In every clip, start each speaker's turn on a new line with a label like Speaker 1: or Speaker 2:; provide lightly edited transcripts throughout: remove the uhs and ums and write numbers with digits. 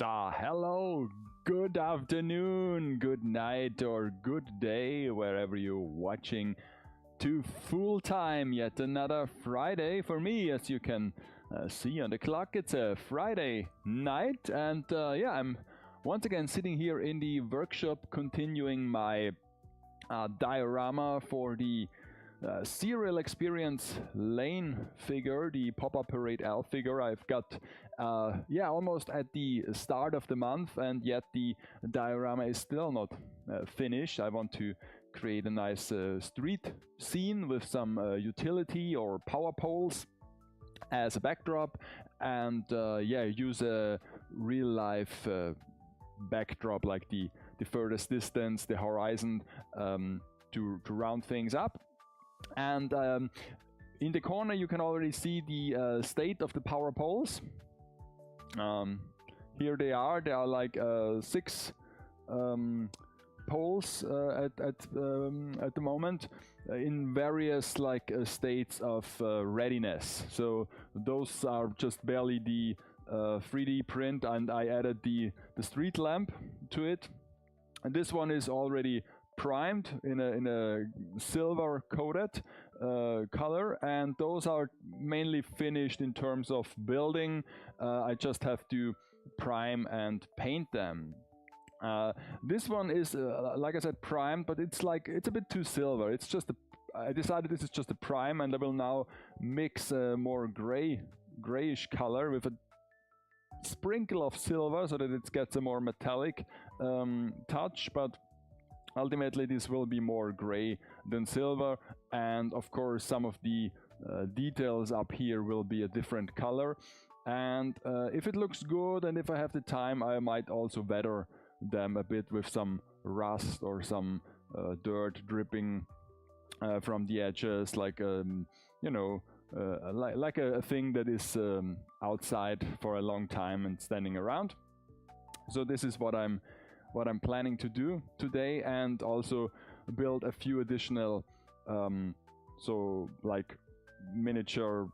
Speaker 1: Hello, good afternoon, good night, or good day, wherever you're watching. To full time, yet another Friday for me. As you can see on the clock, it's a Friday night, and yeah, I'm once again sitting here in the workshop continuing my diorama for the serial experience lane figure, the pop-up parade L figure. I've got almost at the start of the month, and yet the diorama is still not finished. I want to create a nice street scene with some utility or power poles as a backdrop, and use a real life backdrop like the furthest distance, the horizon, to round things up. And in the corner you can already see the state of the power poles. Here they are like 6 poles at the moment, in various like states of readiness. So those are just barely the 3D print, and I added the street lamp to it. And this one is already primed in a silver coated color, and those are mainly finished in terms of building. I just have to prime and paint them. This one is like I said, primed, but it's a bit too silver. It's just I decided this is just a prime, and I will now mix a more grayish color with a sprinkle of silver so that it gets a more metallic touch, but ultimately this will be more gray than silver, and of course some of the details up here will be a different color. And if it looks good and if I have the time, I might also weather them a bit with some rust or some dirt dripping from the edges, like like a thing that is outside for a long time and standing around. So this is what I'm planning to do today, and also build a few additional so like miniature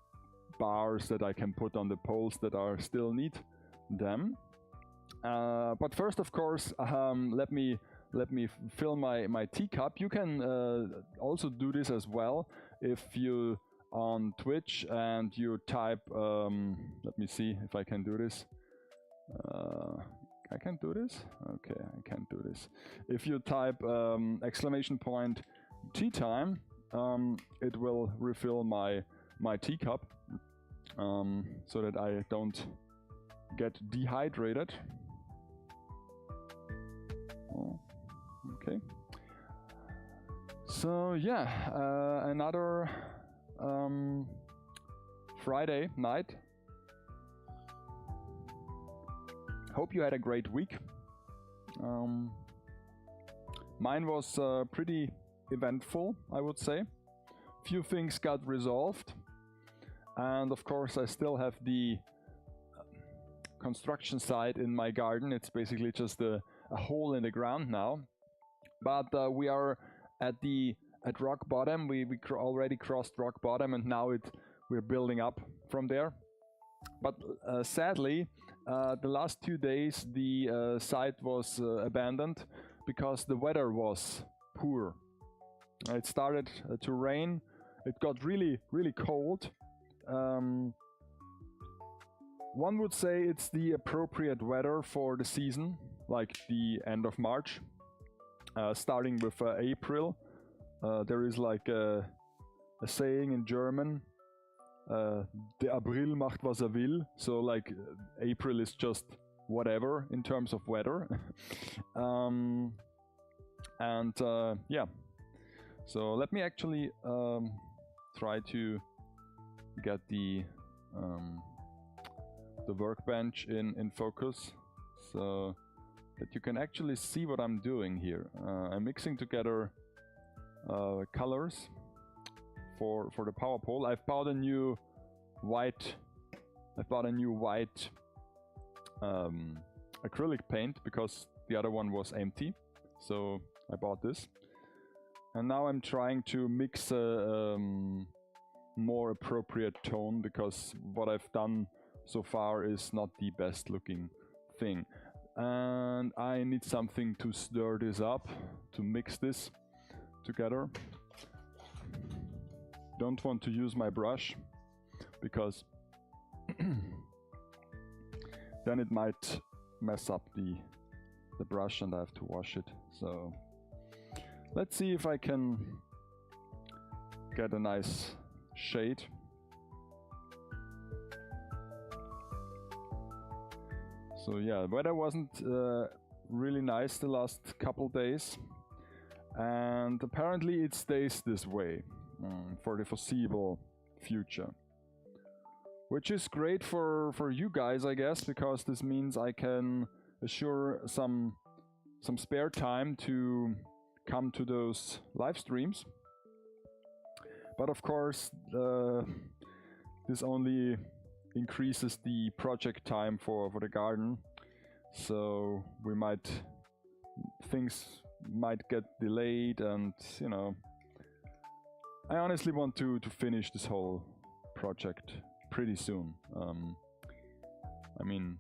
Speaker 1: bars that I can put on the poles that are still need them. But first, of course, let me fill my teacup. You can also do this as well if you on Twitch and you type let me see if I can do this. I can't do this? Okay, I can't do this. If you type !tea time, it will refill my teacup so that I don't get dehydrated. Oh, okay. So yeah, another Friday night. Hope you had a great week. Mine was pretty eventful, I would say. Few things got resolved, and of course I still have the construction site in my garden. It's basically just a hole in the ground now, but we are at rock bottom. We already crossed rock bottom, and now we're building up from there. But sadly, the last 2 days the site was abandoned because the weather was poor. It started to rain. It got really cold. One would say it's the appropriate weather for the season, like the end of March, starting with April. There is like a saying in German, der April macht was er will. So like April is just whatever in terms of weather. Yeah, so let me actually try to get the workbench in focus so that you can actually see what I'm doing here. I'm mixing together colors for the power pole. I've bought a new white acrylic paint because the other one was empty, so I bought this. And now I'm trying to mix a more appropriate tone, because what I've done so far is not the best looking thing. And I need something to stir this up, to mix this together. Don't want to use my brush because then it might mess up the brush and I have to wash it. So let's see if I can get a nice shade. So yeah, the weather wasn't really nice the last couple days, and apparently it stays this way for the foreseeable future. Which is great for you guys, I guess, because this means I can assure some spare time to come to those live streams. But of course, this only increases the project time for the garden, so things might get delayed, and you know, I honestly want to finish this whole project pretty soon. I mean,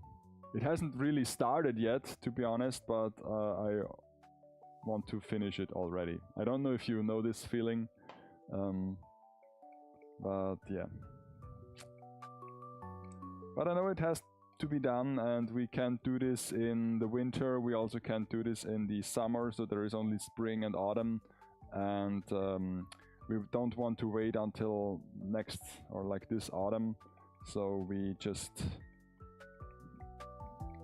Speaker 1: it hasn't really started yet, to be honest, but I want to finish it already. I don't know if you know this feeling, but yeah. But I know it has to be done, and we can't do this in the winter. We also can't do this in the summer, so there is only spring and autumn, and we don't want to wait until next or like this autumn. So we just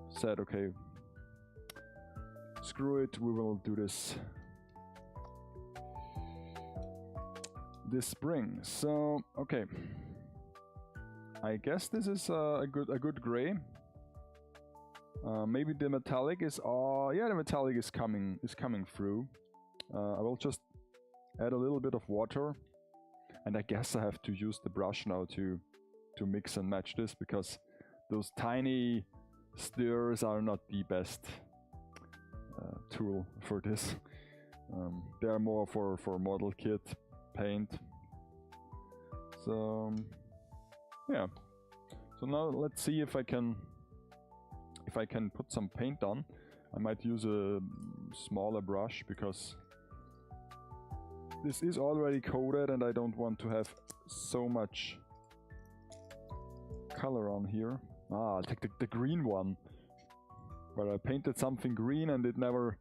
Speaker 1: said, okay, screw it, we will do this spring. So okay, I guess this is a good gray. Maybe the metallic is yeah, the metallic is coming through. I will just add a little bit of water, and I guess I have to use the brush now to mix and match this, because those tiny stirrers are not the best tool for this. They are more for model kit paint. So yeah, so now let's see if I can put some paint on. I might use a smaller brush because this is already coated and I don't want to have so much color on here. I'll take the green one, but I painted something green and it never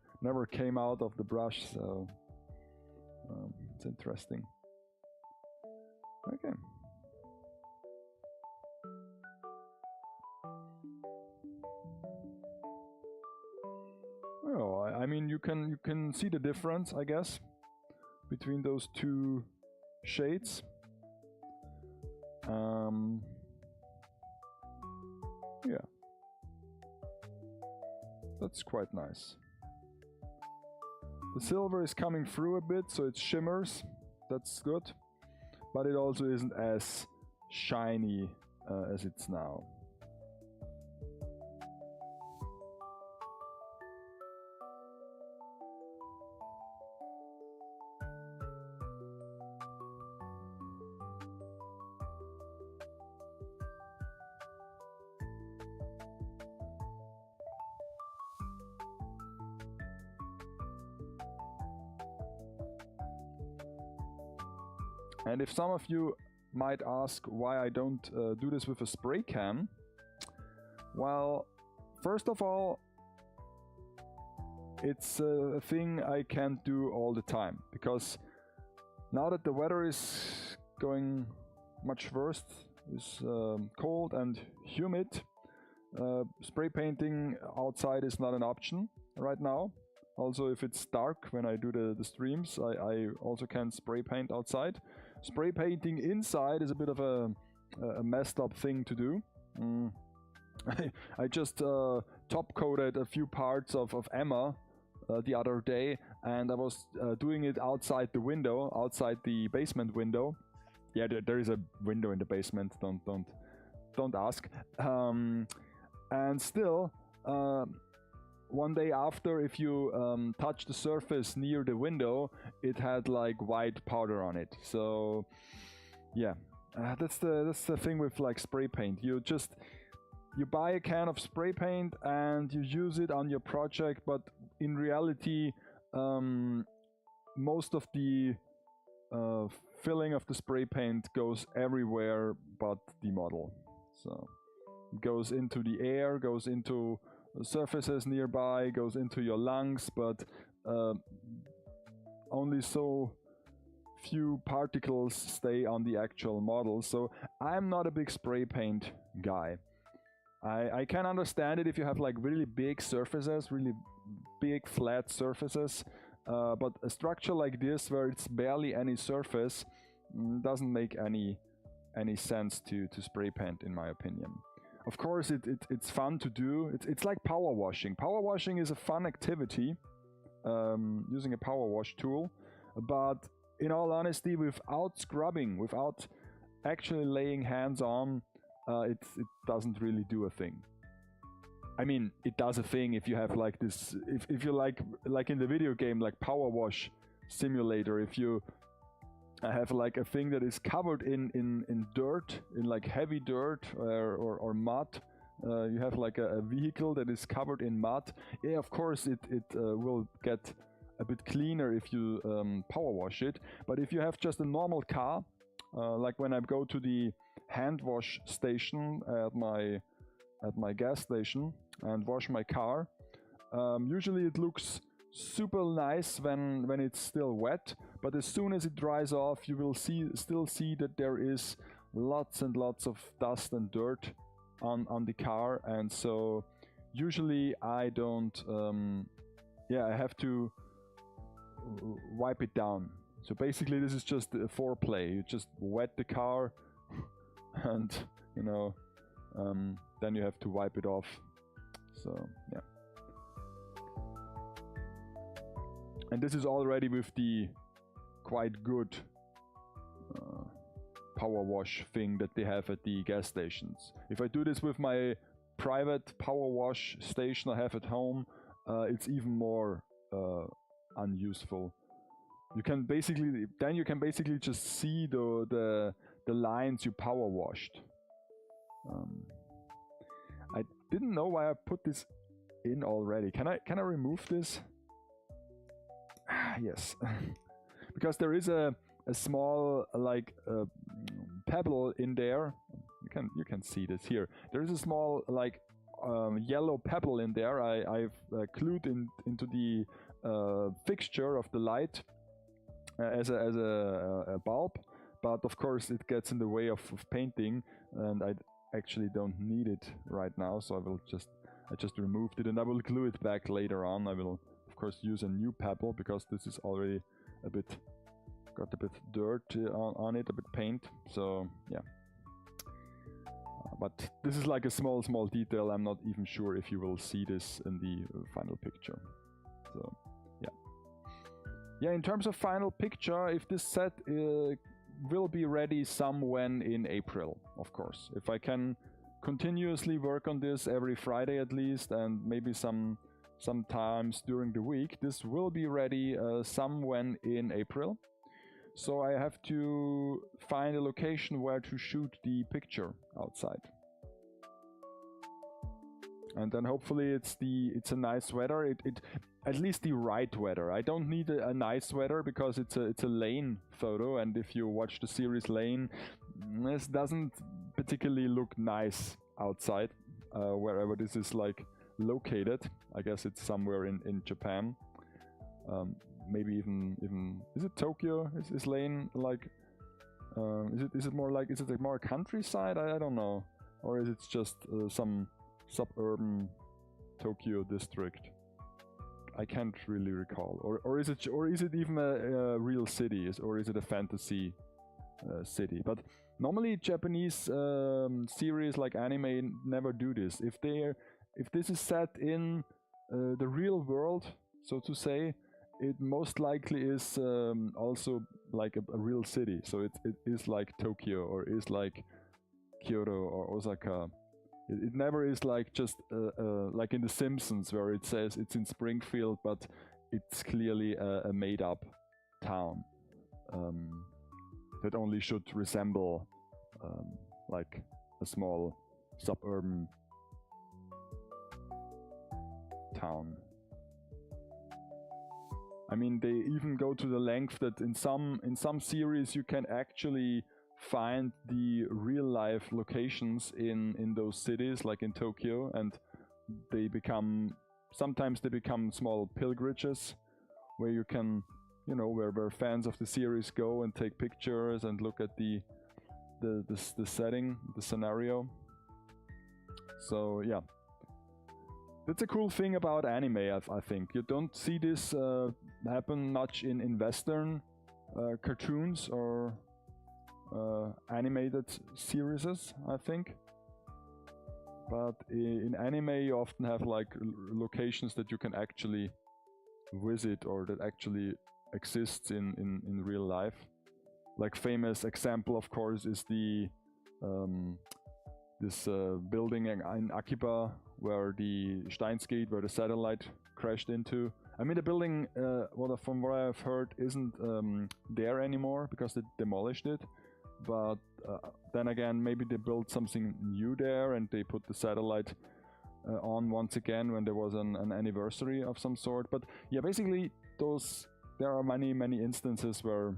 Speaker 1: came out of the brush, so it's interesting. Okay. Oh, I mean, you can see the difference, I guess, between those two shades. Yeah, that's quite nice. The silver is coming through a bit, so it shimmers. That's good, but it also isn't as shiny as it's now. And if some of you might ask why I don't do this with a spray can, well, first of all, it's a thing I can't do all the time, because now that the weather is going much worse, is cold and humid, spray painting outside is not an option right now. Also, if it's dark when I do the streams, I also can't spray paint outside. Spray painting inside is a bit of a messed up thing to do. I just top coated a few parts of Emma the other day, and I was doing it outside the window, outside the basement window. Yeah, there is a window in the basement. Don't ask. And still, one day after, if you touch the surface near the window, it had like white powder on it. So yeah, that's the thing with like spray paint. You just you buy a can of spray paint and you use it on your project, but in reality, most of the filling of the spray paint goes everywhere but the model. So it goes into the air, goes into surfaces nearby, goes into your lungs, but only so few particles stay on the actual model. So I'm not a big spray paint guy. I can understand it if you have like really big surfaces, really big flat surfaces, but a structure like this where it's barely any surface doesn't make any sense to spray paint, in my opinion. Of course, it's fun to do. It's like power washing. Power washing is a fun activity, using a power wash tool, but in all honesty, without scrubbing, without actually laying hands on, it doesn't really do a thing. I mean, it does a thing if you have like this, if you like in the video game, like Power Wash Simulator, if you have like a thing that is covered in dirt, in like heavy dirt or mud, you have like a vehicle that is covered in mud, yeah, of course it will get a bit cleaner if you power wash it. But if you have just a normal car, like when I go to the hand wash station at my gas station and wash my car, usually it looks super nice when it's still wet, but as soon as it dries off, you will still see that there is lots and lots of dust and dirt on the car, and so usually I don't I have to wipe it down. So basically this is just a foreplay. You just wet the car and you know then you have to wipe it off. So yeah, and this is already with the quite good power wash thing that they have at the gas stations. If I do this with my private power wash station I have at home, it's even more unuseful. You can basically just see the lines you power washed. I didn't know why I put this in already. Can I remove this? Yes, because there is a small like pebble in there. You can see this here. There is a small like yellow pebble in there. I've glued into the fixture of the light as a bulb, but of course it gets in the way of painting, and I actually don't need it right now, so I just removed it, and I will glue it back later on. I will of course use a new pebble because this is already got a bit dirt on it, a bit paint, so yeah. But this is like a small detail. I'm not even sure if you will see this in the final picture. So yeah, in terms of final picture, if this set will be ready somewhere in April, of course. If I can continuously work on this every Friday at least, and maybe sometimes during the week, this will be ready somewhere in April. So I have to find a location where to shoot the picture outside. And then hopefully it's a nice weather. It at least the right weather. I don't need a nice weather because it's a Lane photo, and if you watch the series Lane, this doesn't particularly look nice outside, wherever this is like located. I guess it's somewhere in Japan. Maybe even is it Tokyo? Is Lane like is it more like more countryside? I don't know, or is it just some suburban Tokyo district? I can't really recall. Or is it even a real city? Or is it a fantasy city? But normally Japanese series like anime never do this. If this is set in the real world, so to say, it most likely is also like a real city. So it is like Tokyo, or is like Kyoto or Osaka. It never is like just like in The Simpsons, where it says it's in Springfield, but it's clearly a made-up town that only should resemble like a small suburban town. I mean, they even go to the length that in some series you can actually find the real life locations in those cities, like in Tokyo, and sometimes they become small pilgrimages where you can, you know, where fans of the series go and take pictures and look at the setting, the scenario. So yeah, that's a cool thing about anime. I think you don't see this happen much in Western cartoons or animated series, I think. But in anime, you often have like locations that you can actually visit or that actually exists in real life. Like famous example, of course, is the this building in Akiba where the Steins Gate, where the satellite crashed into. I mean, the building, from what I've heard, isn't there anymore because they demolished it. But then again, maybe they built something new there and they put the satellite on once again when there was an anniversary of some sort. But yeah, basically, there are many instances where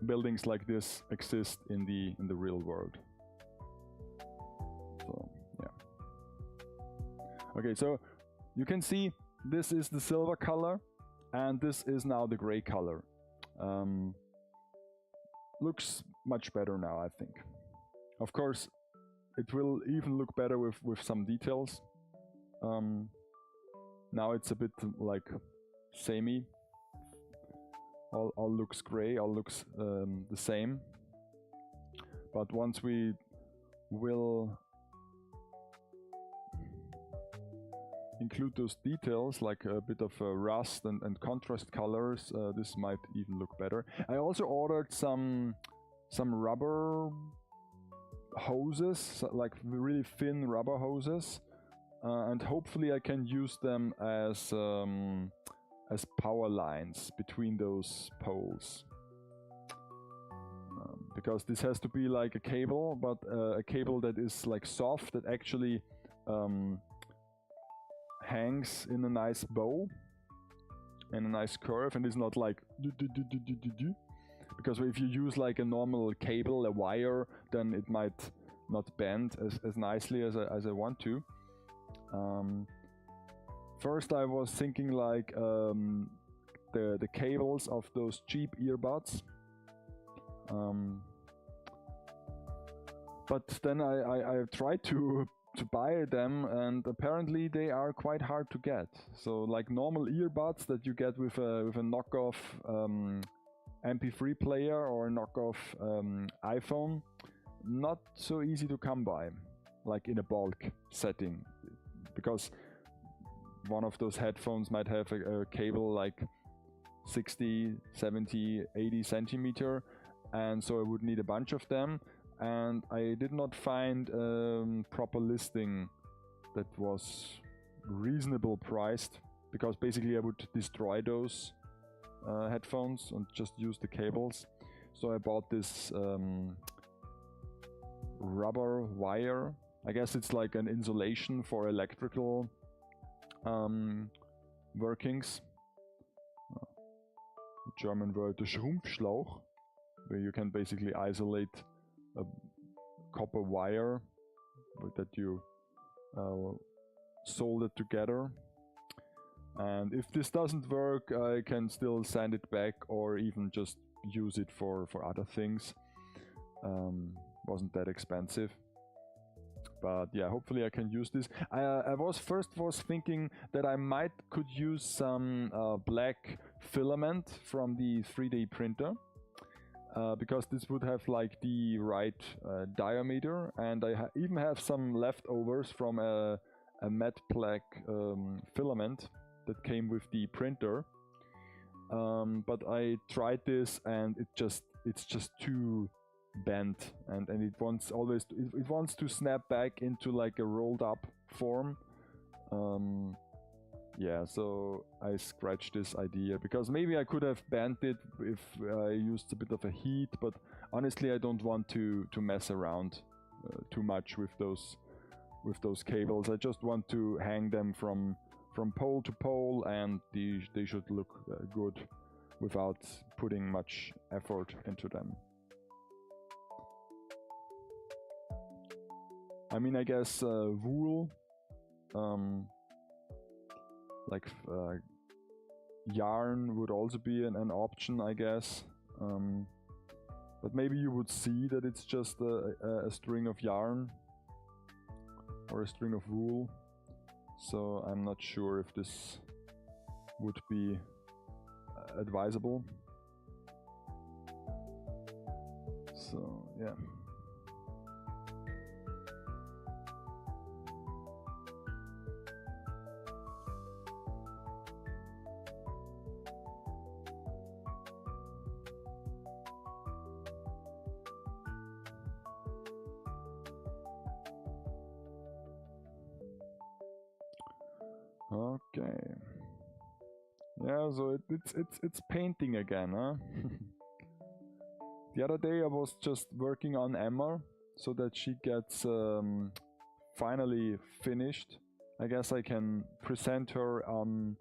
Speaker 1: buildings like this exist in the real world. So yeah. Okay, so you can see this is the silver color and this is now the gray color. Looks much better now, I think. Of course, it will even look better with some details. Now it's a bit like samey. All looks gray, all looks the same. But once we will include those details, like a bit of rust and contrast colors, this might even look better. I also ordered some rubber hoses, like really thin rubber hoses, and hopefully I can use them as power lines between those poles. Because this has to be like a cable, but a cable that is like soft, that actually hangs in a nice bow and a nice curve, and is not like because if you use like a normal cable, a wire, then it might not bend as nicely as I want to. First I was thinking like the cables of those cheap earbuds, but then I tried to buy them, and apparently they are quite hard to get. So like normal earbuds that you get with a knockoff MP3 player or a knockoff iPhone, not so easy to come by, like in a bulk setting, because one of those headphones might have a cable like 60, 70, 80 centimeter, and so I would need a bunch of them. And I did not find proper listing that was reasonable priced, because basically I would destroy those headphones and just use the cables. So I bought this rubber wire. I guess it's like an insulation for electrical workings. German word, the Schrumpfschlauch, where you can basically isolate a copper wire that you solder together. And if this doesn't work, I can still send it back or even just use it for other things. Wasn't that expensive. But yeah, hopefully I can use this. I was thinking that I could use some black filament from the 3D printer, because this would have like the right diameter, and I even have some leftovers from a matte black filament that came with the printer. But I tried this and it's just too bent, and it wants to snap back into like a rolled up form. Yeah, so I scratched this idea, because maybe I could have bent it if I used a bit of a heat, but honestly I don't want to mess around too much with those cables. I just want to hang them from from pole to pole, and they should look good without putting much effort into them. I mean, I guess wool, like yarn would also be an option, I guess. But maybe you would see that it's just a string of yarn or a string of wool. So I'm not sure if this would be advisable. So yeah. Okay. Yeah, so it's painting again, huh? The other day I was just working on Emma so that she gets finally finished. I guess I can present her on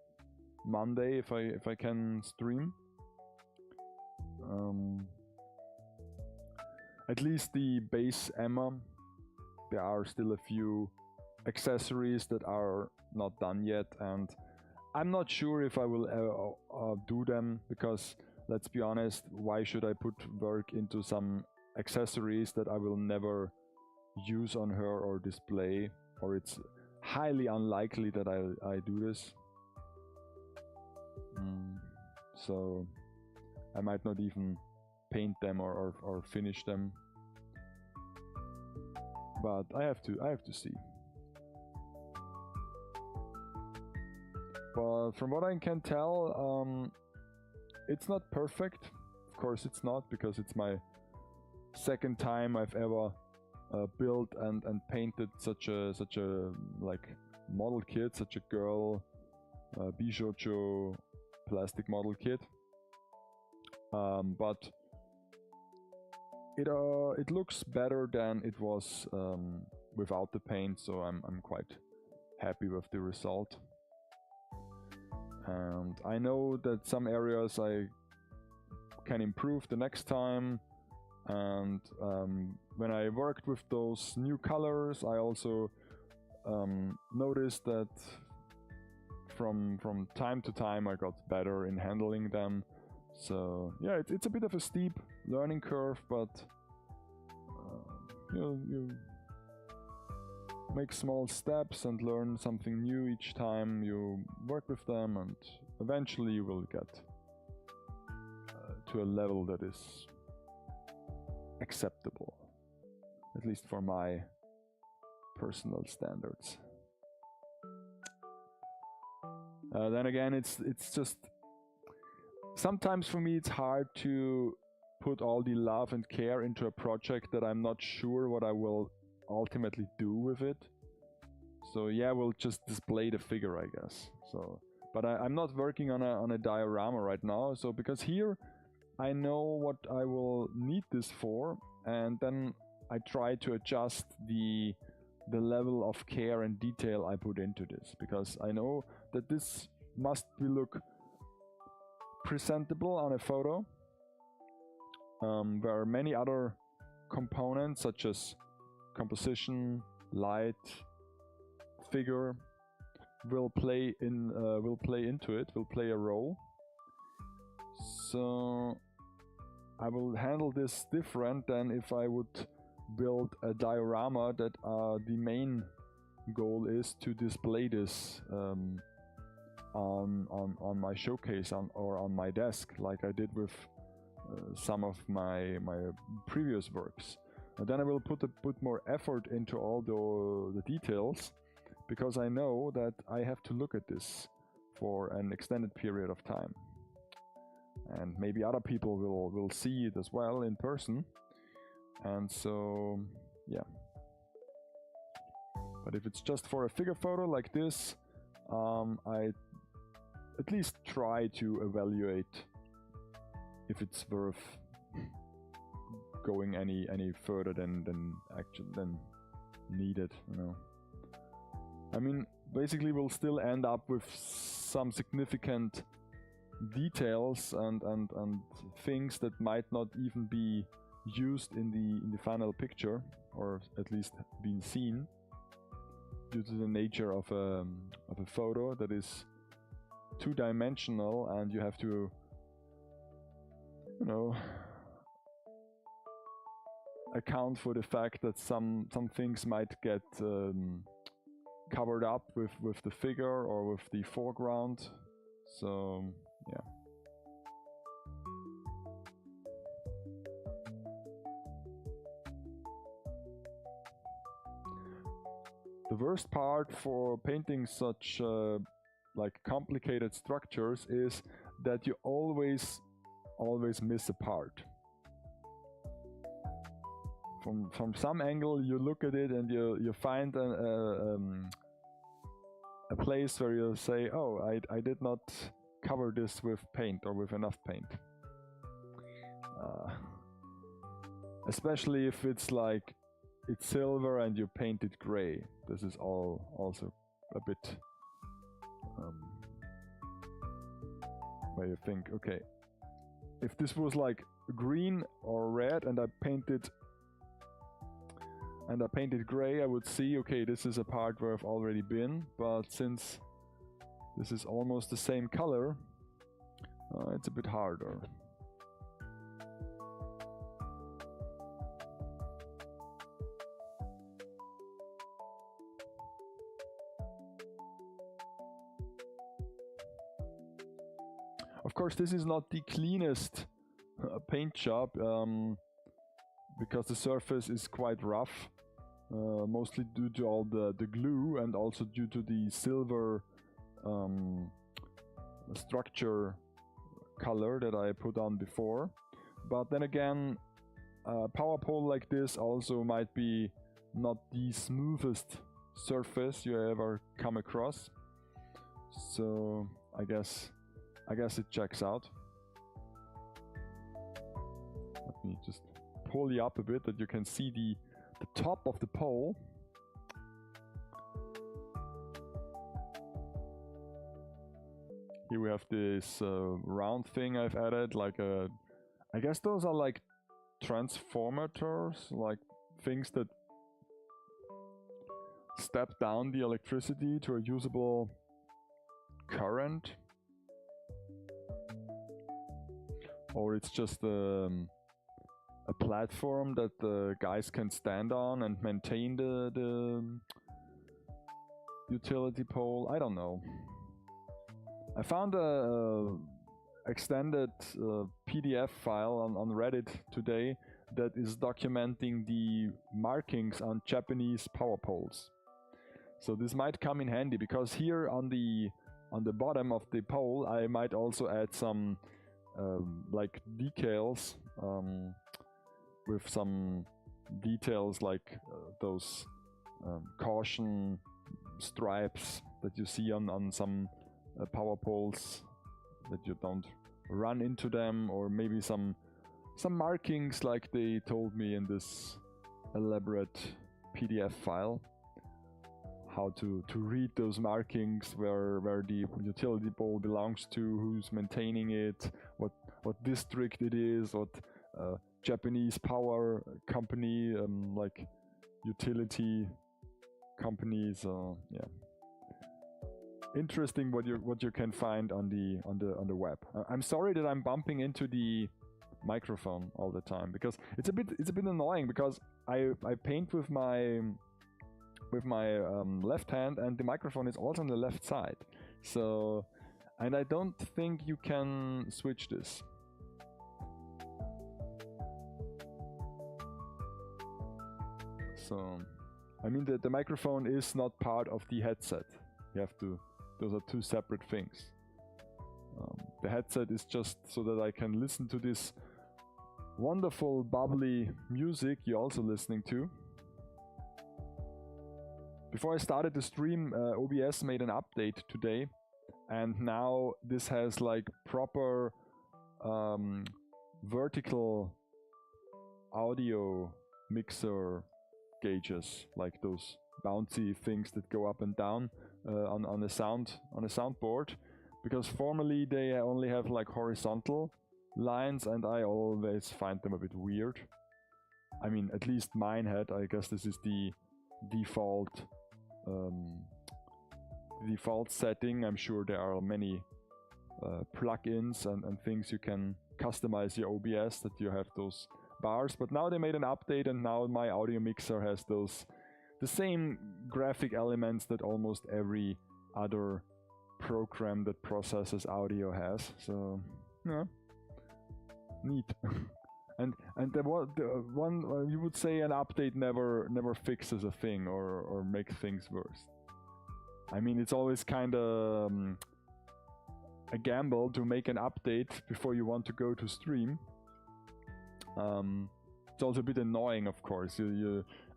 Speaker 1: Monday if I can stream. At least the base Emma. There are still a few accessories that are not done yet, and I'm not sure if I will do them, because let's be honest, why should I put work into some accessories that I will never use on her or display, or it's highly unlikely that I do this. So I might not even paint them or finish them, but I have to see. But from what I can tell, it's not perfect. Of course it's not, because it's my second time I've ever built and painted such a like model kit, such a girl Bishocho plastic model kit. But it looks better than it was without the paint, so I'm quite happy with the result. And I know that some areas I can improve the next time, and when I worked with those new colors, I also noticed that from time to time I got better in handling them. So yeah, it's a bit of a steep learning curve, but you make small steps and learn something new each time you work with them, and eventually you will get to a level that is acceptable, at least for my personal standards. Then again, it's just sometimes for me it's hard to put all the love and care into a project that I'm not sure what I will ultimately do with it. So yeah, we'll just display the figure, I guess. So, but I'm not working on a diorama right now. So because here I know what I will need this for, and then I try to adjust the level of care and detail I put into this, because I know that this must look presentable on a photo. There are many other components such as composition, light, figure will play into it, will play a role. So I will handle this different than if I would build a diorama that the main goal is to display this on my showcase or on my desk, like I did with some of my previous works. And then I will put more effort into all the details, because I know that I have to look at this for an extended period of time. And maybe other people will see it as well in person. And so, yeah. But if it's just for a figure photo like this, I at least try to evaluate if it's worth going any further than needed, you know. I mean, basically we'll still end up with some significant details and things that might not even be used in the final picture, or at least been seen, due to the nature of a photo that is two-dimensional, and you have to, you know, account for the fact that some things might get covered up with the figure or with the foreground. So yeah. The worst part for painting such like complicated structures is that you always miss a part. From some angle you look at it and you find a place where you say, oh, I did not cover this with paint or with enough paint. Especially if it's like it's silver and you paint it gray. This is also a bit where you think, okay, if this was like green or red and I painted gray, I would see, okay, this is a part where I've already been, but since this is almost the same color, it's a bit harder. Of course, this is not the cleanest paint job, because the surface is quite rough, mostly due to all the glue and also due to the silver structure color that I put on before. But then again, a power pole like this also might be not the smoothest surface you ever come across. So I guess it checks out. Let me just pull you up a bit that you can see the top of the pole. Here we have this round thing I've added, like I guess those are like transformators, like things that step down the electricity to a usable current. Or it's just a platform that the guys can stand on and maintain the utility pole. I don't know. I found a extended PDF file on Reddit today that is documenting the markings on Japanese power poles. So this might come in handy, because here on the bottom of the pole I might also add some like decals with some details like those caution stripes that you see on some power poles, that you don't run into them, or maybe some markings like they told me in this elaborate PDF file, how to read those markings, where the utility pole belongs to, who's maintaining it, what district it is, what Japanese power company, like utility companies. Yeah, interesting what you can find on the web. I'm sorry that I'm bumping into the microphone all the time, because it's a bit annoying, because I paint with my left hand, and the microphone is also on the left side. So, and I don't think you can switch this. So, I mean, the microphone is not part of the headset. You have to, those are two separate things. The headset is just so that I can listen to this wonderful bubbly music you're also listening to. Before I started the stream, OBS made an update today, and now this has like proper vertical audio mixer gauges, like those bouncy things that go up and down. on a soundboard, because formerly they only have like horizontal lines, and I always find them a bit weird. I mean, at least mine had. I guess this is the default setting. I'm sure there are many plugins and things you can customize your OBS that you have those bars. But now they made an update, and now my audio mixer has the same graphic elements that almost every other program that processes audio has. So yeah, neat. and the one you would say an update never fixes a thing or makes things worse. I mean, it's always kind of a gamble to make an update before you want to go to stream. It's also a bit annoying, of course.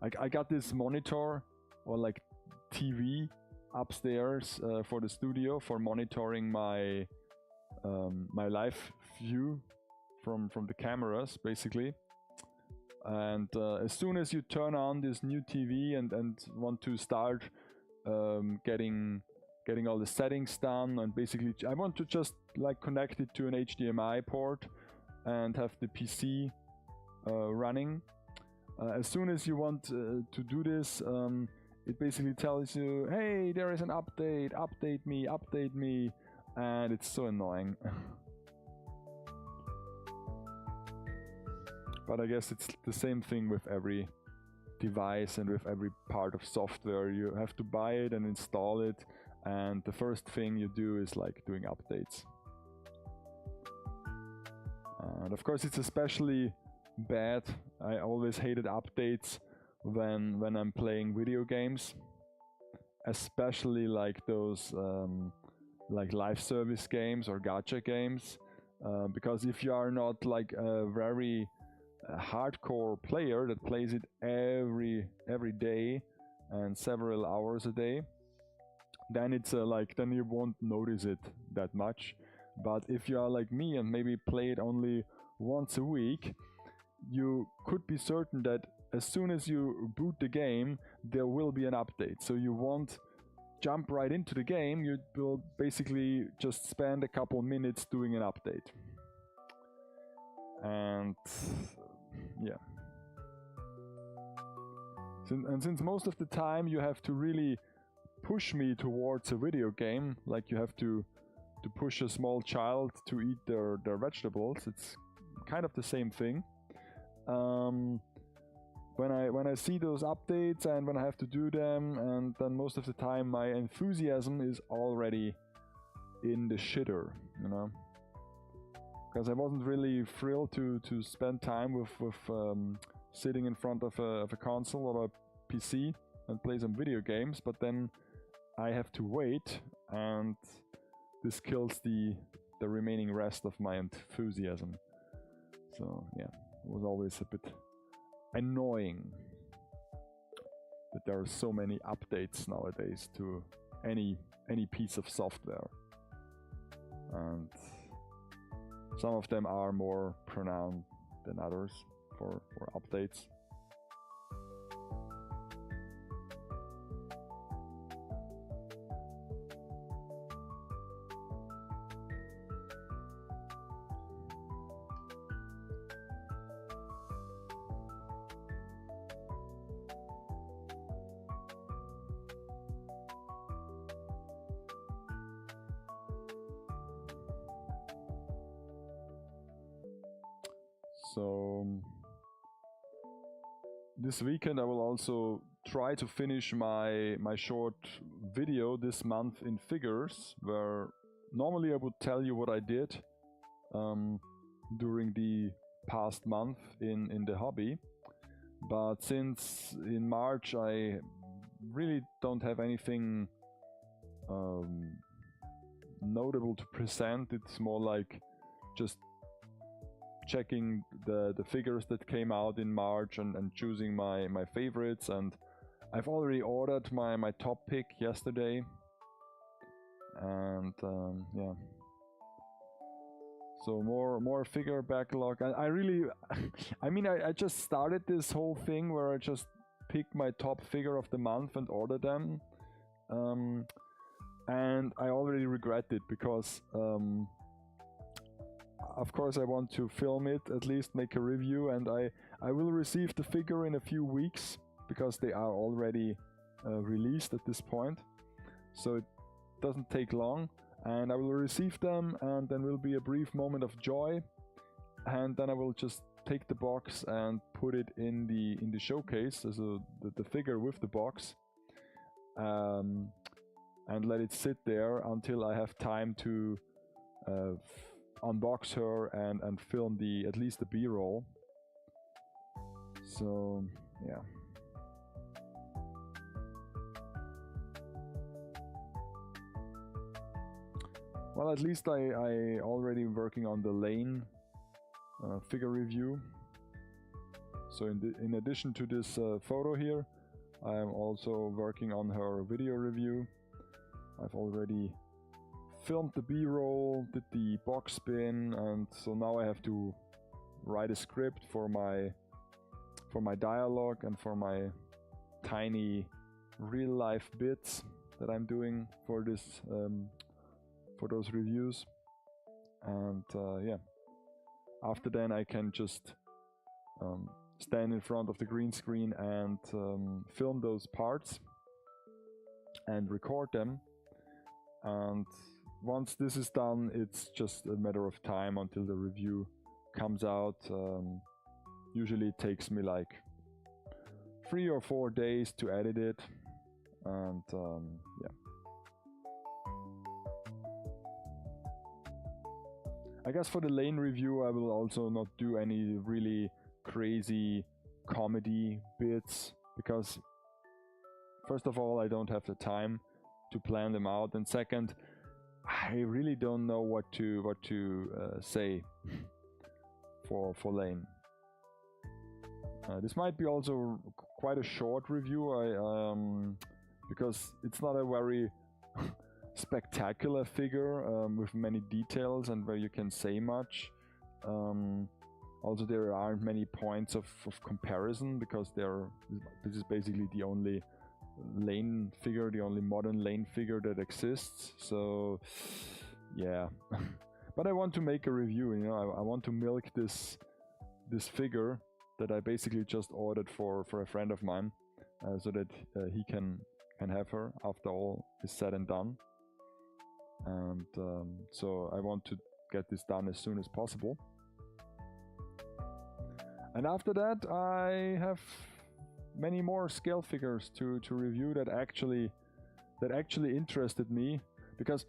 Speaker 1: I got this monitor or like TV upstairs for the studio for monitoring my my live view from the cameras, basically. And as soon as you turn on this new TV and want to start getting all the settings done, and basically I want to just like connect it to an HDMI port and have the PC running. As soon as you want to do this, it basically tells you, hey, there is an update, update me, and it's so annoying. But I guess it's the same thing with every device and with every part of software. You have to buy it and install it, and the first thing you do is like doing updates. And of course it's especially bad. I always hated updates when I'm playing video games, especially like those like live service games or gacha games, because if you are not like a very hardcore player that plays it every day and several hours a day, then it's then you won't notice it that much. But if you are like me and maybe play it only once a week, you could be certain that as soon as you boot the game, there will be an update. So you won't jump right into the game, you will basically just spend a couple minutes doing an update. And yeah. And since most of the time you have to really push me towards a video game, like you have to push a small child to eat their vegetables, it's kind of the same thing. When I see those updates and when I have to do them, and then most of the time my enthusiasm is already in the shitter, you know, because I wasn't really thrilled to spend time with sitting in front of a console or a PC and play some video games, but then I have to wait, and this kills the remaining rest of my enthusiasm. So yeah, it was always a bit annoying that there are so many updates nowadays to any piece of software, and some of them are more pronounced than others for updates. So this weekend I will also try to finish my short video this month in figures, where normally I would tell you what I did during the past month in the hobby, but since in March I really don't have anything notable to present. It's more like just checking the figures that came out in March and choosing my favorites, and I've already ordered my top pick yesterday, and yeah, so more figure backlog. I really I mean I just started this whole thing where I just pick my top figure of the month and order them, and I already regret it because of course I want to film it, at least make a review, and I will receive the figure in a few weeks because they are already released at this point, so it doesn't take long, and I will receive them, and then will be a brief moment of joy, and then I will just take the box and put it in the showcase, so the figure with the box, and let it sit there until I have time to unbox her and film at least the B-roll. So yeah. Well, at least I already working on the Lane figure review. So in addition to this photo here, I am also working on her video review. I've already filmed the B-roll, did the box spin, and so now I have to write a script for my dialogue and for my tiny real-life bits that I'm doing for this for those reviews. And yeah, after then I can just stand in front of the green screen and film those parts and record them. And once this is done, it's just a matter of time until the review comes out. Usually it takes me like 3 or 4 days to edit it, and yeah. I guess for the Lane review I will also not do any really crazy comedy bits, because first of all I don't have the time to plan them out, and second, I really don't know what to say for Lane. This might be also quite a short review, because it's not a very spectacular figure with many details and where you can say much. Also, there aren't many points of comparison, because this is basically the only Lane figure, the only modern Lane figure that exists. So yeah. But I want to make a review, you know. I want to milk this figure that I basically just ordered for a friend of mine, so that he can have her after all is said and done. And so I want to get this done as soon as possible. And after that I have many more scale figures to review that actually interested me, because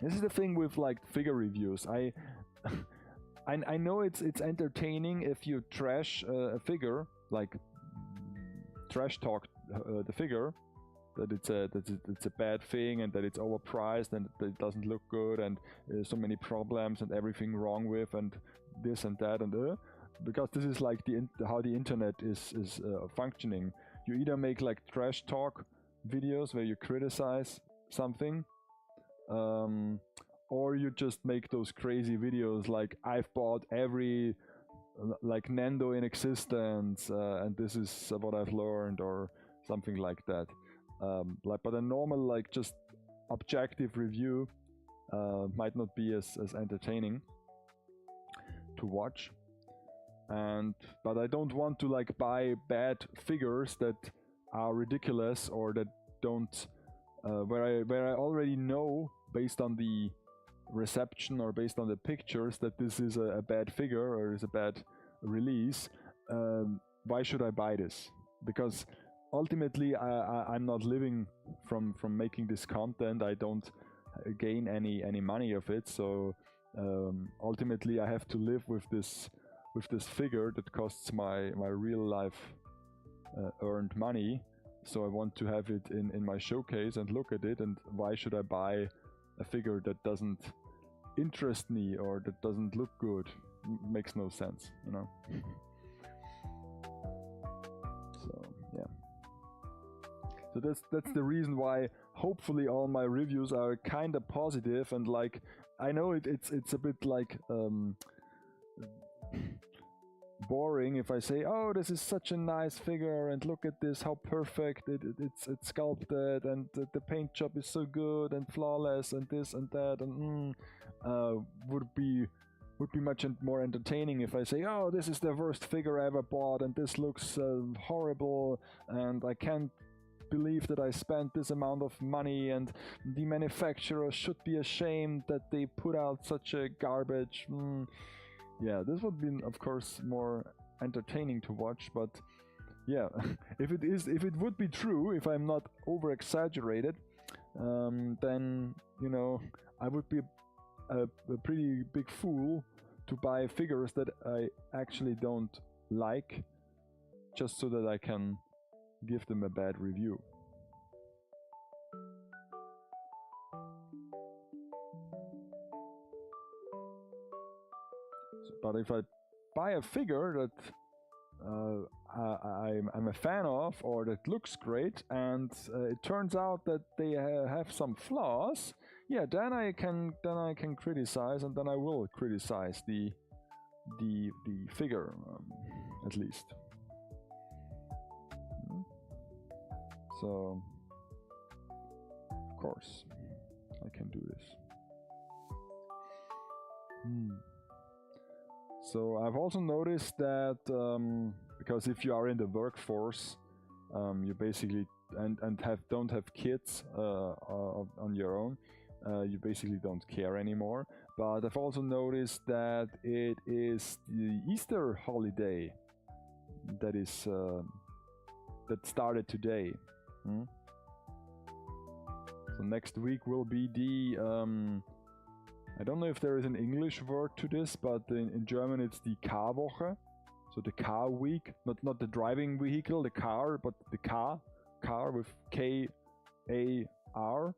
Speaker 1: this is the thing with like figure reviews. I know it's entertaining if you trash a figure, like trash talk the figure, that it's a bad thing and that it's overpriced and that it doesn't look good and so many problems and everything wrong with and this and that, and because this is like how the internet is functioning. You either make like trash talk videos where you criticize something, or you just make those crazy videos like I've bought every like Nendo in existence and this is what I've learned, or something like that. But a normal like just objective review might not be as entertaining to watch. But I don't want to like buy bad figures that are ridiculous, or that don't where I already know based on the reception or based on the pictures that this is a bad figure or is a bad release. Why should I buy this? Because ultimately I'm not living from making this content. I don't gain any money of it, so ultimately I have to live with this figure that costs my real life earned money. So I want to have it in my showcase and look at it, and why should I buy a figure that doesn't interest me or that doesn't look good? Makes no sense, you know. So yeah, so that's the reason why hopefully all my reviews are kind of positive, and like I know it's a bit like boring if I say, oh, this is such a nice figure and look at this, how perfect it's sculpted, and the paint job is so good and flawless and this and that, and would be much more entertaining if I say, oh, this is the worst figure I ever bought and this looks horrible and I can't believe that I spent this amount of money and the manufacturer should be ashamed that they put out such a garbage. Yeah, this would be, of course, more entertaining to watch, but yeah, if it would be true, if I'm not over exaggerated, then, you know, I would be a pretty big fool to buy figures that I actually don't like just so that I can give them a bad review. But if I buy a figure that I'm a fan of, or that looks great, and it turns out that they have some flaws, yeah, then I can criticize, and then I will criticize the figure, at least. So, of course, I can do this. So I've also noticed that because if you are in the workforce, you basically don't have kids on your own, you basically don't care anymore. But I've also noticed that it is the Easter holiday that is that started today. So next week will be the I don't know if there is an English word to this, but in German it's the Karwoche, so the car week, not the driving vehicle, the car, but the car with K-A-R.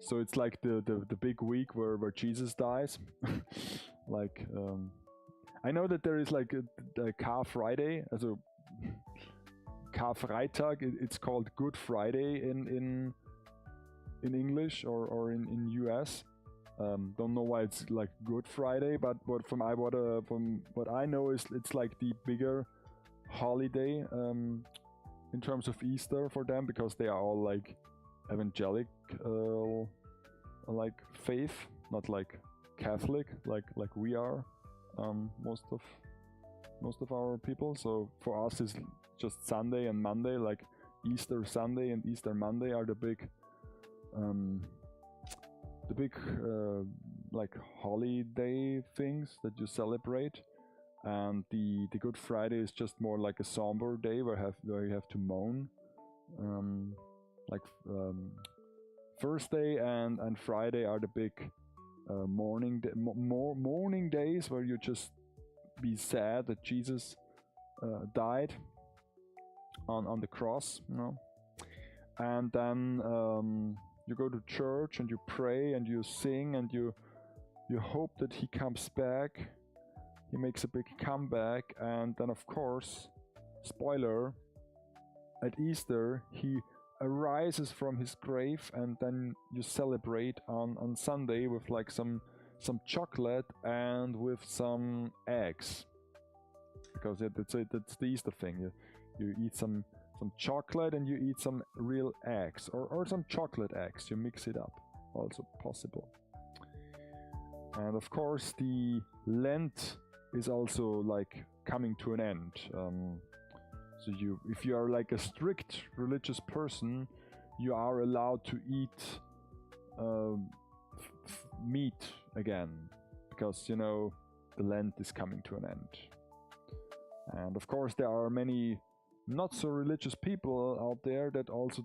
Speaker 1: So it's like the big week where Jesus dies. Like I know that there is like a Car Friday, also Karfreitag. It's called Good Friday in English or in US. Don't know why it's like Good Friday, but from what I know is it's like the bigger holiday in terms of Easter for them, because they are all like evangelic like faith, not like Catholic like we are, most of our people. So for us it's just Sunday and Monday, like Easter Sunday and Easter Monday are the big like holiday things that you celebrate, and the Good Friday is just more like a somber day where you have to mourn. Like Thursday and Friday are the big mourning days where you just be sad that Jesus died on the cross, you know. And then you go to church and you pray and you sing and you hope that he comes back. He makes a big comeback, and then of course, spoiler, at Easter he arises from his grave, and then you celebrate on Sunday with like some chocolate and with some eggs, because that's the Easter thing. You eat some chocolate and you eat some real eggs, or some chocolate eggs. You mix it up, also possible. And of course the Lent is also like coming to an end. So if you are like a strict religious person, you are allowed to eat meat again, because, you know, the Lent is coming to an end. And of course there are many not so religious people out there that also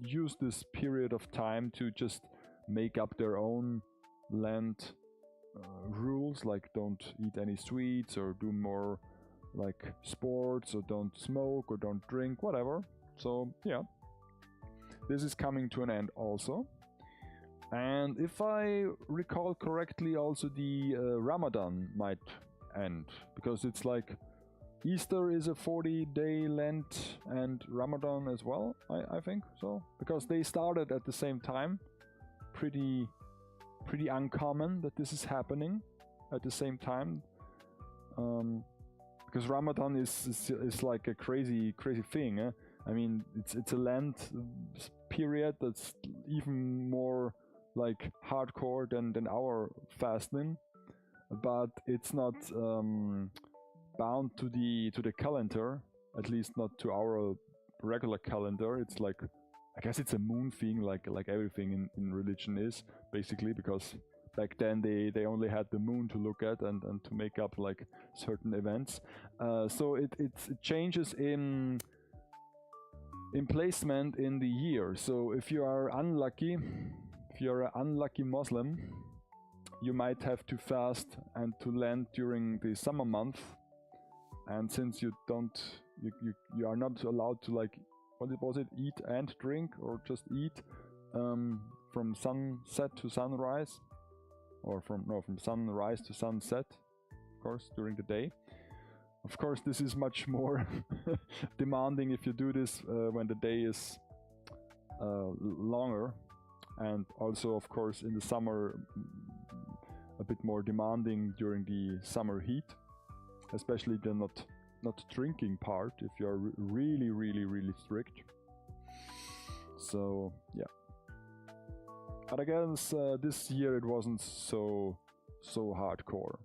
Speaker 1: use this period of time to just make up their own Lent rules, like don't eat any sweets, or do more like sports, or don't smoke, or don't drink, whatever. So yeah, this is coming to an end also. And if I recall correctly, also the Ramadan might end, because it's like Easter is a 40-day Lent, and Ramadan as well, I think so, because they started at the same time. Pretty uncommon that this is happening. at the same time, because Ramadan is like a crazy thing. I mean, it's a Lent period that's even more like hardcore than our fasting, but it's not bound to the calendar, at least not to our regular calendar. It's like, I guess it's a moon thing, like everything in religion is, basically, because back then they only had the moon to look at and to make up like certain events. So it changes in placement in the year. So if you are unlucky, if you're an unlucky Muslim, you might have to fast and to Lent during the summer month. And since you are not allowed to, like, what was it, eat and drink, or just eat from sunset to sunrise, or from sunrise to sunset, of course, during the day. Of course, this is much more demanding if you do this when the day is longer, and also, of course, in the summer, a bit more demanding during the summer heat, especially the not drinking part, if you are really strict. So yeah, but I guess this year it wasn't so hardcore.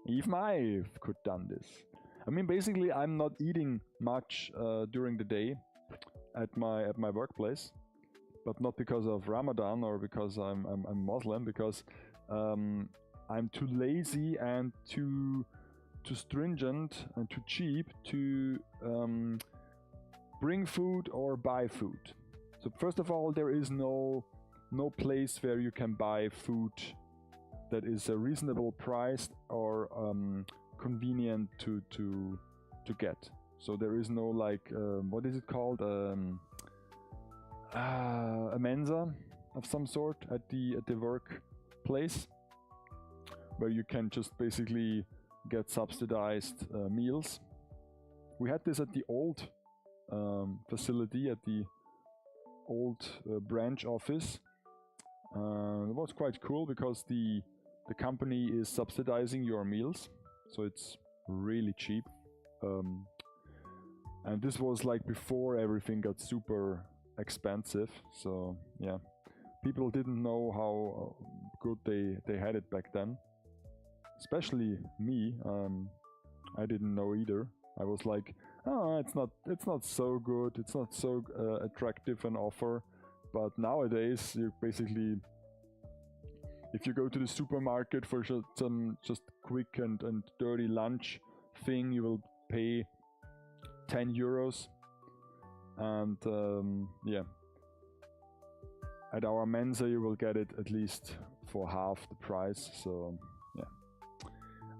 Speaker 1: Even I could done this. I mean, basically, I'm not eating much during the day at my workplace, but not because of Ramadan or because I'm Muslim, because I'm too lazy and too stringent and too cheap to bring food or buy food. So first of all, there is no place where you can buy food that is a reasonable price or convenient to get. So there is no, like, what is it called, a mensa of some sort at the workplace, where you can just basically get subsidized meals. We had this at the old facility, at the old branch office. It was quite cool because the company is subsidizing your meals, so it's really cheap. And this was like before everything got super expensive, so yeah, people didn't know how good they had it back then. Especially me, I didn't know either. I was like, oh, it's not so good, it's not so attractive an offer. But nowadays, you basically, if you go to the supermarket for some just quick and dirty lunch thing, you will pay 10 euros. And yeah, at our Mensa you will get it at least for half the price. So yeah.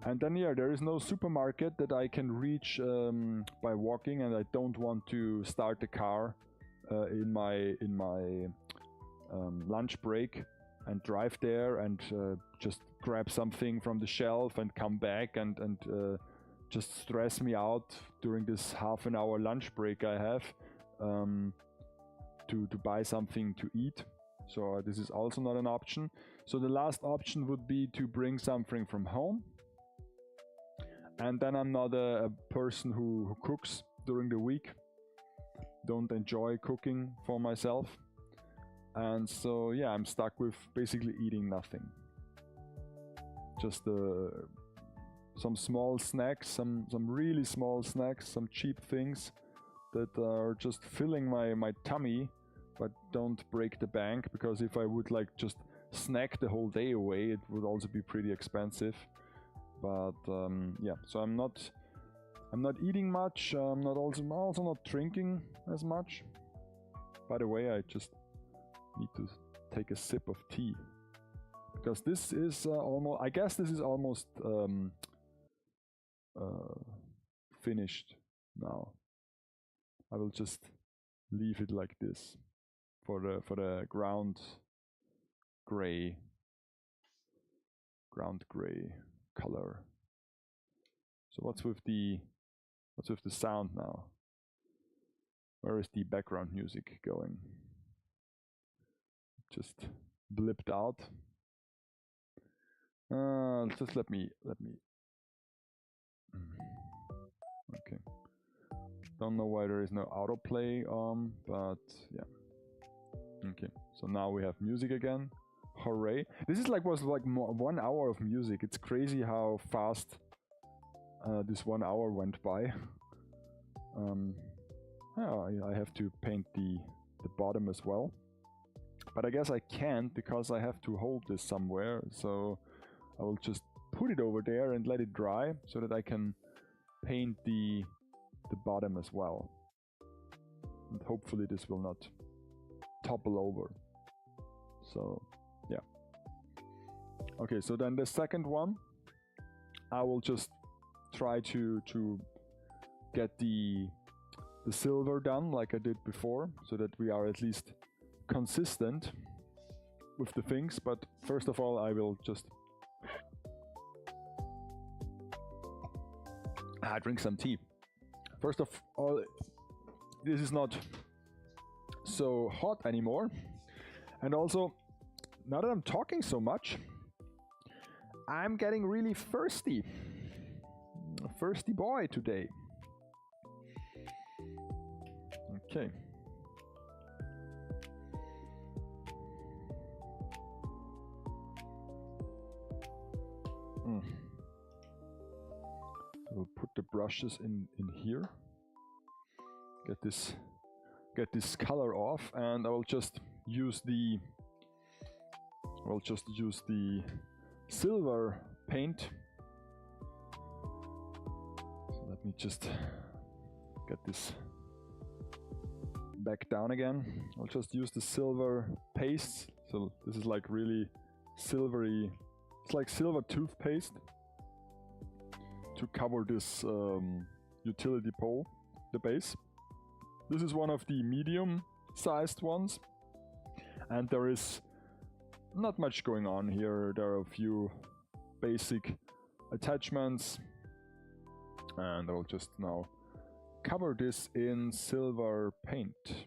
Speaker 1: And then yeah, there is no supermarket that I can reach by walking, and I don't want to start the car in my lunch break and drive there and just grab something from the shelf and come back and just stress me out during this half an hour lunch break I have to buy something to eat. So this is also not an option. So the last option would be to bring something from home. And then I'm not a person who cooks during the week. Don't enjoy cooking for myself. And so yeah, I'm stuck with basically eating nothing. Just some small snacks, some really small snacks, some cheap things that are just filling my tummy, but don't break the bank, because if I would like just snack the whole day away, it would also be pretty expensive. But yeah, so I'm not eating much. I'm also not drinking as much. By the way, I just need to take a sip of tea, because this is almost, I guess this is almost finished now. I will just leave it like this for the ground gray color. So what's with the sound now? Where is the background music going? Just blipped out. Just let me. Okay. Don't know why there is no autoplay on, but yeah. Okay. So now we have music again. Hooray! This is was like 1 hour of music. It's crazy how fast this 1 hour went by. I have to paint the bottom as well. But I guess I can't because I have to hold this somewhere. So I will just put it over there and let it dry so that I can paint the bottom as well. And hopefully this will not topple over. So yeah. Okay, so then the second one, I will just try to get the silver done like I did before, so that we are at least consistent with the things. But first of all, I will just drink some tea. First of all, this is not so hot anymore, and also now that I'm talking so much, I'm getting really thirsty. A thirsty boy today. Okay. So we'll put the brushes in here. Get this color off, and I will just use the silver paint. So let me just get this back down again. I'll just use the silver paste. So this is like really silvery. It's like silver toothpaste to cover this utility pole, the base. This is one of the medium-sized ones, and there is not much going on here. There are a few basic attachments, and I'll just now cover this in silver paint.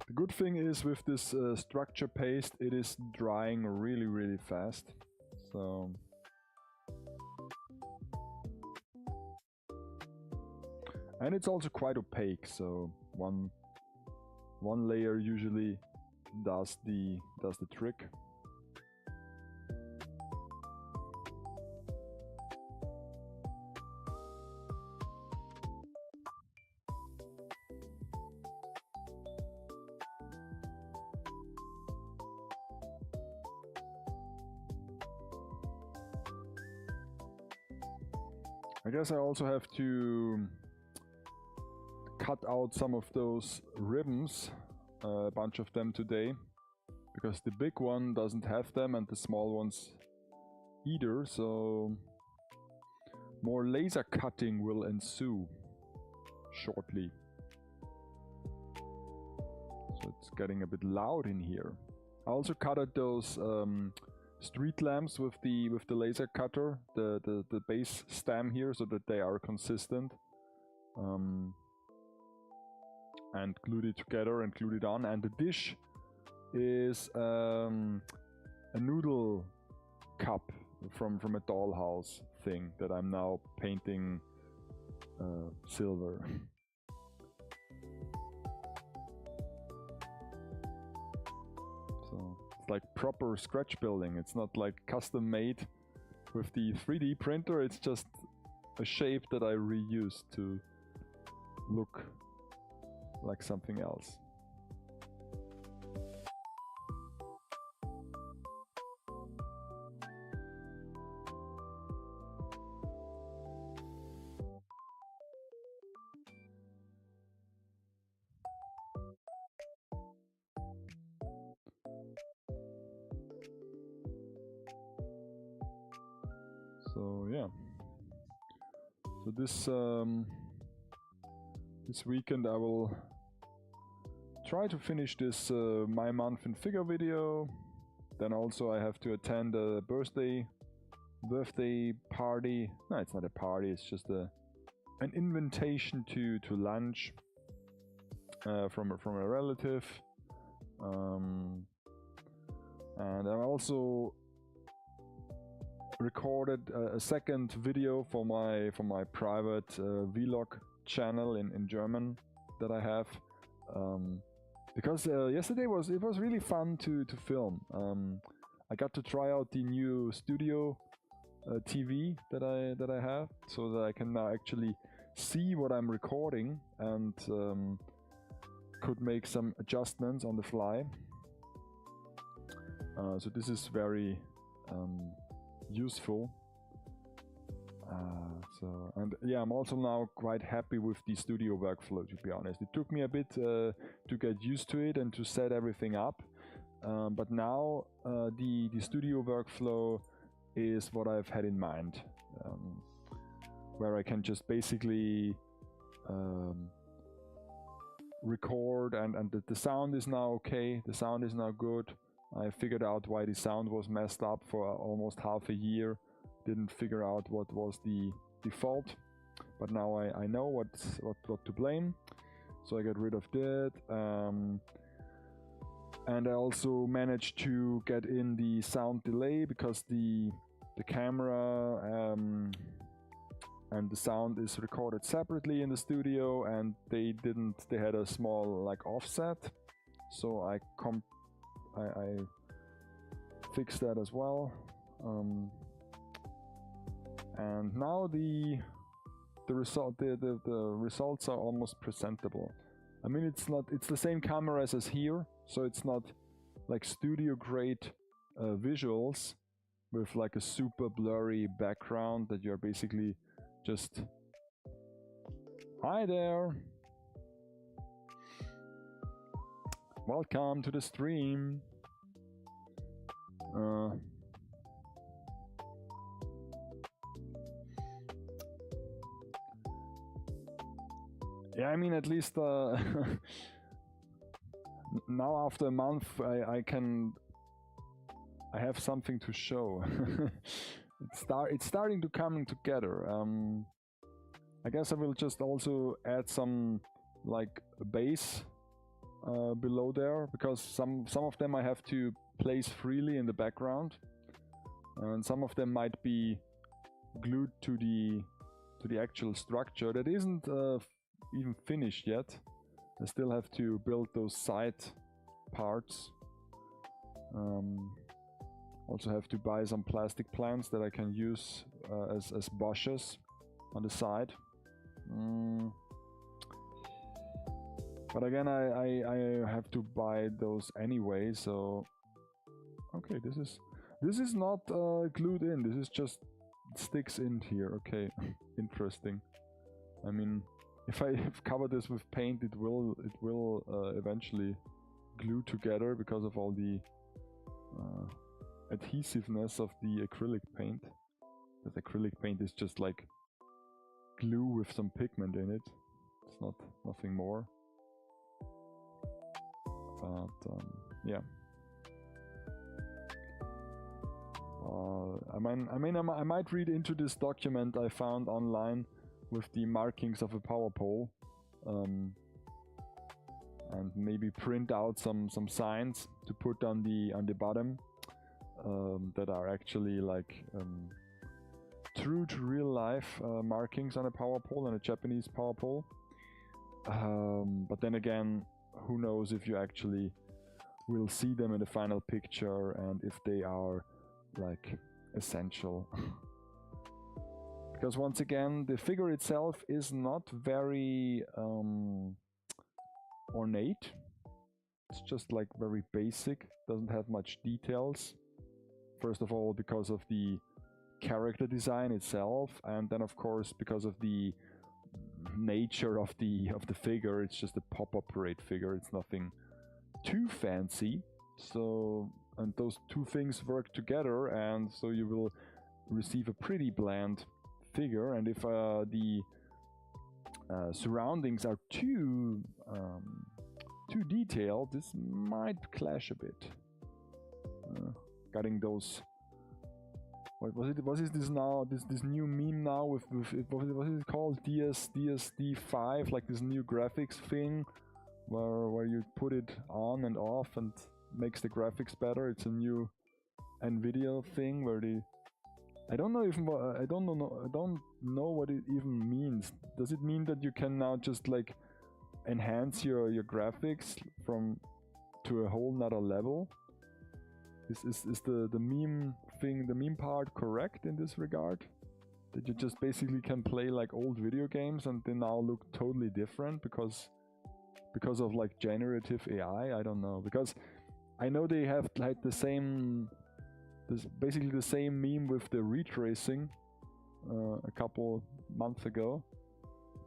Speaker 1: The good thing is with this structure paste, it is drying really fast. So and it's also quite opaque, so one layer usually does the trick. I guess I also have to cut out some of those ribbons, a bunch of them today, because the big one doesn't have them and the small ones either, so more laser cutting will ensue shortly. So it's getting a bit loud in here. I also cut out those street lamps with the laser cutter, the base stem here, so that they are consistent, and glued it together and glued it on. And the dish is a noodle cup from a dollhouse thing that I'm now painting silver. So it's like proper scratch building. It's not like custom made with the 3D printer. It's just a shape that I reused to look like something else. So yeah, so this this weekend I will try to finish this my month in figure video. Then also I have to attend a birthday party. No, it's not a party, it's just an invitation to lunch from a relative. And I also recorded a second video for my private vlog channel in German that I have, because yesterday it was really fun to film. I got to try out the new studio TV that I have, so that I can now actually see what I'm recording and could make some adjustments on the fly. So this is very useful. And yeah, I'm also now quite happy with the studio workflow, to be honest. It took me a bit to get used to it and to set everything up, but now the studio workflow is what I've had in mind, where I can just basically record, and the sound is now okay, the sound is now good. I figured out why the sound was messed up for almost half a year. Didn't figure out what was the fault, but now I know what to blame, so I got rid of that. And I also managed to get in the sound delay, because the camera and the sound is recorded separately in the studio, and they had a small like offset, so I fixed that as well. And now the results are almost presentable. I mean, it's the same camera as here, so it's not like studio grade visuals with like a super blurry background that you're basically just, hi there, welcome to the stream. Yeah, I mean, at least now after a month I have something to show. It's starting to come together. I guess I will just also add some like bass below there, because some of them I have to place freely in the background, and some of them might be glued to the actual structure that isn't even finished yet. I still have to build those side parts. Also have to buy some plastic plants that I can use as bushes on the side. But again, I have to buy those anyway, so okay, this is not glued in, this is just sticks in here. Okay, interesting. I mean, if I cover this with paint, it will eventually glue together because of all the adhesiveness of the acrylic paint. Because acrylic paint is just like glue with some pigment in it. It's nothing more. But yeah. I might read into this document I found online with the markings of a power pole, and maybe print out some signs to put on the bottom that are actually like true to real life markings on a power pole, on a Japanese power pole. But then again, who knows if you actually will see them in the final picture and if they are like essential. Because once again, the figure itself is not very ornate. It's just like very basic, doesn't have much details. First of all, because of the character design itself, and then of course because of the nature of the figure. It's just a pop-up parade figure, it's nothing too fancy. So, and those two things work together, and so you will receive a pretty bland figure. And if the surroundings are too detailed, this might clash a bit. Getting those. What was it? Was it this now? This new meme now with what is it called? DSD5, like this new graphics thing, where you put it on and off and makes the graphics better. It's a new NVIDIA thing where I don't know what it even means. Does it mean that you can now just like enhance your graphics to a whole nother level? Is the meme thing, the meme part, correct in this regard? That you just basically can play like old video games and they now look totally different because of like generative AI? I don't know, because I know they have like basically the same meme with the ray tracing a couple months ago,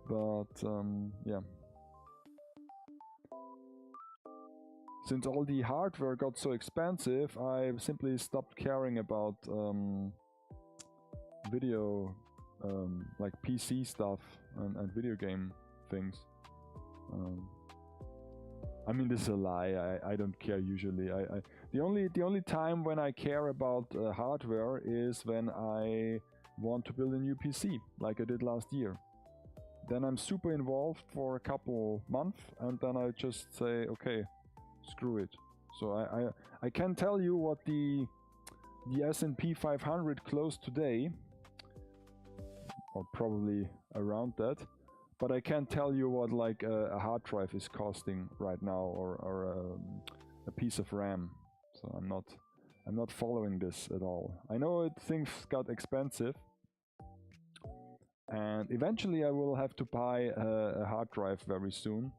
Speaker 1: but yeah. Since all the hardware got so expensive, I simply stopped caring about video, like PC stuff and video game things. I mean, this is a lie. I don't care usually. The only time when I care about hardware is when I want to build a new PC, like I did last year. Then I'm super involved for a couple months, and then I just say, okay, screw it. So I can tell you what the S&P 500 closed today, or probably around that, but I can't tell you what like a hard drive is costing right now, or a piece of RAM. So I'm not following this at all. I know things got expensive, and eventually I will have to buy a hard drive very soon,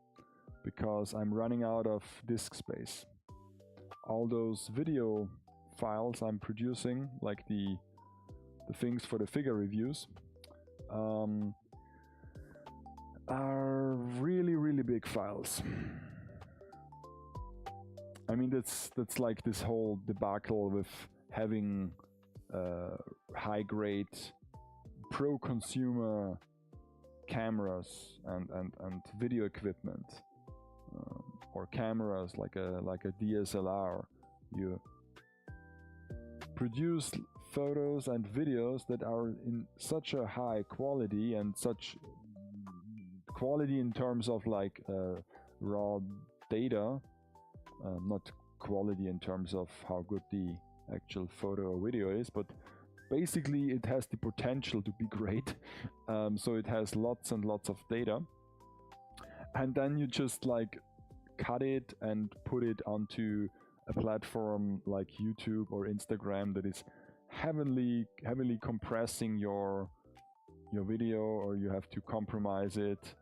Speaker 1: because I'm running out of disk space. All those video files I'm producing, like the things for the figure reviews, are really big files. I mean, that's like this whole debacle with having high-grade pro-consumer cameras and video equipment. Or cameras like a DSLR. You produce photos and videos that are in such a high quality, and such quality in terms of like raw data, not quality in terms of how good the actual photo or video is, but basically it has the potential to be great. So it has lots and lots of data, and then you just like cut it and put it onto a platform like YouTube or Instagram that is heavily compressing your video, or you have to compromise it,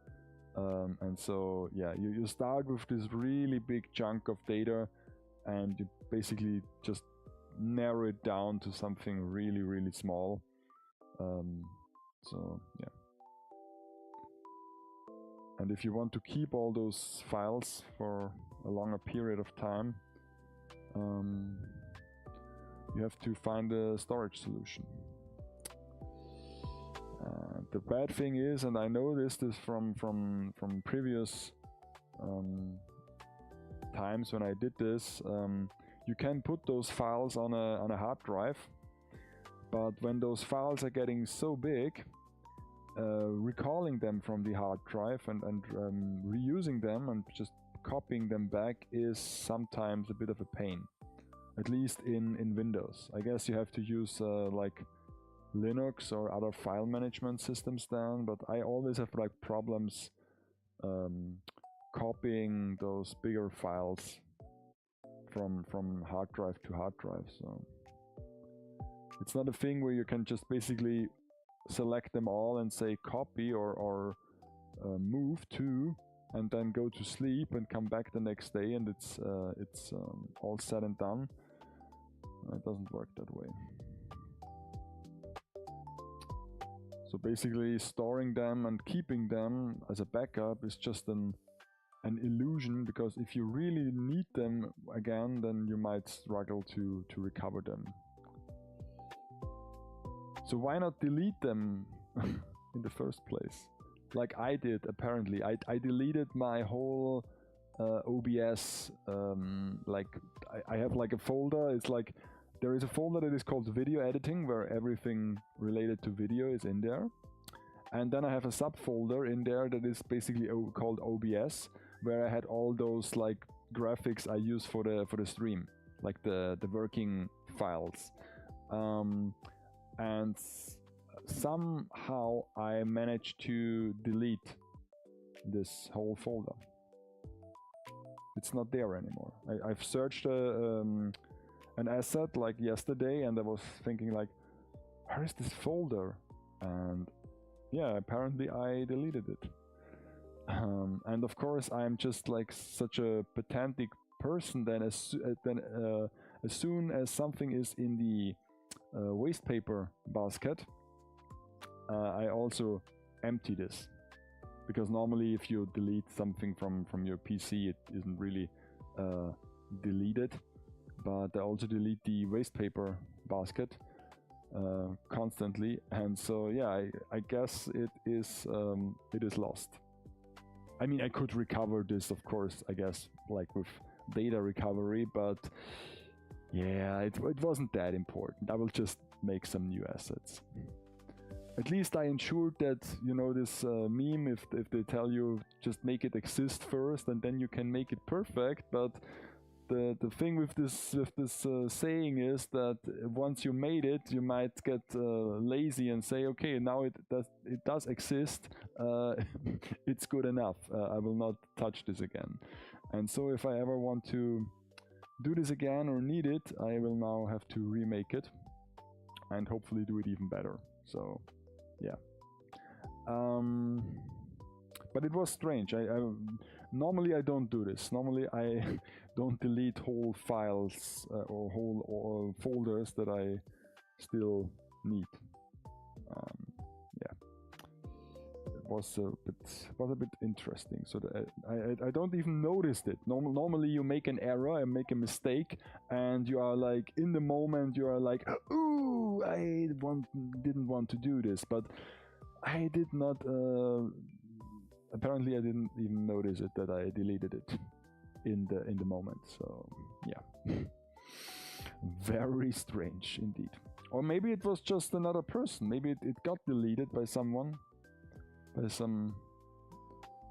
Speaker 1: and so yeah, you start with this really big chunk of data, and you basically just narrow it down to something really small. So yeah. And if you want to keep all those files for a longer period of time, you have to find a storage solution. The bad thing is, and I know this from previous times when I did this, you can put those files on a hard drive, but when those files are getting so big, recalling them from the hard drive and reusing them and just copying them back is sometimes a bit of a pain, at least in Windows. I guess you have to use like Linux or other file management systems then, but I always have like problems copying those bigger files from hard drive to hard drive. So it's not a thing where you can just basically select them all and say copy or move to, and then go to sleep and come back the next day and it's all said and done. It doesn't work that way. So basically storing them and keeping them as a backup is just an illusion, because if you really need them again, then you might struggle to recover them. So why not delete them in the first place? like I did apparently. I deleted my whole OBS. Like I have like a folder. It's like there is a folder that is called video editing, where everything related to video is in there. And then I have a subfolder in there that is basically called OBS, where I had all those like graphics I use for the stream, like the working files. And somehow I managed to delete this whole folder. It's not there anymore. I've searched an asset like yesterday, and I was thinking like, where is this folder? And yeah, apparently I deleted it. And of course I'm just like such a pedantic person. Then as soon as something is in the waste paper basket, I also empty this, because normally if you delete something from your PC, it isn't really deleted. But I also delete the waste paper basket constantly, and so yeah, I guess it is lost. I mean, I could recover this, of course, I guess, like with data recovery, but yeah, it wasn't that important. I will just make some new assets. At least I ensured that, you know, this meme, if they tell you just make it exist first and then you can make it perfect, but the thing with this saying is that once you made it, you might get lazy and say, okay, now it does exist, it's good enough, I will not touch this again. And so if I ever want to do this again or need it, I will now have to remake it and hopefully do it even better. So yeah, but it was strange. Normally I don't do this. Normally I don't delete whole files or whole folders that I still need. Yeah, it was a bit interesting. So I don't even notice it. Normally you make an error and make a mistake, and you are like in the moment you are like, ooh, I didn't want to do this, but I did not. Apparently I didn't even notice it that I deleted it in the moment. So yeah, very strange indeed. Or maybe it was just another person. Maybe it got deleted by someone, by some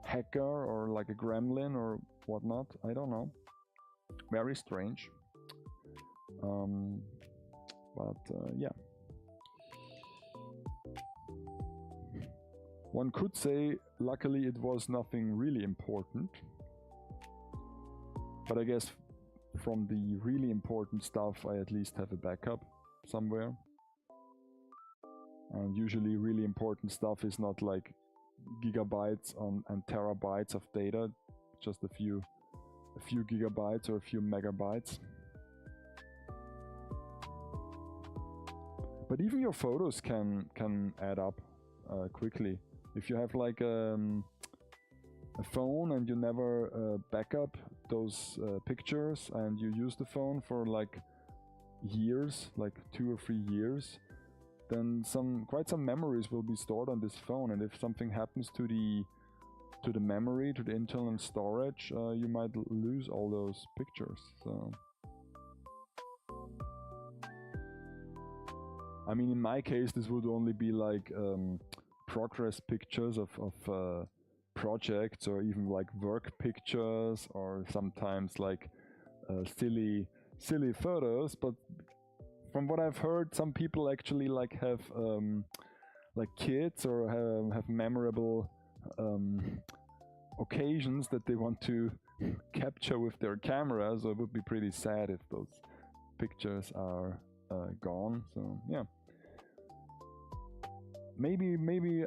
Speaker 1: hacker or like a gremlin or whatnot. I don't know. Very strange. But yeah. One could say, luckily it was nothing really important. But I guess from the really important stuff, I at least have a backup somewhere. And usually really important stuff is not like gigabytes and terabytes of data, just a few gigabytes or a few megabytes. But even your photos can add up quickly. If you have like a phone and you never back up those pictures, and you use the phone for like years, like 2 or 3 years, then quite some memories will be stored on this phone. And if something happens to the memory, to the internal storage, you might lose all those pictures. So I mean, in my case, this would only be like progress pictures of projects, or even like work pictures, or sometimes like silly photos. But from what I've heard, some people actually like have like kids, or have memorable occasions that they want to capture with their camera. So it would be pretty sad if those pictures are gone. So yeah, maybe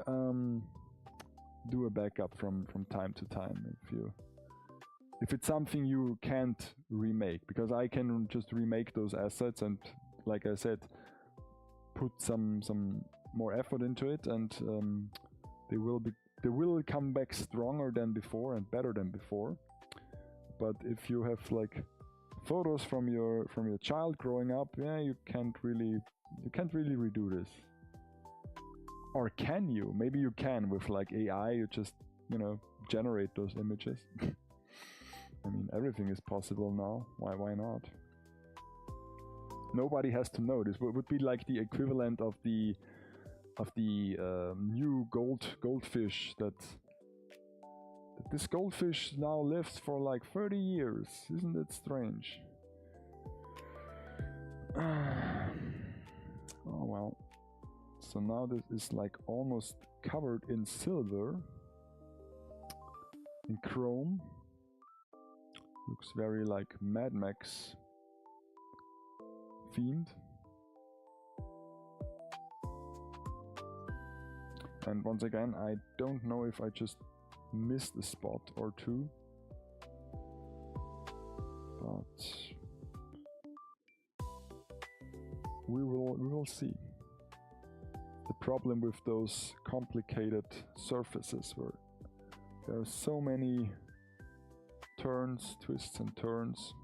Speaker 1: do a backup from time to time if it's something you can't remake, because I can just remake those assets and, like I said, put some more effort into it, and they will come back stronger than before and better than before. But if you have like photos from your child growing up, yeah, you can't really redo this. Or can you? Maybe you can with like AI, you just, you know, generate those images. I mean, everything is possible now. Why not? Nobody has to know. This would be like the equivalent of the new goldfish that this goldfish now lives for like 30 years. Isn't it strange? Oh well. So now this is like almost covered in silver, in chrome. Looks very like Mad Max themed. And once again, I don't know if I just missed a spot or two, but we will see. The problem with those complicated surfaces where there are so many turns, twists and turns.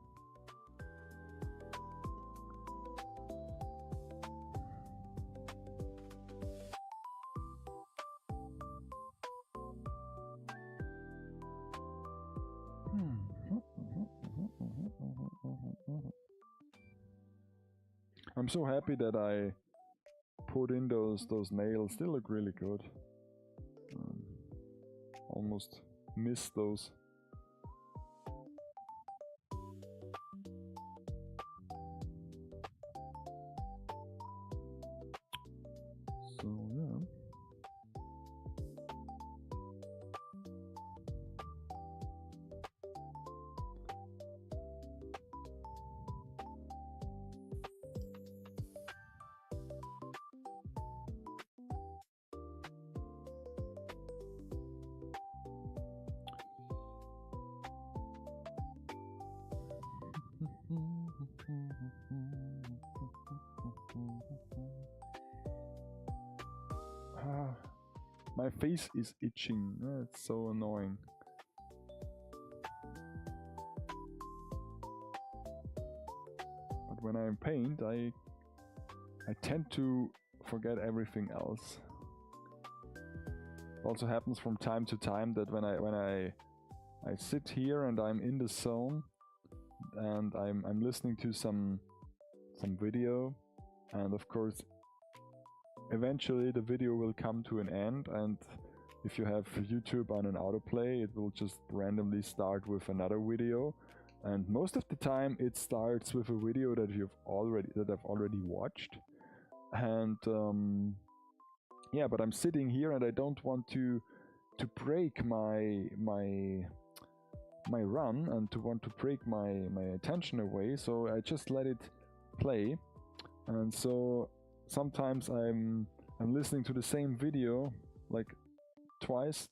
Speaker 1: I'm so happy that I put in those nails. They look really good. Almost missed those. So yeah. My face is itching. It's so annoying. But when I paint, I tend to forget everything else. It also happens from time to time that when I sit here and I'm in the zone and I'm listening to some video, and of course eventually the video will come to an end, and if you have YouTube on an autoplay, it will just randomly start with another video, and most of the time it starts with a video that I've already watched. And yeah, but I'm sitting here and I don't want to break my run and to break my attention away, so I just let it play. And so sometimes I'm listening to the same video like twice,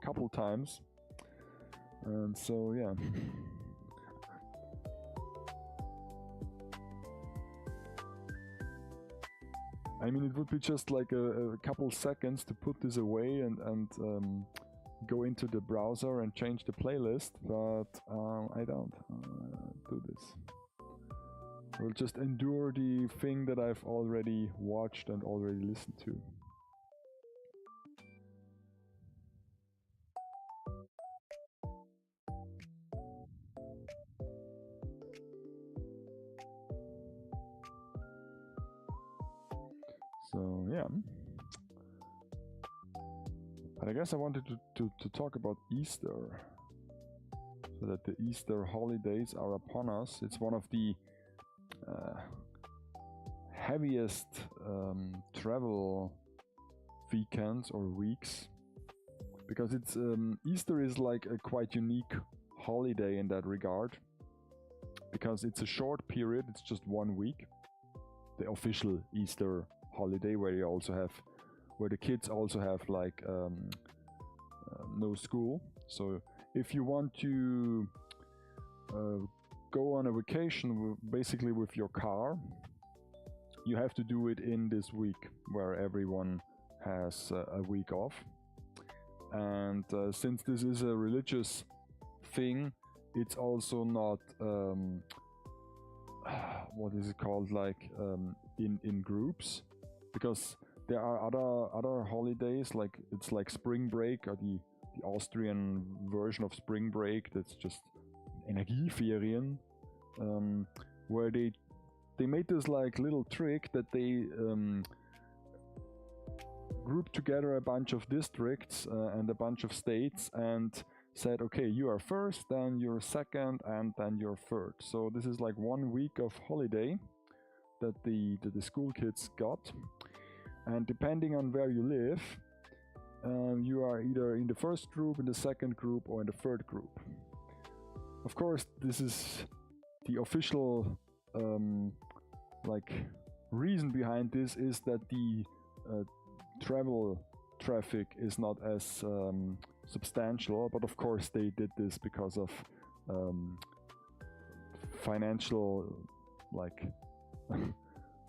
Speaker 1: couple times, and so yeah. I mean, it would be just like a couple seconds to put this away and go into the browser and change the playlist, but I don't do this. I will just endure the thing that I've already watched and already listened to. So yeah. But I guess I wanted to talk about Easter. So that the Easter holidays are upon us. It's one of the heaviest travel weekends or weeks, because it's Easter is like a quite unique holiday in that regard, because it's a short period. It's just 1 week, the official Easter holiday, where the kids also have like no school. So if you want to go on a vacation basically with your car, you have to do it in this week where everyone has a week off. And since this is a religious thing, it's also not what is it called, like in groups, because there are other holidays, like it's like spring break, or the Austrian version of spring break. That's just Energieferien, where they made this like little trick that they grouped together a bunch of districts and a bunch of states and said, okay, you are first, then you're second, and then you're third. So this is like 1 week of holiday that the school kids got, and depending on where you live, you are either in the first group, in the second group, or in the third group. Of course, this is the official like reason behind this is that the travel traffic is not as substantial, but of course they did this because of financial like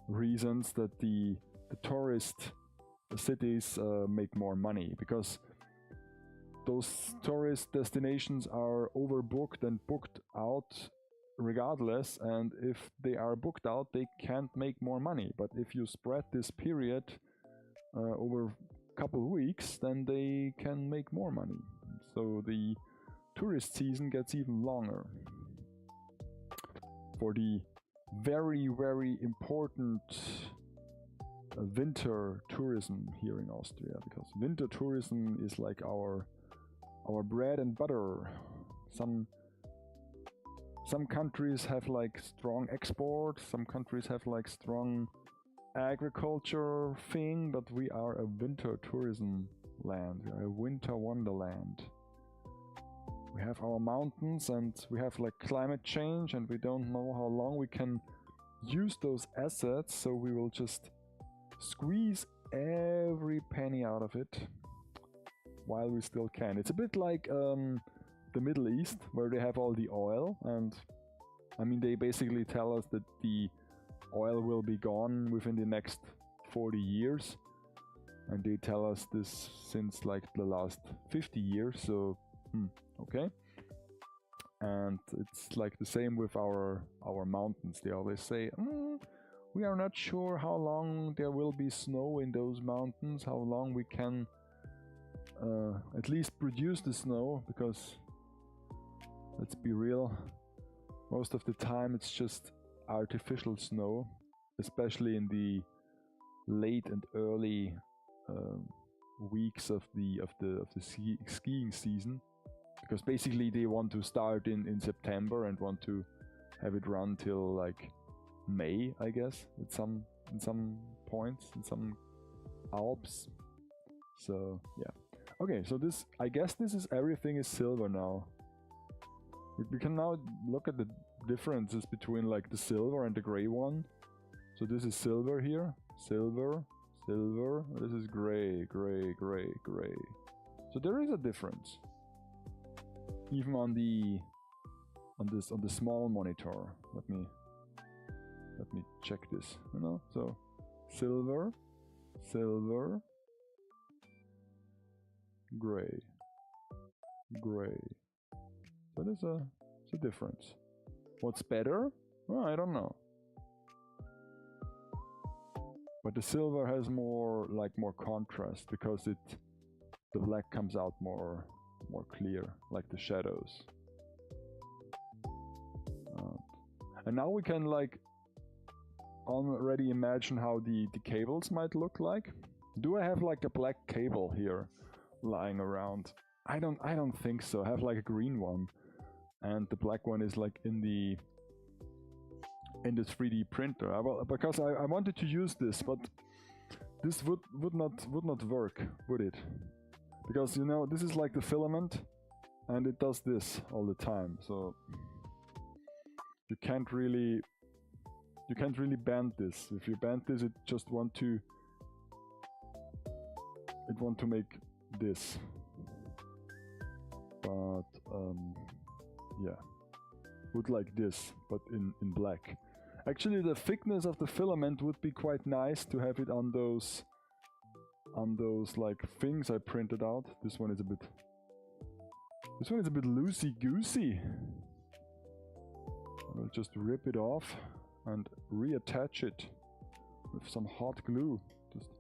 Speaker 1: reasons, that the tourist cities make more money, because those tourist destinations are overbooked and booked out regardless, and if they are booked out they can't make more money. But if you spread this period over a couple of weeks, then they can make more money. So the tourist season gets even longer. For the very, very important winter tourism here in Austria, because winter tourism is like our bread and butter. Some countries have like strong export, some countries have like strong agriculture thing, but we are a winter tourism land, we are a winter wonderland. We have our mountains and we have like climate change, and we don't know how long we can use those assets, so we will just squeeze every penny out of it while we still can. It's a bit like the Middle East, where they have all the oil, and I mean they basically tell us that the oil will be gone within the next 40 years, and they tell us this since like the last 50 years, so okay. And it's like the same with our mountains. They always say, we are not sure how long there will be snow in those mountains, how long we can at least produce the snow, because let's be real, most of the time it's just artificial snow, especially in the late and early weeks of the skiing season, because basically they want to start in September and want to have it run till like May, I guess, in some points, in some Alps. So yeah, okay, so this, I guess this is, everything is silver now. We can now look at the differences between like the silver and the gray one. So this is silver here, silver, silver, this is gray, gray, gray, gray. So there is a difference, even on the small monitor. Let me check this, you know. So silver, silver, gray, gray. So there's a difference. What's better? Well, I don't know. But the silver has more contrast, because the black comes out more clear, like the shadows. And now we can like already imagine how the cables might look like. Do I have like a black cable here lying around? I don't think so. I have like a green one, and the black one is like in the 3D printer. Because I wanted to use this, but this would not work, would it? Because, you know, this is like the filament, and it does this all the time. So you can't really bend this. If you bend this, it want to make this. But yeah, would like this, but in black. Actually, the thickness of the filament would be quite nice to have it on those like things I printed out. This one is a bit loosey-goosey. I will just rip it off and reattach it with some hot glue. Just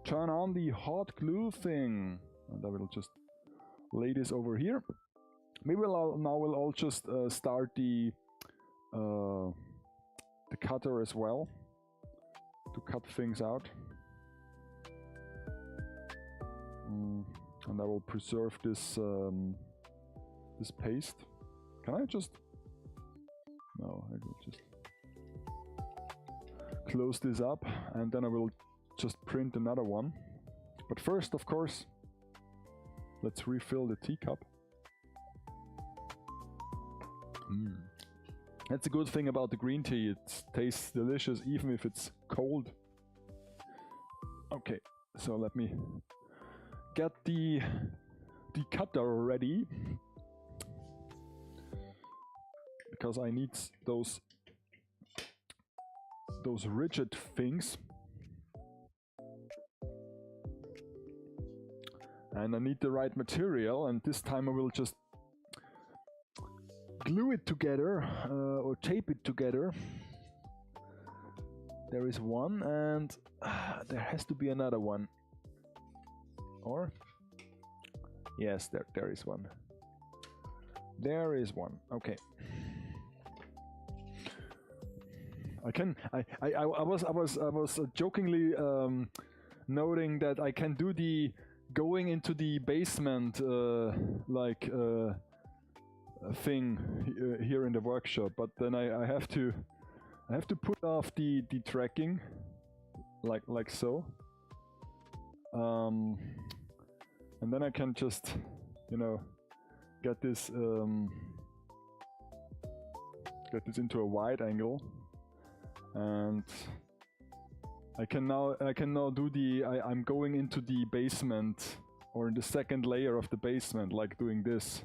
Speaker 1: turn on the hot glue thing. And I will just lay this over here. Maybe now we'll all just start the cutter as well to cut things out. And I will preserve this this paste. Can I just... No, I will just close this up, and then I will just print another one. But first, of course, let's refill the teacup. That's a good thing about the green tea. It tastes delicious even if it's cold. Okay, so let me get the cutter ready, because I need those rigid things, and I need the right material, and this time I will just glue it together or tape it together. There is one, and there has to be another one. Or yes, there is one. There is one. Okay. I was jokingly noting that I can do the going into the basement thing here in the workshop, but then I have to put off the tracking like so, and then I can just, you know, get this into a wide angle, and I can now do I'm going into the basement, or in the second layer of the basement, like doing this.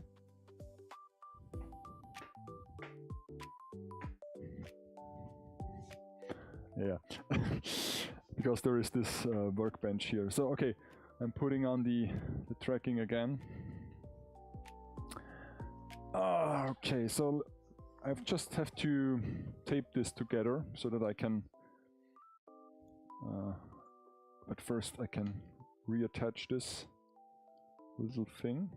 Speaker 1: Yeah, because there is this workbench here. So okay, I'm putting on the tracking again. Okay, so I just have to tape this together so that I can. But first, I can reattach this little thing.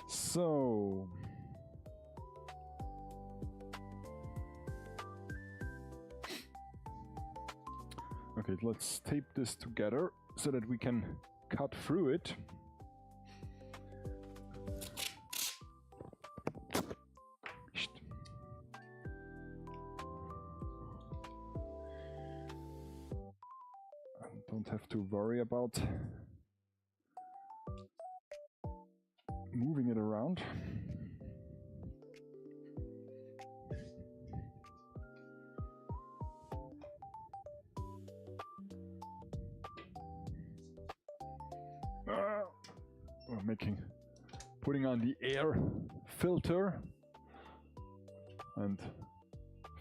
Speaker 1: So okay, let's tape this together so that we can cut through it. I don't have to worry about moving it around. We're putting on the air filter and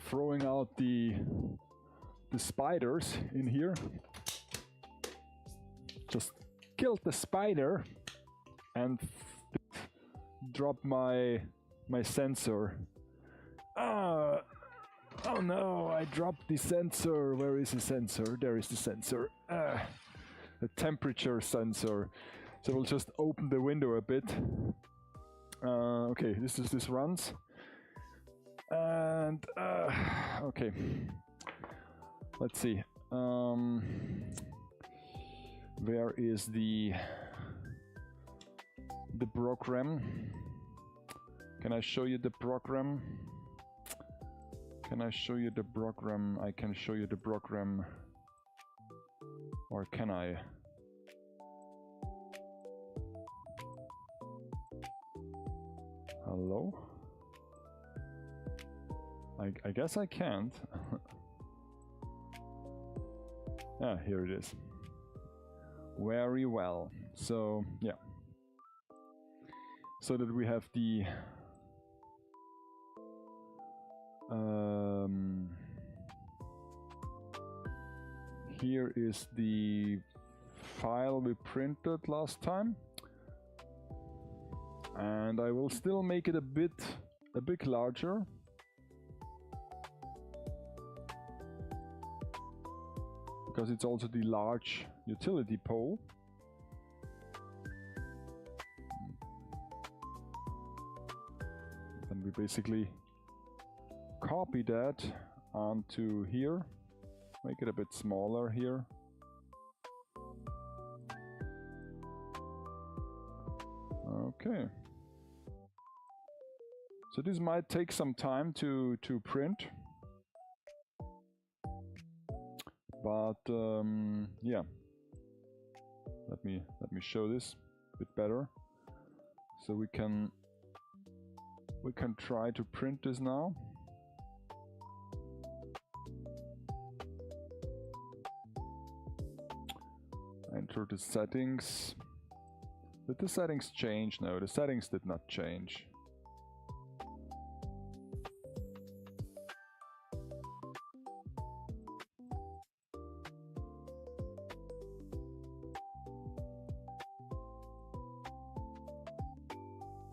Speaker 1: throwing out the spiders in here. Just killed the spider and drop my sensor. Oh no, I dropped the sensor. Where is the sensor? There is the sensor. The temperature sensor. So we'll just open the window a bit. Okay, this runs. And okay. Let's see. Where is the program? Can I show you the program? Can I show you the program? I can show you the program. Or can I? Hello? I guess I can't. Ah, here it is. Very well. So, yeah. So that we have the here is the file we printed last time, and I will still make it a bit larger. Because it's also the large utility pole. And we basically copy that onto here, make it a bit smaller here. Okay. So this might take some time to print. But yeah, let me show this a bit better. So we can try to print this now. Enter the settings. Did the settings change? No, the settings did not change.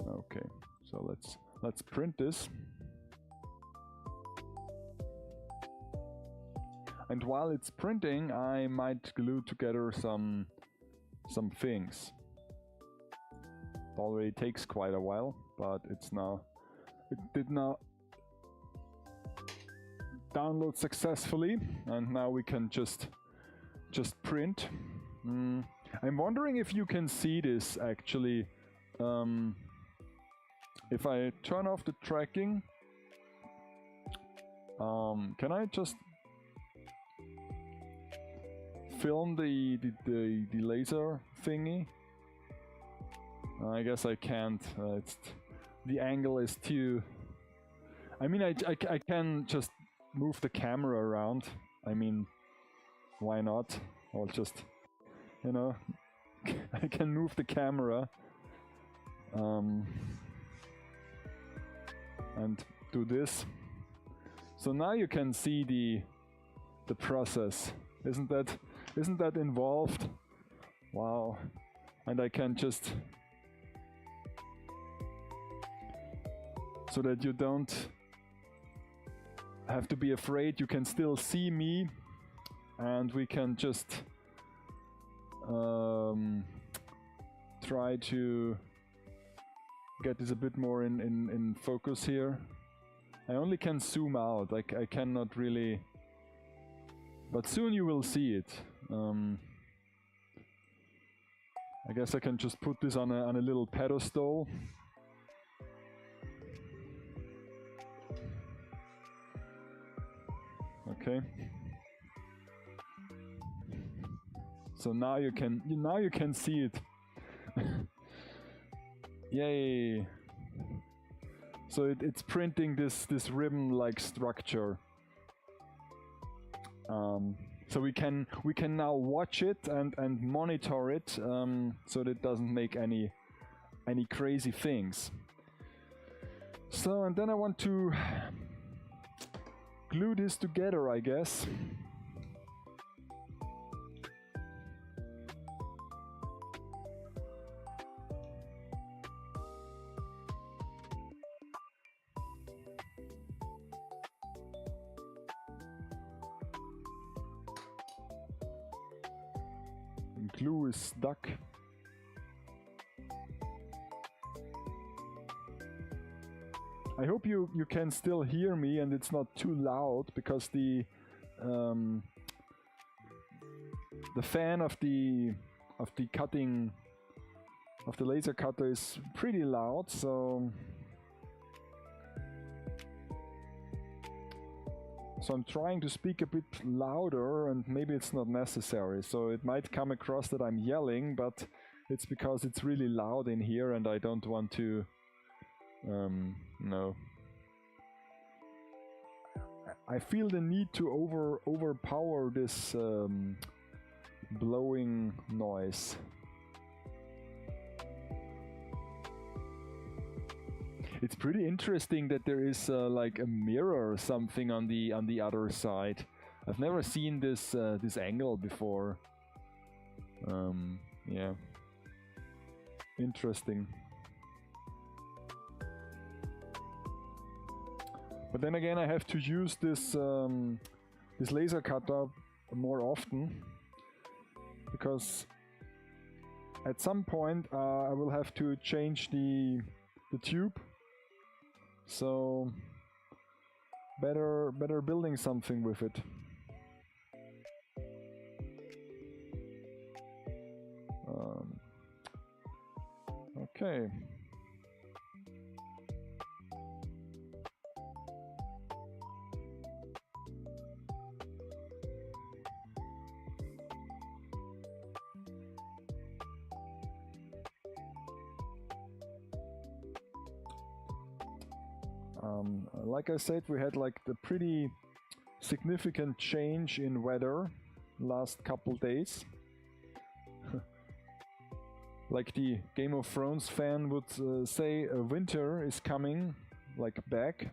Speaker 1: Okay, so let's print this. And while it's printing, I might glue together some things. It already takes quite a while, but it did now download successfully, and now we can just print. I'm wondering if you can see this actually. If I turn off the tracking, can I just film the laser thingy? I guess I can't. The angle is too. I mean, I can just move the camera around. I mean, why not? I'll just, you know, I can move the camera. And do this. So now you can see the process. Isn't that involved? Wow. And I can just, so that you don't have to be afraid, you can still see me, and we can just try to get this a bit more in focus here. I only can zoom out, I cannot really, but soon you will see it. I guess I can just put this on a little pedestal. Okay. So now you can see it. Yay! So it's printing this ribbon-like structure. So we can now watch it and monitor it, so that it doesn't make any crazy things. So, and then I want to glue this together, I guess. Glue is stuck. I hope you can still hear me and it's not too loud, because the fan of the cutting of the laser cutter is pretty loud, so I'm trying to speak a bit louder, and maybe it's not necessary. So it might come across that I'm yelling, but it's because it's really loud in here and I don't want to, no. I feel the need to overpower this blowing noise. It's pretty interesting that there is like a mirror or something on the other side. I've never seen this this angle before. Yeah, interesting. But then again, I have to use this this laser cutter more often, because at some point I will have to change the tube. So better building something with it. Okay. Like I said, we had like the pretty significant change in weather last couple days. Like the Game of Thrones fan would say, winter is coming, like back.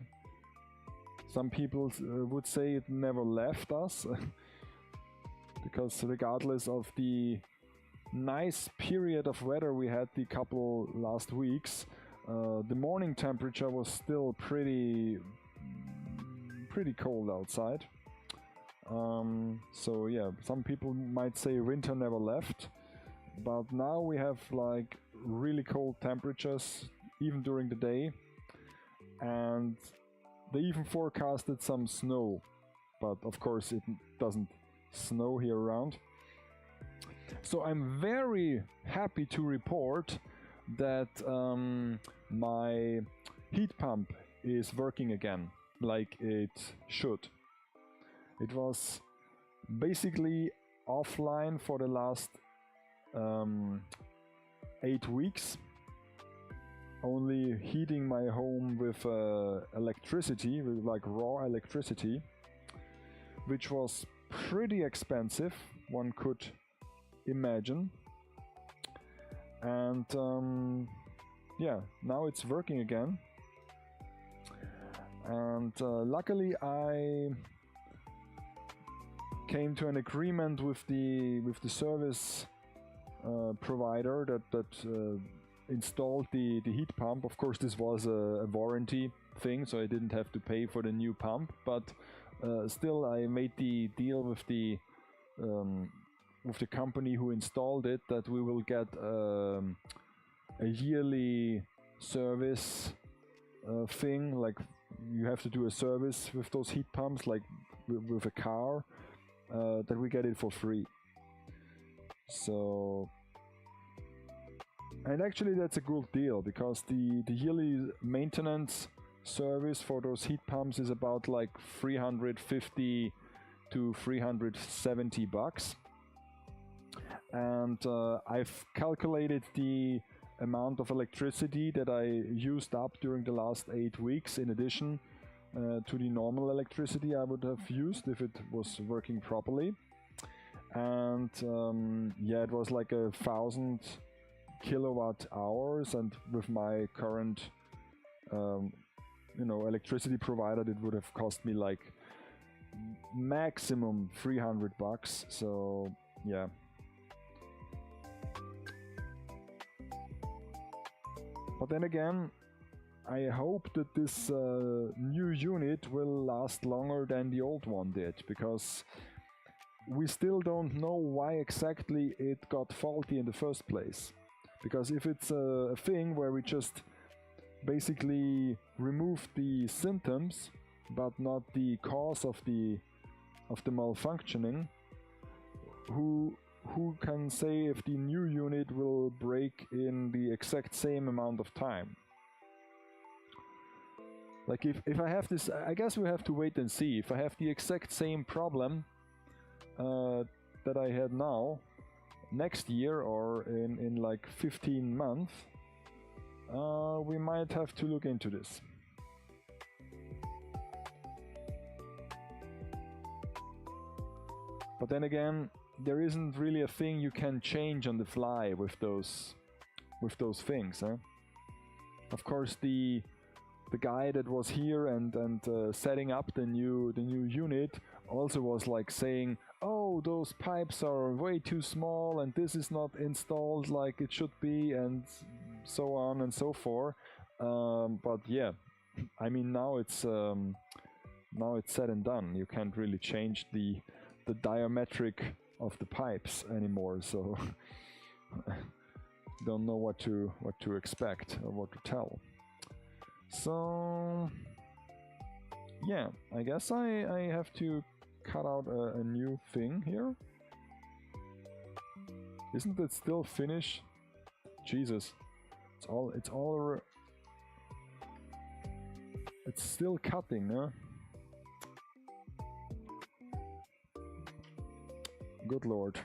Speaker 1: Some people would say it never left us. Because regardless of the nice period of weather we had the couple last weeks, the morning temperature was still pretty cold outside. So yeah, some people might say winter never left, but now we have like really cold temperatures even during the day, and they even forecasted some snow, but of course it doesn't snow here around. So I'm very happy to report that my heat pump is working again like it should. It was basically offline for the last 8 weeks, only heating my home with electricity, with like raw electricity, which was pretty expensive, one could imagine. And yeah, now it's working again. And luckily I came to an agreement with the service provider that installed the heat pump. Of course, this was a warranty thing, so I didn't have to pay for the new pump, but still I made the deal with the company who installed it, that we will get a yearly service thing. Like, you have to do a service with those heat pumps, like with a car, that we get it for free. So, and actually that's a good deal, because the yearly maintenance service for those heat pumps is about like 350 to 370 bucks. And I've calculated the amount of electricity that I used up during the last 8 weeks, in addition to the normal electricity I would have used if it was working properly. And yeah, it was like 1,000 kilowatt hours, and with my current electricity provider, it would have cost me like maximum 300 bucks. So yeah. But then again, I hope that this new unit will last longer than the old one did, because we still don't know why exactly it got faulty in the first place. Because if it's a thing where we just basically remove the symptoms but not the cause of the malfunctioning, who can say if the new unit will break in the exact same amount of time? Like, if I have this, I guess we have to wait and see. If I have the exact same problem that I had now, next year or in like 15 months, we might have to look into this. But then again, there isn't really a thing you can change on the fly with those things. Of course, the the guy that was here and setting up the new unit also was like saying, oh, those pipes are way too small and this is not installed like it should be, and so on and so forth. But yeah, I mean, now it's said and done. You can't really change the diametric of the pipes anymore, so don't know what to expect or what to tell. So yeah, I guess I have to cut out a new thing here. Isn't it still finished? Jesus, it's still cutting, huh? Good lord.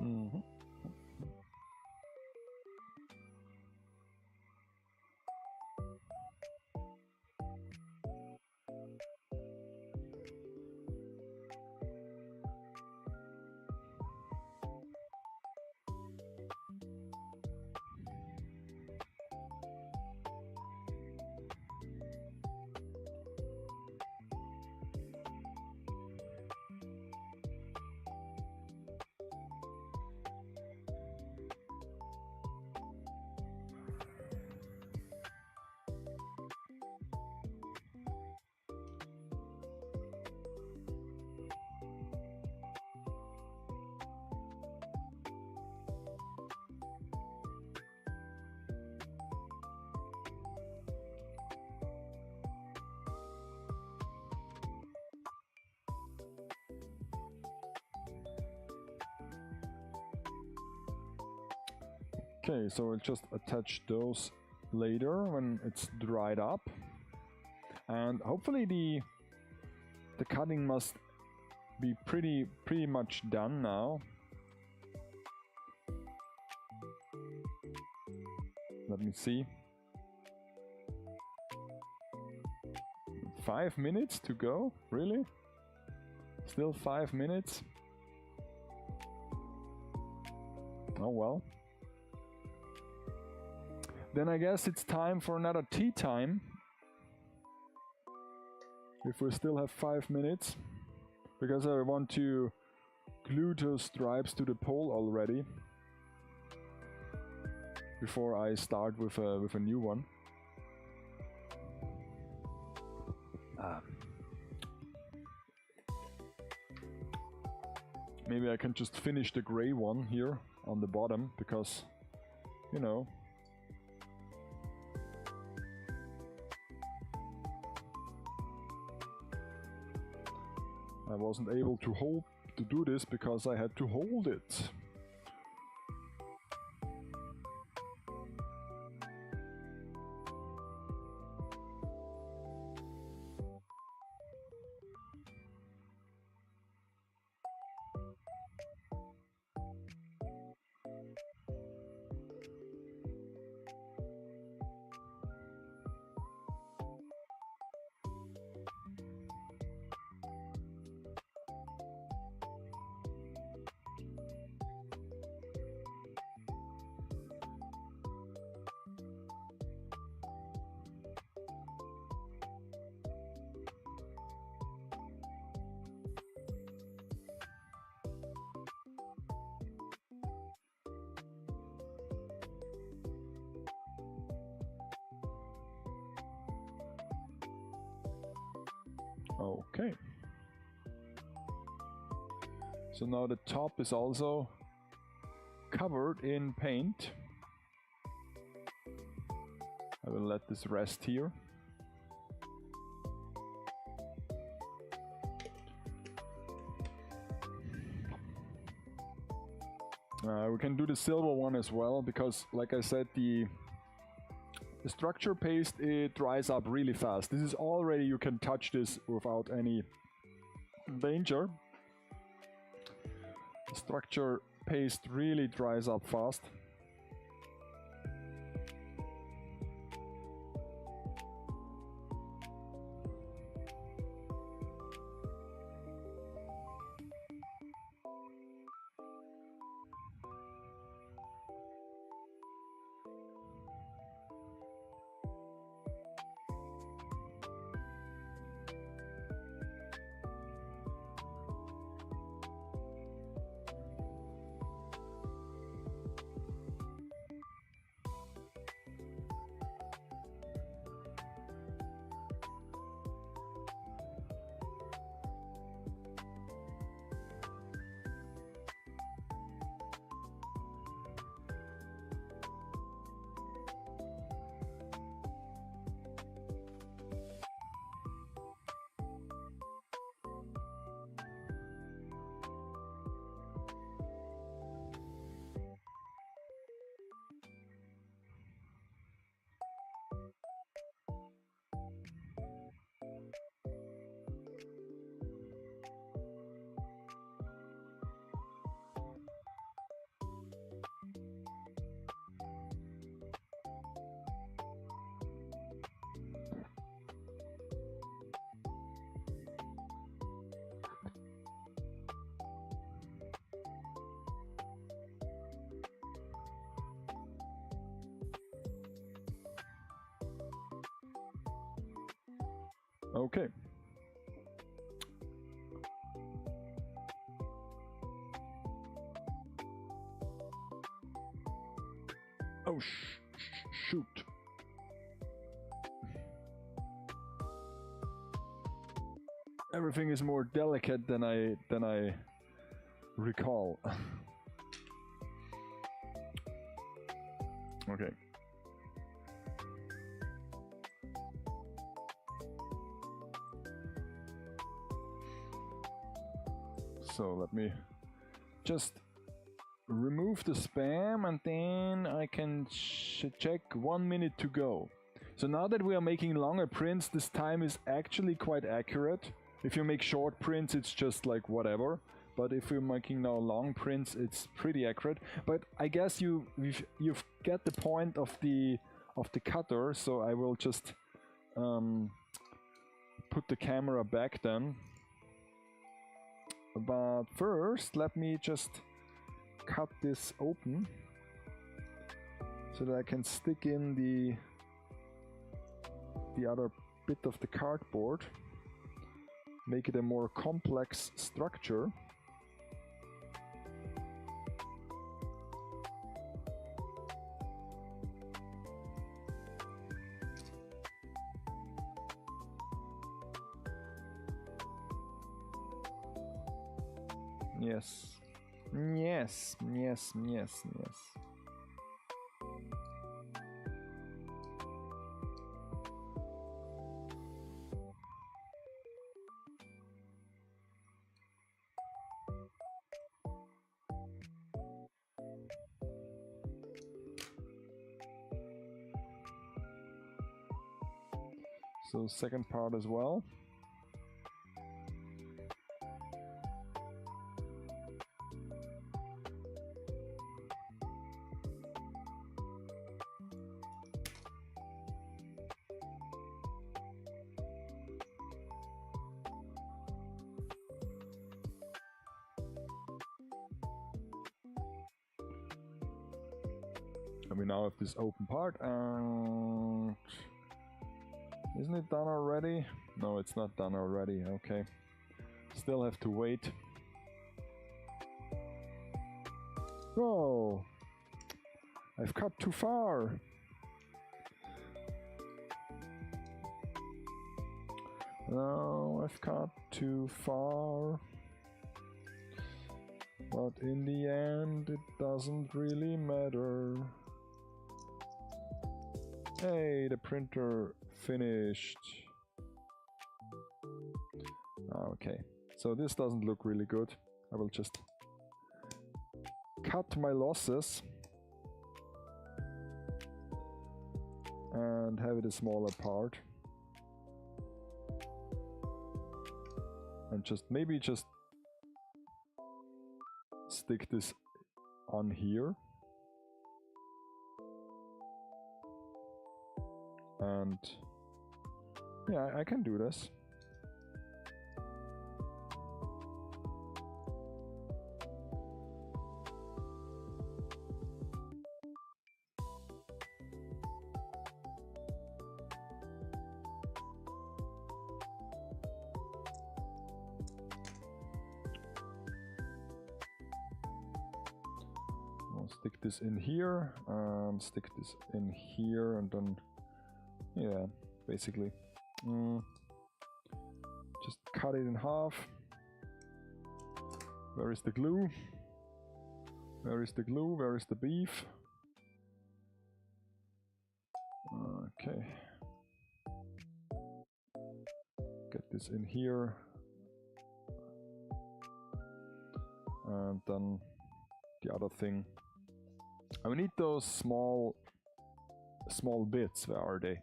Speaker 1: Mm-hmm. Okay, so I'll just attach those later when it's dried up, and hopefully the cutting must be pretty much done now. Let me see. 5 minutes to go? Really? Still 5 minutes? Oh well. Then I guess it's time for another tea time. If we still have 5 minutes. Because I want to glue those stripes to the pole already. Before I start with a new one. Maybe I can just finish the gray one here on the bottom, because, you know, I wasn't able to do this because I had to hold it. Okay. So now the top is also covered in paint. I will let this rest here. We can do the silver one as well, because like I said, the structure paste, it dries up really fast. This is already, you can touch this without any danger. The structure paste really dries up fast. Okay. Oh, shoot. Everything is more delicate than I recall. Okay. So let me just remove the spam, and then I can check 1 minute to go. So now that we are making longer prints, this time is actually quite accurate. If you make short prints, it's just like whatever. But if we're making now long prints, it's pretty accurate. But I guess you've get the point of the cutter. So I will just put the camera back then. But first, let me just cut this open so that I can stick in the other bit of the cardboard, make it a more complex structure. Yes. Yes, yes, yes, yes. So second part as well. And we now have this open part, and isn't it done already? No, it's not done already. Okay, still have to wait. Oh, I've cut too far. No, I've got too far. But in the end, it doesn't really matter. Hey, the printer finished. Okay, so this doesn't look really good. I will just cut my losses and have it a smaller part. And maybe just stick this on here. And yeah, I can do this. Stick this in here, stick this in here, and then, yeah, basically, just cut it in half. Where is the glue? Where is the glue? Where is the beef? Okay. Get this in here. And then the other thing. I need those small bits. Where are they?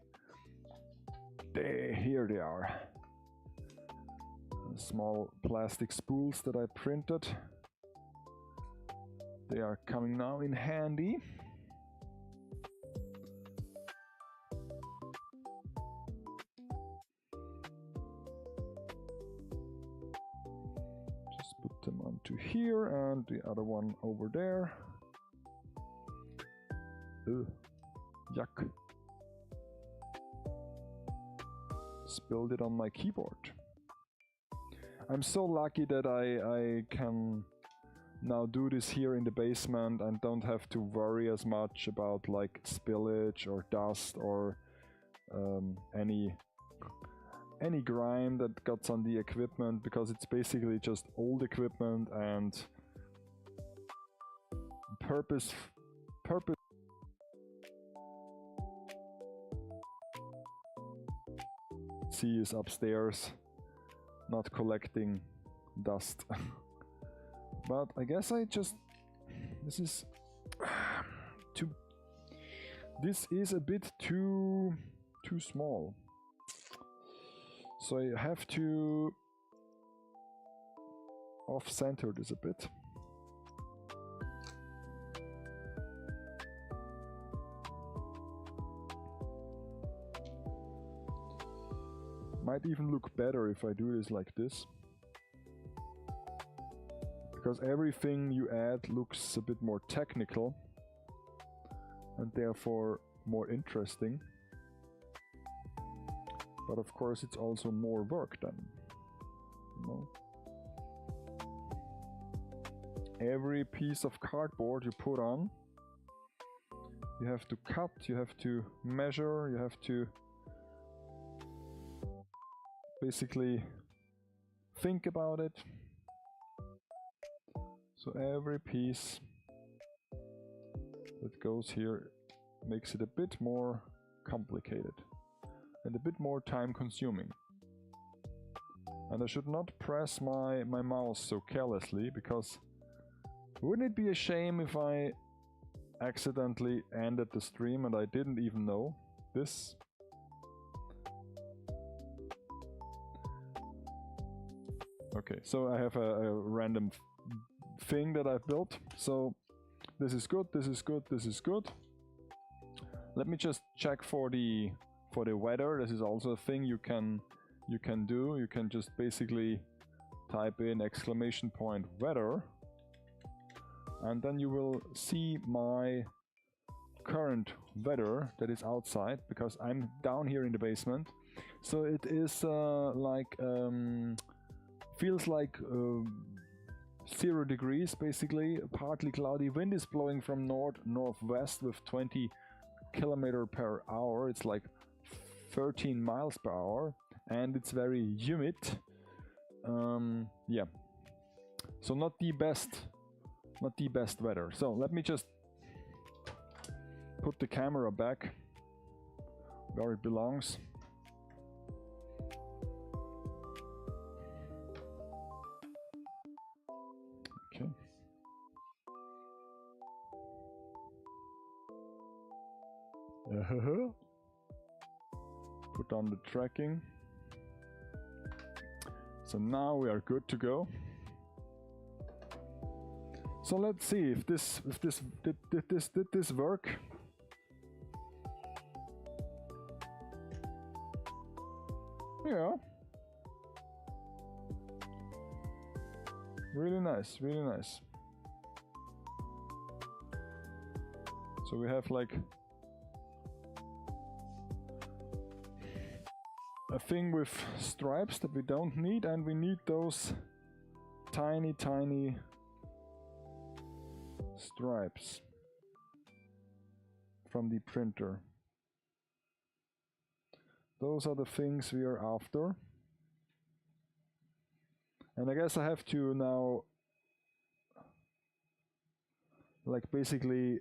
Speaker 1: Here they are. Small plastic spools that I printed. They are coming now in handy. Just put them onto here and the other one over there. Ugh, yuck. Spilled it on my keyboard. I'm so lucky that I can now do this here in the basement and don't have to worry as much about like spillage or dust or any grime that got on the equipment, because it's basically just old equipment and purpose C is upstairs, not collecting dust. But I guess this is a bit too small. So I have to off-center this a bit. Might even look better if I do this like this. Because everything you add looks a bit more technical and therefore more interesting. But of course it's also more work then. You know? Every piece of cardboard you put on, you have to cut, you have to measure, you have to basically think about it. So every piece that goes here makes it a bit more complicated and a bit more time consuming. And I should not press my mouse so carelessly, because wouldn't it be a shame if I accidentally ended the stream and I didn't even know this? Okay, so I have a random thing that I've built. So this is good, this is good, this is good. Let me just check for the weather. This is also a thing you can do. You can just basically type in !weather, and then you will see my current weather that is outside, because I'm down here in the basement. So it is feels like 0 degrees basically, partly cloudy. Wind is blowing from northwest with 20 km/h. It's like 13 miles per hour, and it's very humid. Yeah, so not the best weather. So let me just put the camera back where it belongs. Okay. Put on the tracking. So now we are good to go. So let's see if this did this work. Yeah. Really nice, really nice. So we have like a thing with stripes that we don't need, and we need those tiny stripes from the printer. Those are the things we are after. And I guess I have to now like basically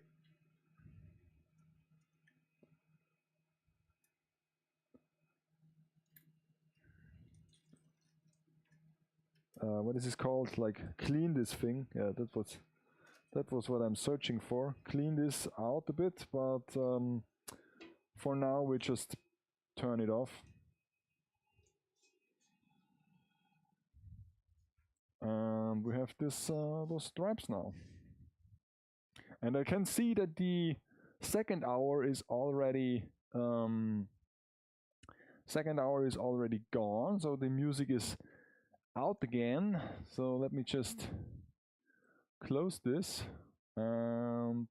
Speaker 1: what is this called? Like clean this thing. Yeah, that was what I'm searching for. Clean this out a bit, but for now we just turn it off. And we have this those stripes now. And I can see that the second hour is already gone, so the music is out again. So let me just close this and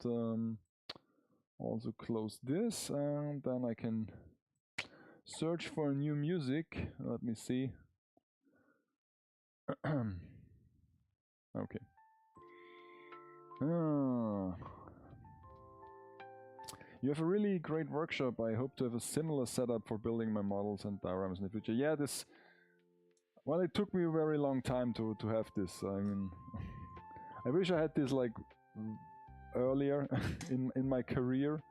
Speaker 1: also close this, and then I can search for new music. Let me see. Okay. You have a really great workshop. I hope to have a similar setup for building my models and dioramas in the future. Yeah, well, it took me a very long time to have this. I mean, I wish I had this like earlier in my career,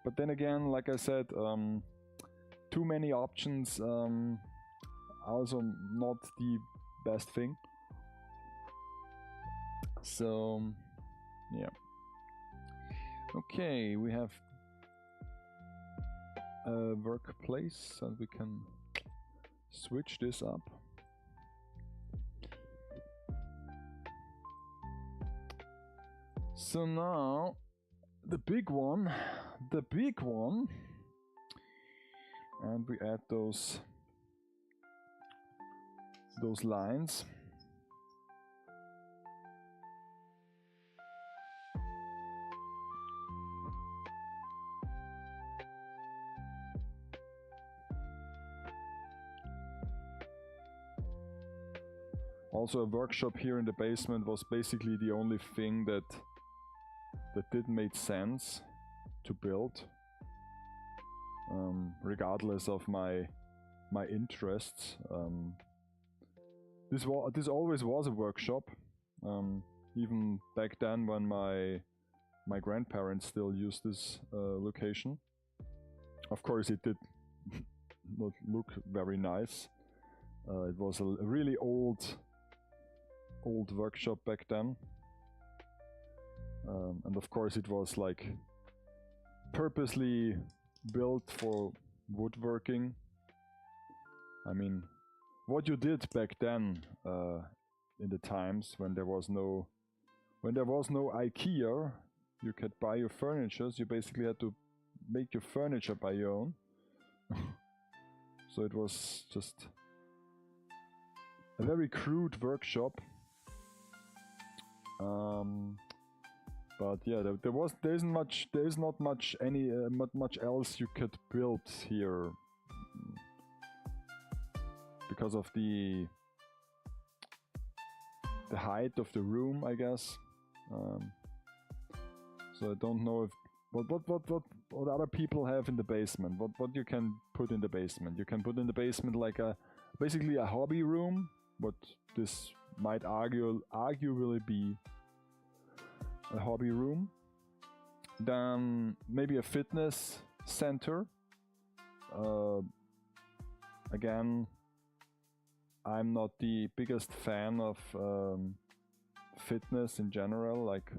Speaker 1: but then again, like I said, too many options, also not the best thing. So yeah. Okay, we have a workplace, and we can switch this up. So now the big one, and we add those lines. Also, a workshop here in the basement was basically the only thing that did make sense to build, regardless of my interests. This always was a workshop, even back then when my grandparents still used this location. Of course, it did not look very nice. It was a really old workshop back then. And of course it was like purposely built for woodworking. I mean, what you did back then, in the times when there was no IKEA, you could buy your furniture. You basically had to make your furniture by your own. So it was just a very crude workshop. But yeah, there is not much else you could build here because of the height of the room, I guess. So I don't know if what other people have in the basement. What you can put in the basement? You can put in the basement like a basically a hobby room, but this might arguably be a hobby room. Then maybe a fitness center. Again, I'm not the biggest fan of fitness in general, like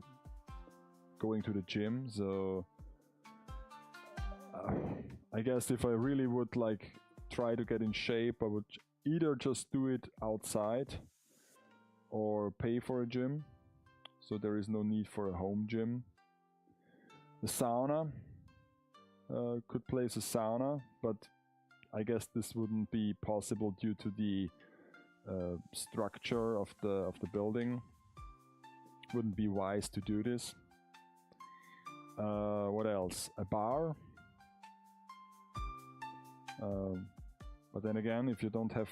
Speaker 1: going to the gym, so I guess if I really would like try to get in shape, I would either just do it outside or pay for a gym, so there is no need for a home gym. The sauna, could place a sauna, but I guess this wouldn't be possible due to the structure of the building. Wouldn't be wise to do this. What else? A bar. But then again, if you don't have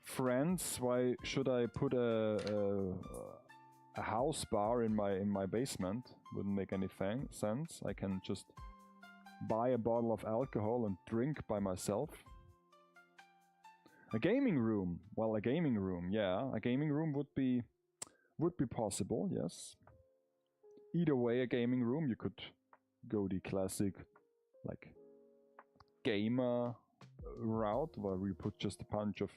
Speaker 1: friends, why should I put a house bar in my basement? Wouldn't make any sense. I can just buy a bottle of alcohol and drink by myself. A gaming room. Well, a gaming room, yeah. A gaming room would be possible, yes. Either way, a gaming room, you could go the classic, like, gamer route, where we put just a bunch of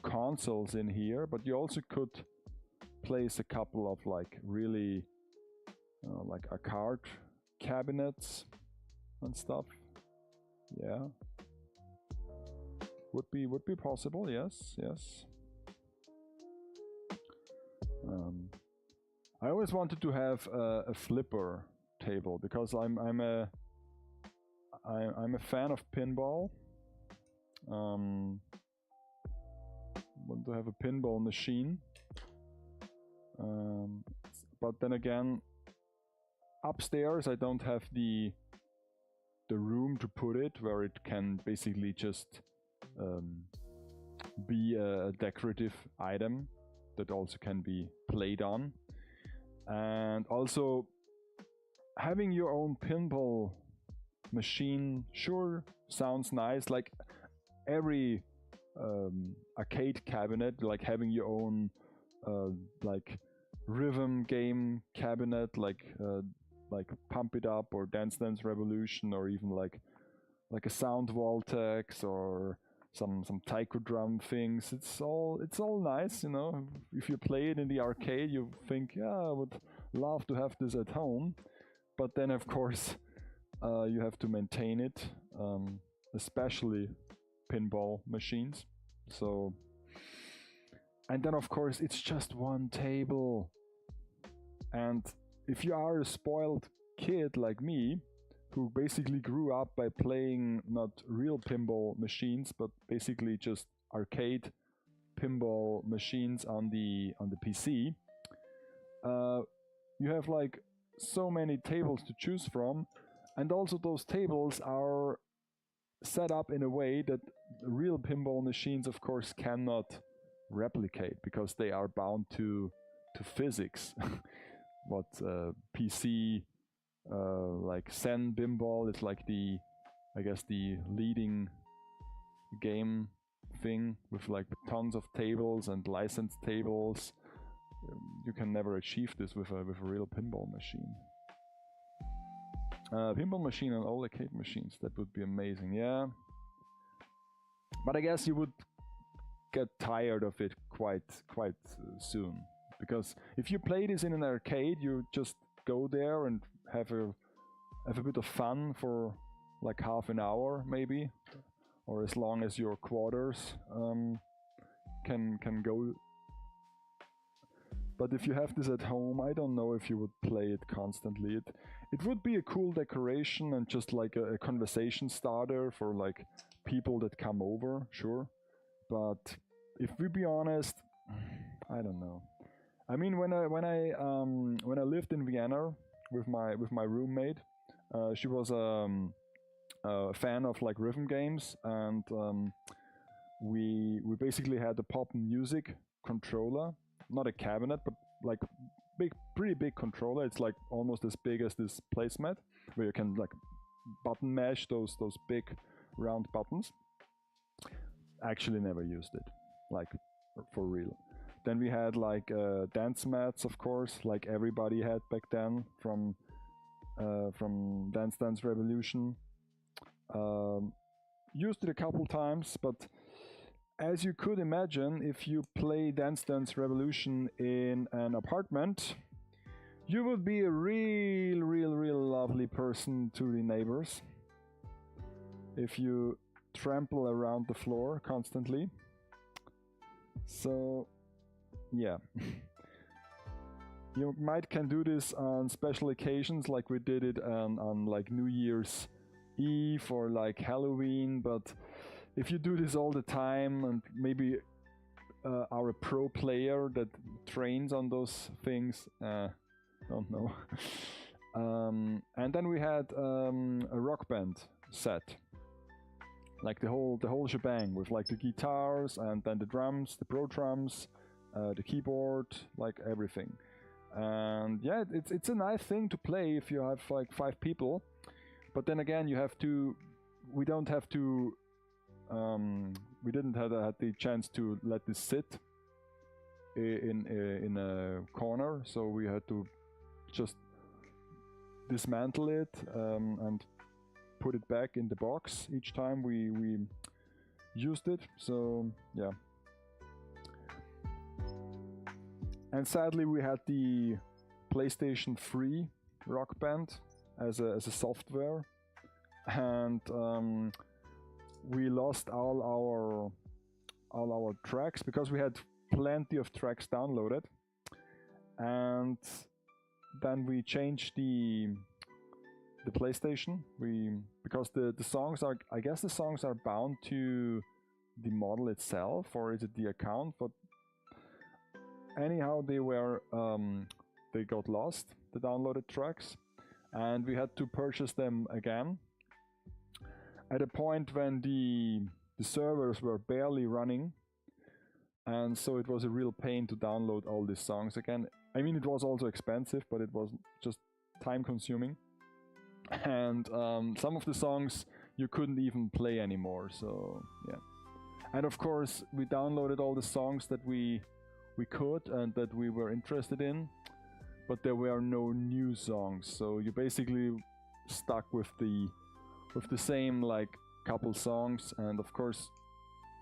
Speaker 1: consoles in here, but you also could place a couple of, like, really, like, arcade cabinets and stuff. Yeah. Would be possible, yes. I always wanted to have a flipper table because I'm a fan of pinball. Want to have a pinball machine. But then again, upstairs I don't have the room to put it where it can basically just be a decorative item that also can be played on. And also, having your own pinball machine sure sounds nice. Like every arcade cabinet, like having your own like rhythm game cabinet, like Pump It Up or Dance Dance Revolution, or even like a Sound Voltex or some taiko drum things. It's all nice, you know. If you play it in the arcade, you think, yeah, I would love to have this at home. But then, of course, you have to maintain it, especially pinball machines. So, and then, of course, it's just one table. And if you are a spoiled kid like me, who basically grew up by playing not real pinball machines, but basically just arcade pinball machines on the PC, you have like so many tables to choose from, and also those tables are set up in a way that real pinball machines, of course, cannot replicate because they are bound to physics. What PC like Zen Pinball is like I guess the leading game thing with like tons of tables and licensed tables. You can never achieve this with a real pinball machine. Pinball machine and all arcade machines, that would be amazing, yeah. But I guess you would get tired of it quite soon, because if you play this in an arcade, you just go there and have a bit of fun for like half an hour maybe, or as long as your quarters can go. But if you have this at home, I don't know if you would play it constantly. It would be a cool decoration and just like a conversation starter for like people that come over, sure. But if we be honest, I don't know. I mean, when I lived in Vienna with my roommate, she was a fan of like rhythm games, and we basically had a pop music controller, not a cabinet, but like pretty big controller. It's like almost as big as this placemat, where you can like button mash those big round buttons. actually never used it, like for real. Then we had like dance mats, of course, like everybody had back then from Dance Dance Revolution. Used it a couple times, but as you could imagine, if you play Dance Dance Revolution in an apartment, you would be a real lovely person to the neighbors if you trample around the floor constantly. So yeah. You can do this on special occasions, like we did it on like New Year's Eve or like Halloween, but if you do this all the time and maybe are a pro player that trains on those things, don't know. And then we had a rock band set, like the whole shebang, with like the guitars and then the drums, the pro drums, the keyboard, like everything. And yeah, it's a nice thing to play if you have like 5 people, but then again we didn't have the chance to let this sit in a corner, so we had to just dismantle it and put it back in the box each time we used it. So yeah. And sadly, we had the PlayStation 3 Rock Band as a software, and we lost all our tracks because we had plenty of tracks downloaded, and then we changed the PlayStation. Because the songs are, I guess the songs are bound to the model itself, or is it the account? But anyhow, they got lost, the downloaded tracks, and we had to purchase them again at a point when the servers were barely running, and so it was a real pain to download all these songs again. I mean, it was also expensive, but it was just time consuming, and some of the songs you couldn't even play anymore. So yeah. And of course, we downloaded all the songs that we could and that we were interested in, but there were no new songs, so you basically stuck with the same like couple songs, and of course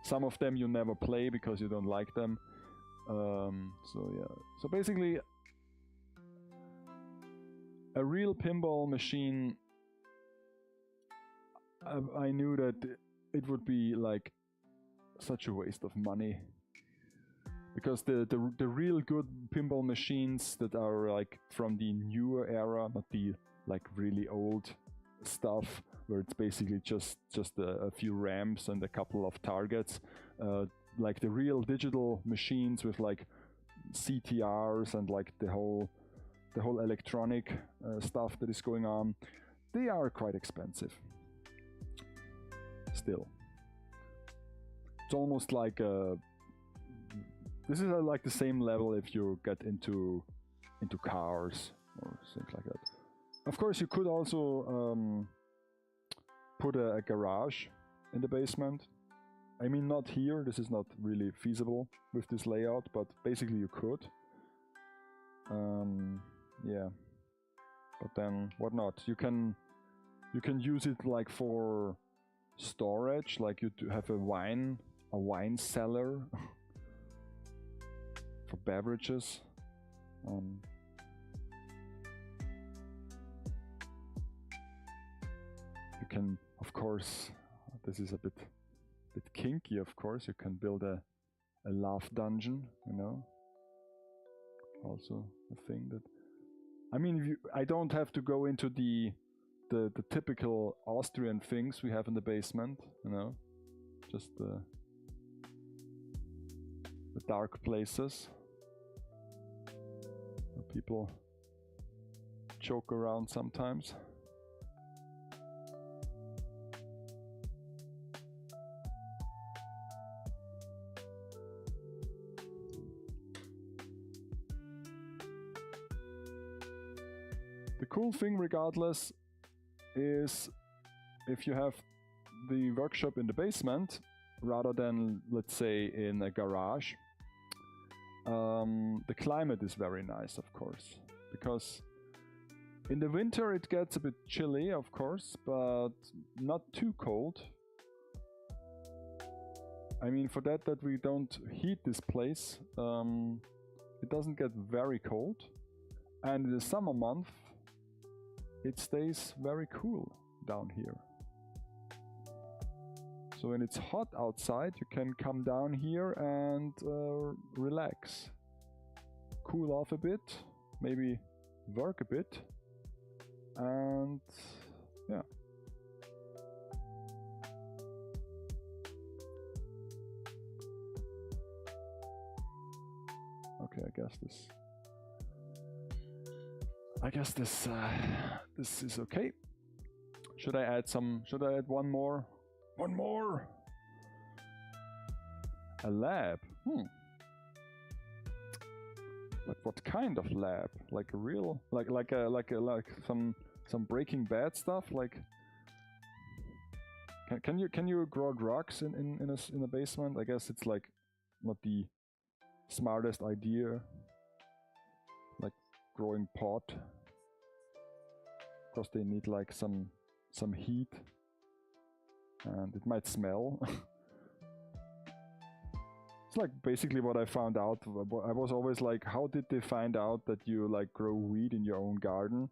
Speaker 1: some of them you never play because you don't like them. So yeah, so basically a real pinball machine, I knew that it would be like such a waste of money, because the real good pinball machines that are like from the newer era, not the like really old stuff where it's basically just a few ramps and a couple of targets, like the real digital machines with like CTRs and like the whole electronic stuff that is going on, they are quite expensive still. It's almost like this is like the same level if you get into cars or things like that. Of course, you could also put a garage in the basement. I mean, not here, this is not really feasible with this layout, but basically you could. Yeah, but then what not? You can use it like for storage, like you have a wine cellar for beverages. You can, of course, this is a bit kinky, of course, you can build a love dungeon, you know. Also a thing that, I mean, I don't have to go into the typical Austrian things we have in the basement, you know, just the dark places where people joke around sometimes. The cool thing, regardless, is if you have the workshop in the basement, rather than, let's say, in a garage. The climate is very nice, of course, because in the winter it gets a bit chilly, of course, but not too cold. I mean, for that we don't heat this place, it doesn't get very cold, and in the summer month it stays very cool down here. So when it's hot outside, you can come down here and relax, cool off a bit, maybe work a bit, and yeah. Okay, I guess this is okay. Should I add one more? One more. A lab. But what kind of lab? Like a real, like some Breaking Bad stuff? Like, can you grow drugs in a basement? I guess it's like not the smartest idea. Like growing pot, because they need like some heat. And it might smell. It's like basically what I found out. I was always like, how did they find out that you like grow weed in your own garden?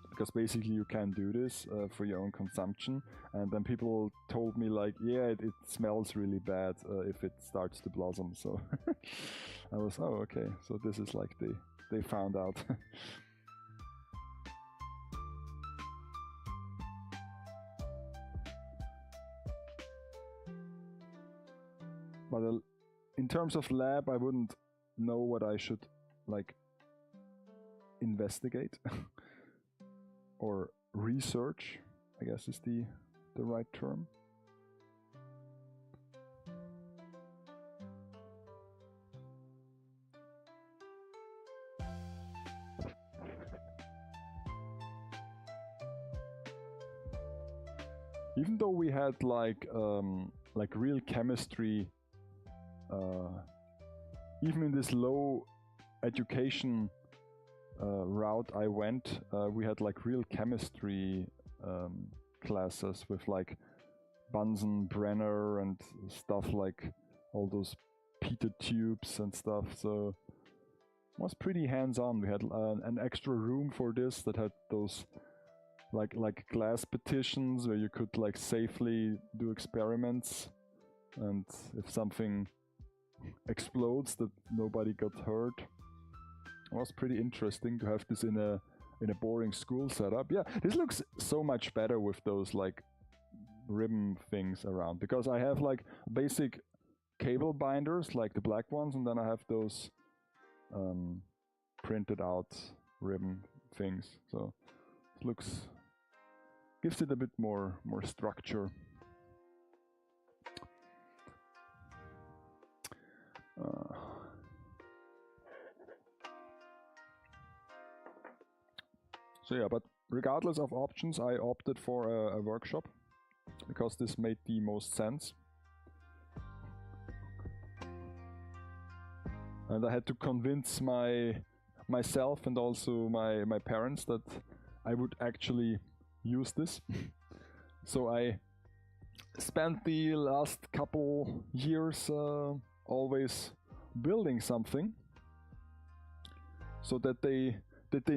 Speaker 1: Because basically you can do this for your own consumption. And then people told me like, yeah, it smells really bad if it starts to blossom. So I was, oh, okay. So this is like they found out. But in terms of lab, I wouldn't know what I should like investigate or research, I guess is the right term. Even though we had like real chemistry, even in this low education route I went, we had like real chemistry classes with like Bunsen, Brenner and stuff, like all those Peter tubes and stuff, so it was pretty hands-on. We had an extra room for this that had those like glass partitions where you could like safely do experiments, and if something explodes that nobody got hurt. It was pretty interesting to have this in a boring school setup. Yeah, this looks so much better with those like ribbon things around, because I have like basic cable binders like the black ones, and then I have those printed out ribbon things, so it gives it a bit more structure. So yeah, but regardless of options, I opted for a workshop because this made the most sense. And I had to convince myself and also my parents that I would actually use this. So I spent the last couple years always building something, so that they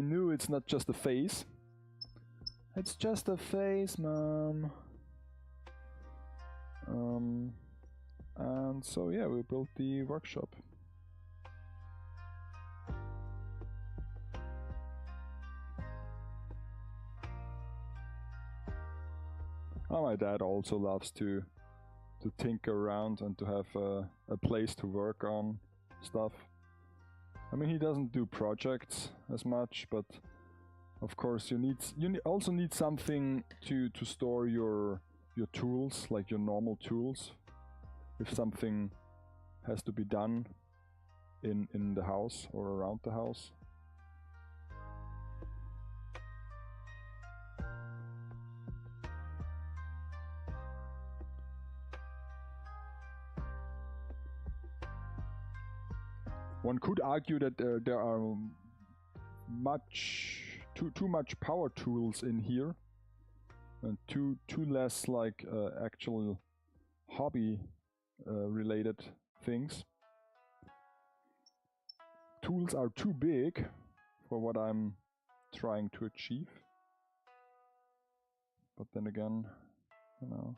Speaker 1: knew it's not just a phase. It's just a phase, Mom. And so yeah, we built the workshop. Oh, my dad also loves to tinker around and to have a place to work on stuff. I mean, he doesn't do projects as much, but of course you also need something to store your tools, like your normal tools, if something has to be done in the house or around the house. One could argue that there are too much power tools in here, and too less like actual hobby related things. Tools are too big for what I'm trying to achieve. But then again, you know,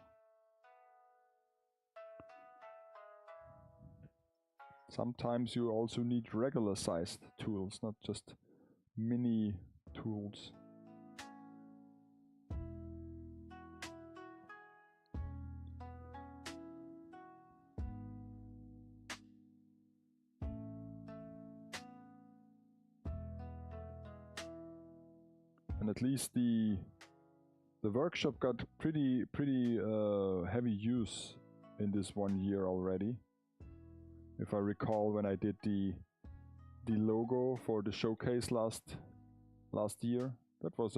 Speaker 1: sometimes you also need regular sized tools, not just mini tools. And at least the workshop got pretty heavy use in this 1 year already. If I recall, when I did the logo for the showcase last year, that was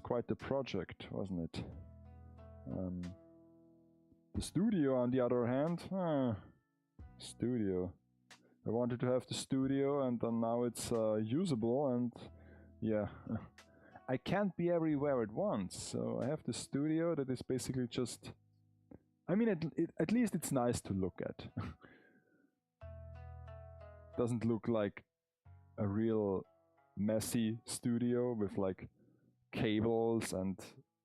Speaker 1: quite the project, wasn't it? The studio, on the other hand, studio. I wanted to have the studio, and then now it's usable, and yeah. I can't be everywhere at once, so I have the studio that is basically just... I mean, at least it's nice to look at. Doesn't look like a real messy studio with like cables and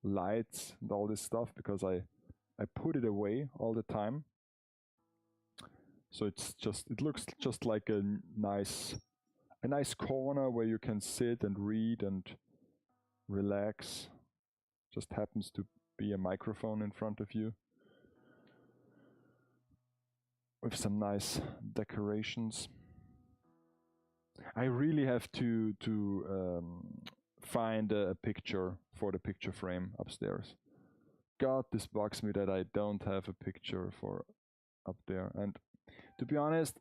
Speaker 1: lights and all this stuff, because I put it away all the time. So it looks just like a nice corner where you can sit and read and relax. Just happens to be a microphone in front of you with some nice decorations. I really have to find a picture for the picture frame upstairs. God, this bugs me that I don't have a picture for up there. And to be honest,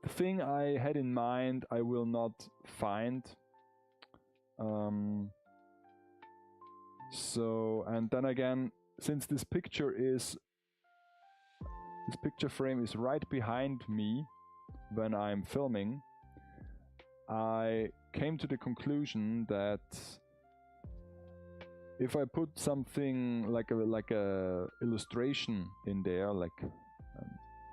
Speaker 1: the thing I had in mind I will not find. So, and then again, since this picture frame is right behind me when I'm filming, I came to the conclusion that if I put something like a illustration in there, like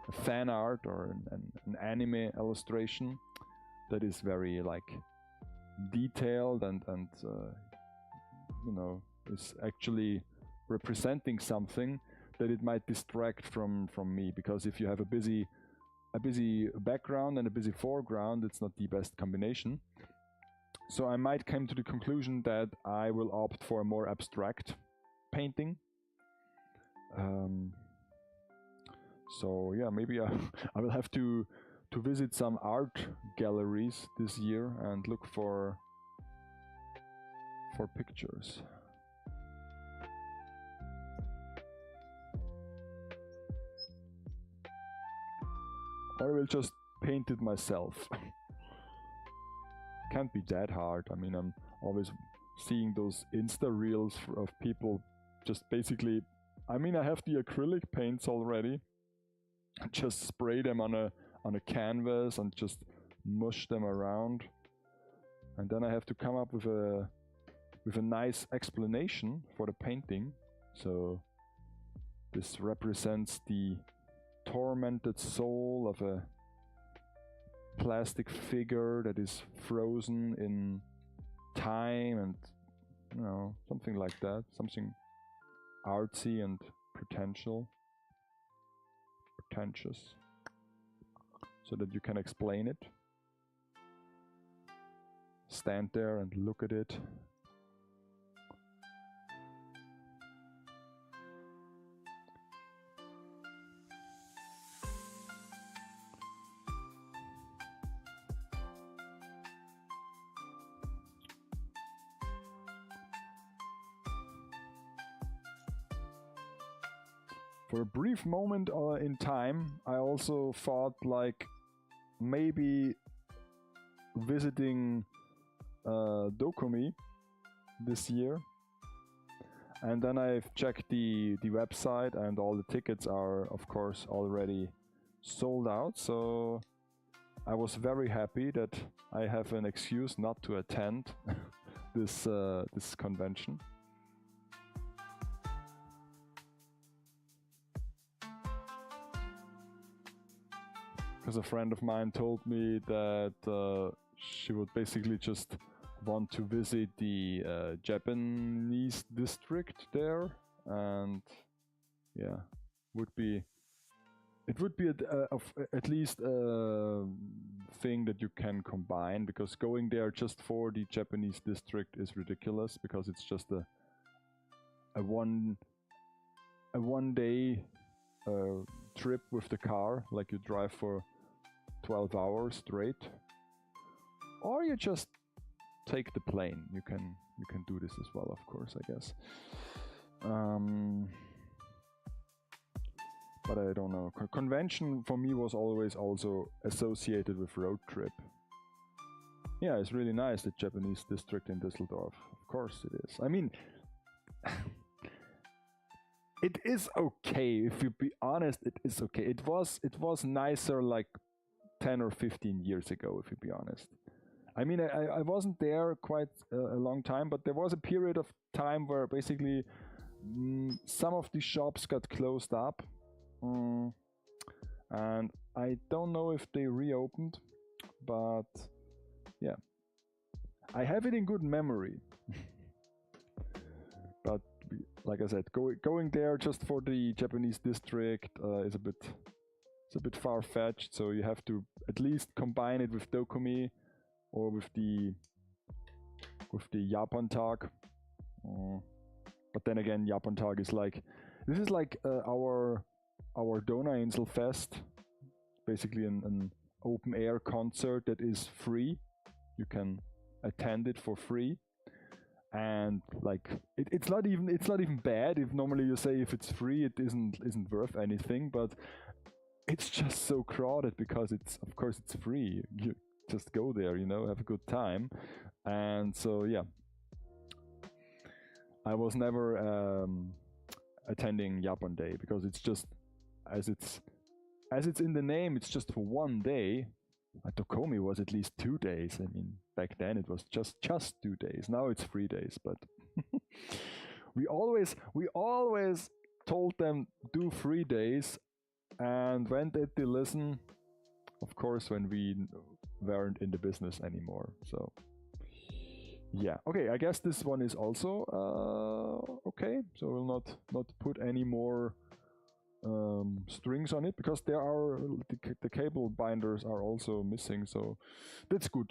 Speaker 1: a fan art or an anime illustration that is very like detailed and you know, is actually representing something, that it might distract from me, because if you have a busy background and a busy foreground, it's not the best combination. So I might come to the conclusion that I will opt for a more abstract painting. So yeah, maybe I will have to visit some art galleries this year and look for pictures. Or I will just paint it myself. Can't be that hard. I mean, I'm always seeing those Insta reels of people just basically... I mean, I have the acrylic paints already. Just spray them on a canvas and just mush them around. And then I have to come up with a nice explanation for the painting. So this represents the tormented soul of a plastic figure that is frozen in time, and you know, something like that, something artsy and pretentious, so that you can explain it, stand there and look at it. For a brief moment in time, I also thought like maybe visiting Dokumi this year, and then I've checked the website, and all the tickets are of course already sold out. So I was very happy that I have an excuse not to attend this this convention. Because a friend of mine told me that she would basically just want to visit the Japanese district there, and yeah, it would be at least a thing that you can combine, because going there just for the Japanese district is ridiculous, because it's just a one day trip with the car, like you drive for 12 hours straight, or you just take the plane. You can do this as well, of course, I guess. But I don't know. Convention for me was always also associated with road trip. Yeah, it's really nice, the Japanese district in Düsseldorf. Of course it is. I mean, it is okay. If you be honest, it is okay. It was nicer like 10 or 15 years ago, if you be honest. I mean, I wasn't there quite a long time, but there was a period of time where basically some of the shops got closed up. And I don't know if they reopened, but yeah, I have it in good memory. But like I said, going there just for the Japanese district is a bit far-fetched. So you have to at least combine it with Dokumi or with the Japan Tag. But then again, Japan Tag is like, this is like our Donauinsel Fest, basically an open air concert that is free. You can attend it for free, and like it's not even bad. If normally you say if it's free, it isn't worth anything, but it's just so crowded because of course it's free. You just go there, have a good time, and so yeah. I was never attending Japan Day because it's just as it's in the name, it's just for one day. At Tokomi was at least 2 days. I mean, back then it was just 2 days. Now it's 3 days, but we always told them do 3 days, and when did they listen? Of course, when we weren't in the business anymore. So yeah, okay, I guess this one is also okay, so we'll not put any more strings on it, because there are the cable binders are also missing, so that's good.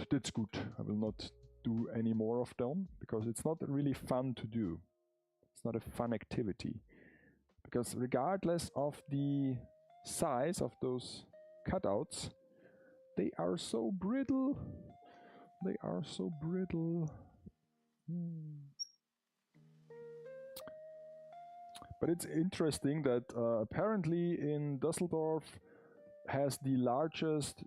Speaker 1: I will not do any more of them, because it's not really fun to do. It's not a fun activity, because regardless of the size of those cutouts, they are so brittle. But it's interesting that apparently in Düsseldorf has the largest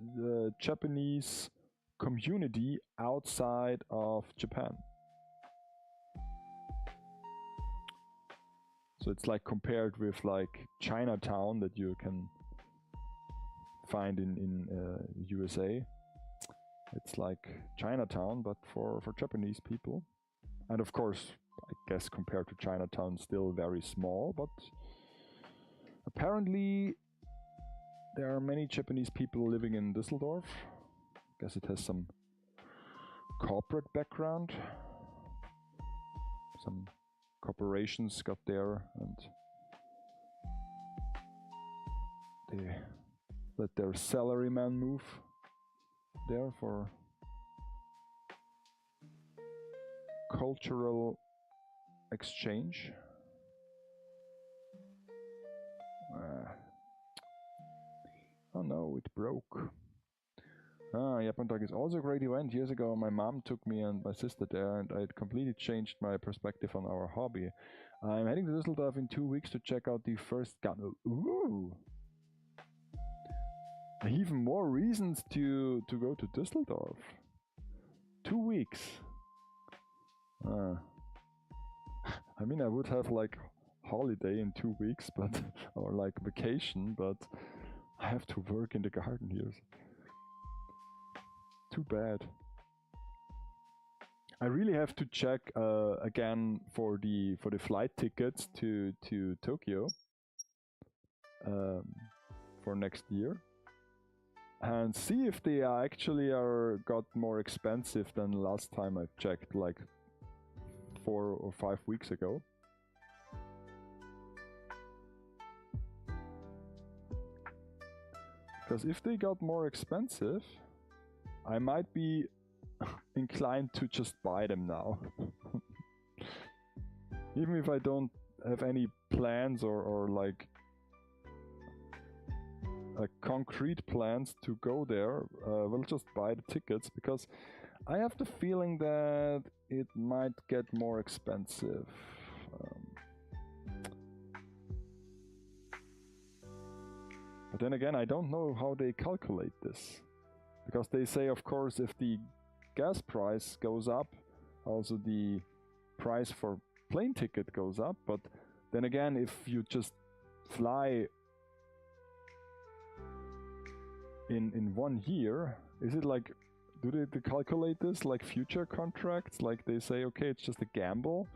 Speaker 1: Japanese community outside of Japan. So it's like compared with like Chinatown that you can find in USA. It's like Chinatown, but for Japanese people. And of course, I guess compared to Chinatown, still very small, but apparently there are many Japanese people living in Düsseldorf. I guess it has some corporate background. Some corporations got there and they let their salaryman move there for cultural exchange. Oh no, it broke. Japan Talk is also a great event. Years ago, my mom took me and my sister there, and it completely changed my perspective on our hobby. I'm heading to Düsseldorf in 2 weeks to check out the first gun. Ooh! Even more reasons to go to Düsseldorf. 2 weeks. I mean, I would have like holiday in 2 weeks, but or like vacation, but I have to work in the garden here. too bad. I really have to check again for the flight tickets to Tokyo for next year, and see if they actually got more expensive than last time I checked, like 4 or 5 weeks ago. Because if they got more expensive, I might be inclined to just buy them now. Even if I don't have any plans or like concrete plans to go there, we'll just buy the tickets, because I have the feeling that it might get more expensive. But then again, I don't know how they calculate this, because they say, of course, if the gas price goes up, also the price for plane ticket goes up. But then again, if you just fly in 1 year, is it like, do they calculate this like future contracts? Like they say, okay, it's just a gamble?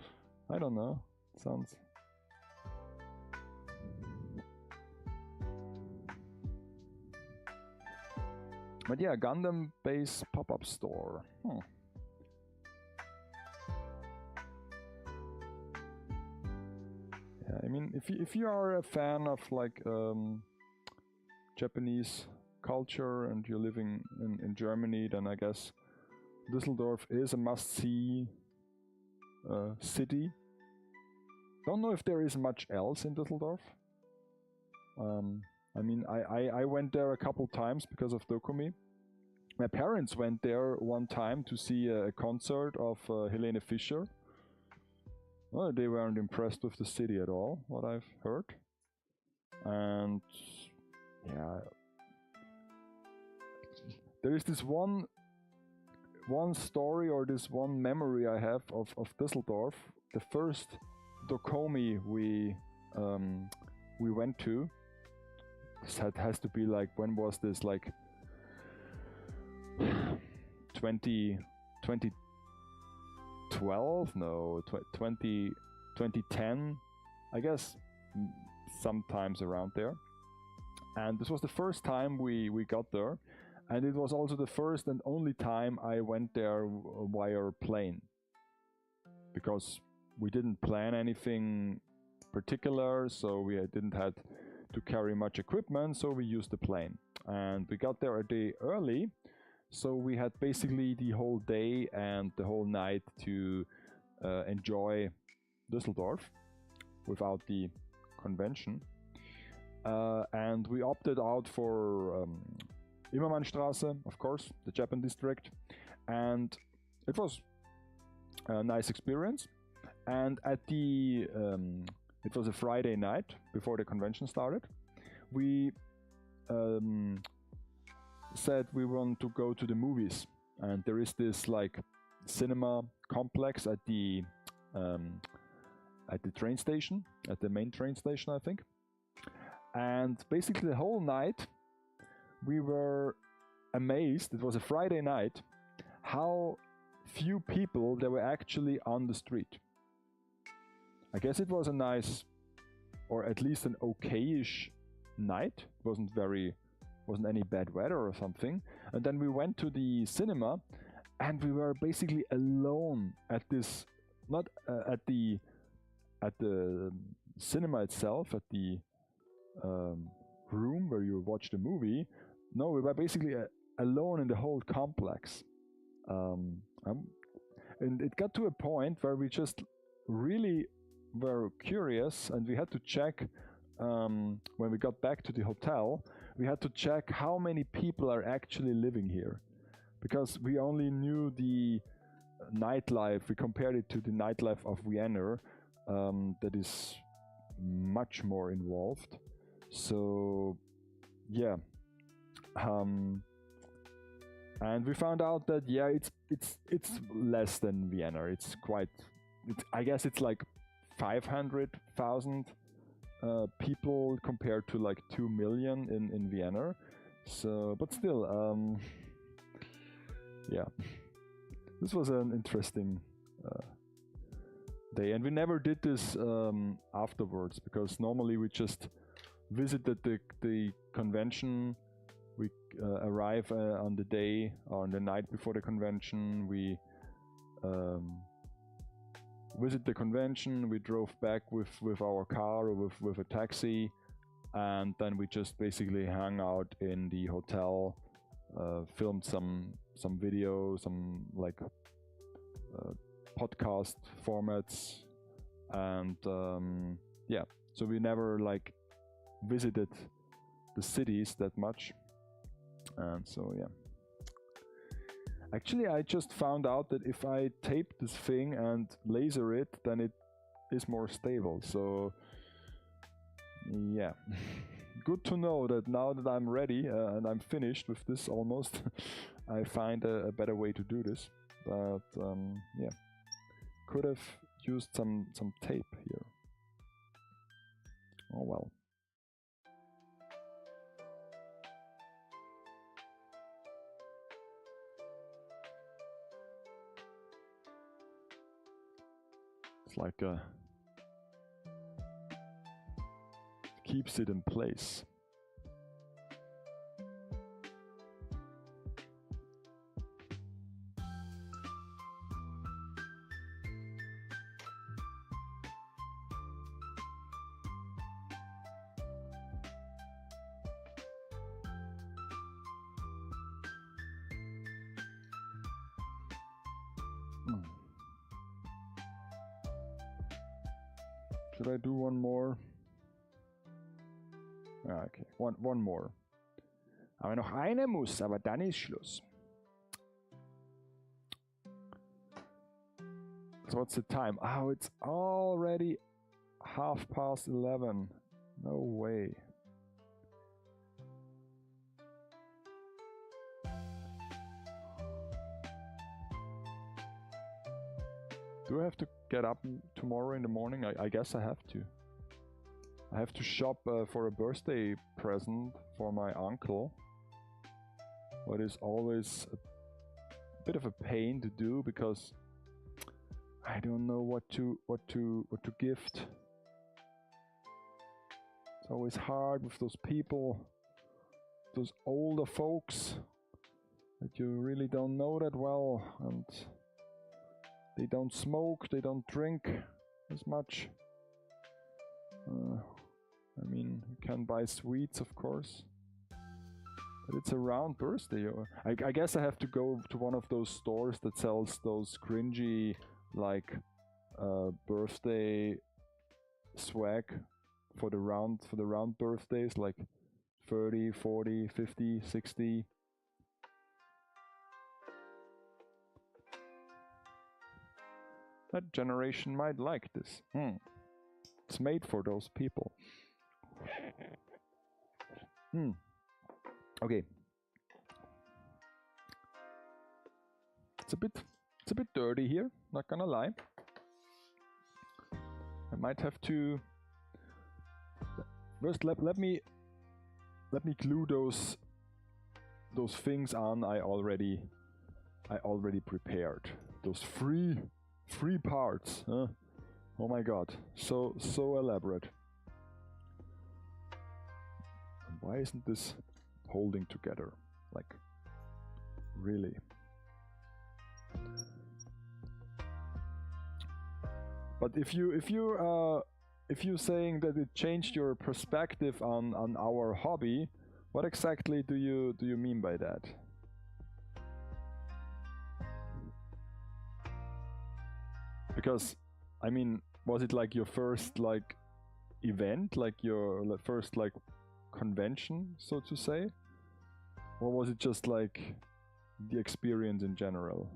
Speaker 1: I don't know. It sounds... But yeah, Gundam base pop-up store. Yeah, I mean, if you are a fan of like Japanese culture and you're living in Germany, then I guess Düsseldorf is a must-see city. Don't know if there is much else in Düsseldorf. I mean, I went there a couple times because of Dokumi. My parents went there one time to see a concert of Helene Fischer. Well, they weren't impressed with the city at all, what I've heard. And yeah, there is this one story or this one memory I have of Düsseldorf. The first Dokumi we went to. This has to be like, when was this, like 2012? No, 2010, I guess, sometimes around there. And this was the first time we got there, and it was also the first and only time I went there via plane, because we didn't plan anything particular, so we didn't have to carry much equipment, so we used the plane. And we got there a day early, so we had basically the whole day and the whole night to enjoy Düsseldorf without the convention. And we opted out for Immermannstraße, of course, the Japan district, and it was a nice experience. And at the it was a Friday night before the convention started. We said we want to go to the movies, and there is this like cinema complex at the train station, at the main train station, I think. And basically the whole night we were amazed, it was a Friday night, how few people there were actually on the street. I guess it was a nice, or at least an okay-ish night. It wasn't any bad weather or something. And then we went to the cinema, and we were basically alone at this, not at the cinema itself, at the room where you watch the movie. No, we were basically alone in the whole complex. And it got to a point where we just really were curious, and we had to check, when we got back to the hotel, we had to check how many people are actually living here, because we only knew the nightlife. We compared it to the nightlife of Vienna, that is much more involved. So yeah, and we found out that yeah, it's less than Vienna. I guess it's like 500,000 people compared to like 2 million in Vienna. So, but still, yeah, this was an interesting day, and we never did this afterwards, because normally we just visited the convention. We arrive on the day or on the night before the convention. We visit the convention. We drove back with our car or with a taxi, and then we just basically hung out in the hotel, filmed some video, some like podcast formats, and yeah, so we never like visited the cities that much. And so yeah, actually I just found out that if I tape this thing and laser it, then it is more stable. So yeah, good to know that now that I'm ready and I'm finished with this almost, I find a better way to do this. But yeah, could have used some tape here. Oh well. It's like keeps it in place. Should I do one more? Okay, one more. Aber noch eine muss, aber dann ist Schluss. So what's the time? Oh, it's already 11:30. No way. Do I have to get up tomorrow in the morning? I guess I have to. I have to shop for a birthday present for my uncle. What is always a bit of a pain to do, because I don't know what to gift. It's always hard with those people, those older folks that you really don't know that well, and they don't smoke, they don't drink as much. I mean, you can buy sweets, of course, but it's a round birthday. I guess I have to go to one of those stores that sells those cringy, like, birthday swag for the round birthdays, like 30, 40, 50, 60. That generation might like this. It's made for those people. Okay. It's a bit dirty here, not gonna lie. I might have to first let me glue those things on I already prepared. Those three parts, huh? Oh my god, so elaborate. And why isn't this holding together? Like, really? But if you're saying that it changed your perspective on our hobby, what exactly do you mean by that? Because, I mean, was it like your first like event, like your first like convention, so to say? Or was it just like the experience in general?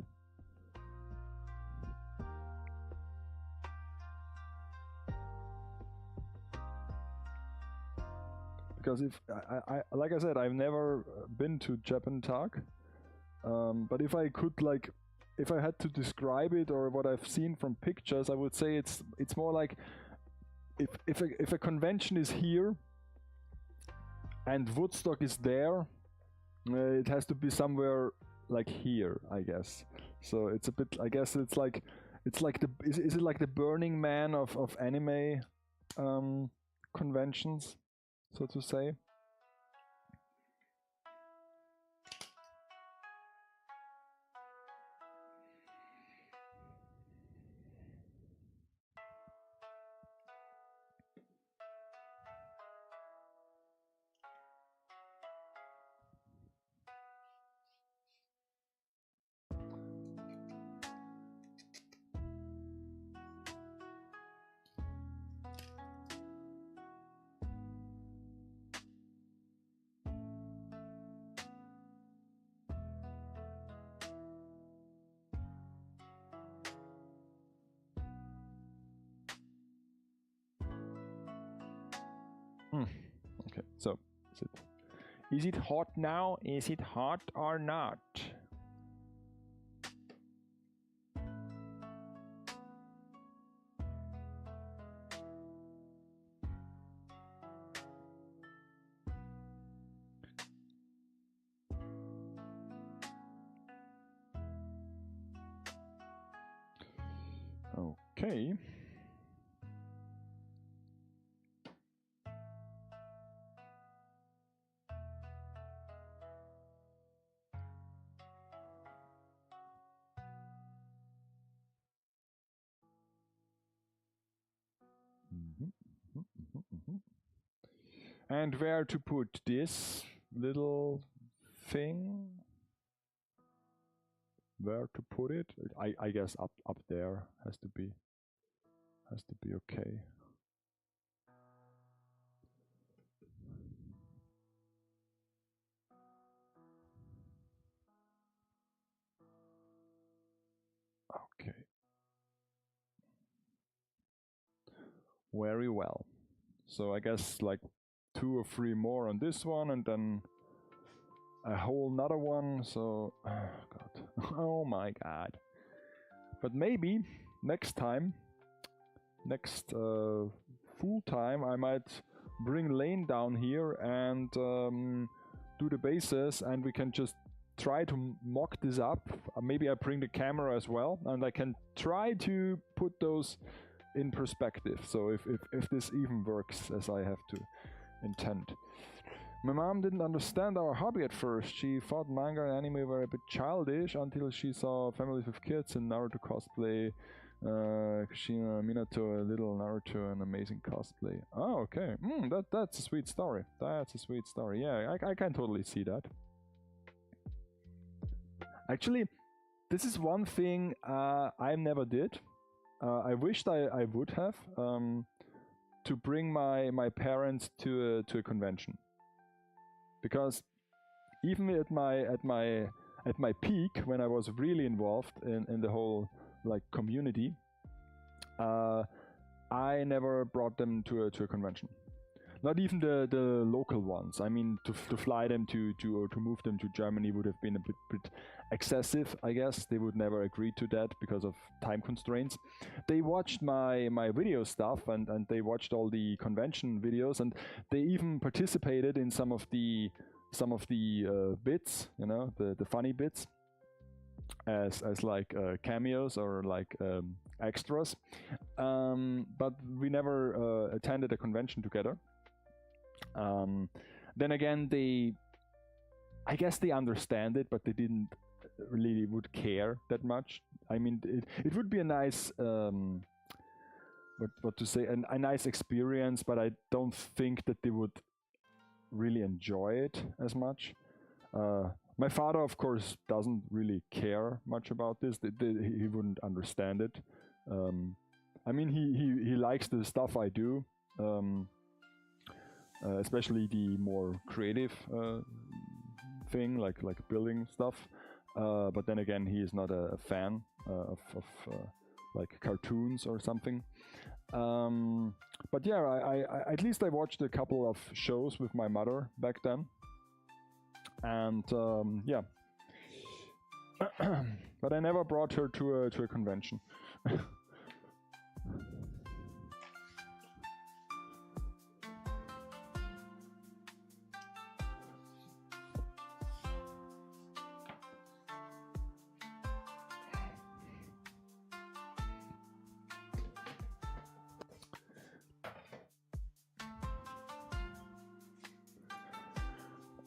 Speaker 1: Because if I like I said, I've never been to Japantag, but if I could like, if I had to describe it or what I've seen from pictures, I would say it's more like if a convention is here and Woodstock is there, it has to be somewhere like here, I guess. So it's a bit. I guess it's like the is it like the Burning Man of anime conventions, so to say. Okay, so is it hot now? Is it hot or not? Okay. And where to put this little thing? Where to put it? I guess up there has to be okay. Okay. Very well. So I guess like 2 or 3 more on this one, and then a whole nother one. So, oh God, oh my God. But maybe next time, next full time, I might bring Lane down here and do the bases, and we can just try to mock this up. Maybe I bring the camera as well, and I can try to put those in perspective. So if this even works as I have to intend. My mom didn't understand our hobby at first. She thought manga and anime were a bit childish until she saw families with kids and Naruto cosplay. Kushina, Minato, a little Naruto, an amazing cosplay. Oh, okay. That's a sweet story. That's a sweet story. Yeah, I can totally see that. Actually, this is one thing I never did. I wished I would have to bring my parents to a convention, because even at my peak, when I was really involved in the whole like community, I never brought them to a convention. Not even the local ones. I mean, to fly them or to move them to Germany would have been a bit excessive, I guess. They would never agree to that because of time constraints. They watched my video stuff, and they watched all the convention videos, and they even participated in some of the bits, you know, the funny bits, as like cameos or like extras. But we never attended a convention together. Then again, I guess they understand it, but they didn't really would care that much. I mean, it would be a nice, what to say, a nice experience, but I don't think that they would really enjoy it as much. My father, of course, doesn't really care much about this. He wouldn't understand it. I mean, he likes the stuff I do. Especially the more creative thing, like building stuff. But then again, he is not a fan of like cartoons or something. But yeah, I at least I watched a couple of shows with my mother back then, and yeah. But I never brought her to a convention.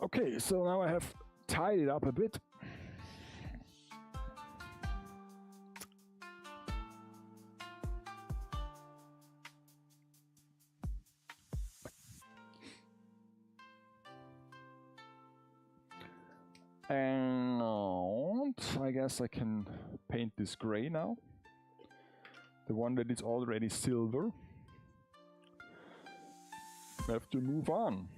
Speaker 1: Okay, so now I have tied it up a bit. And I guess I can paint this gray now. The one that is already silver. I have to move on.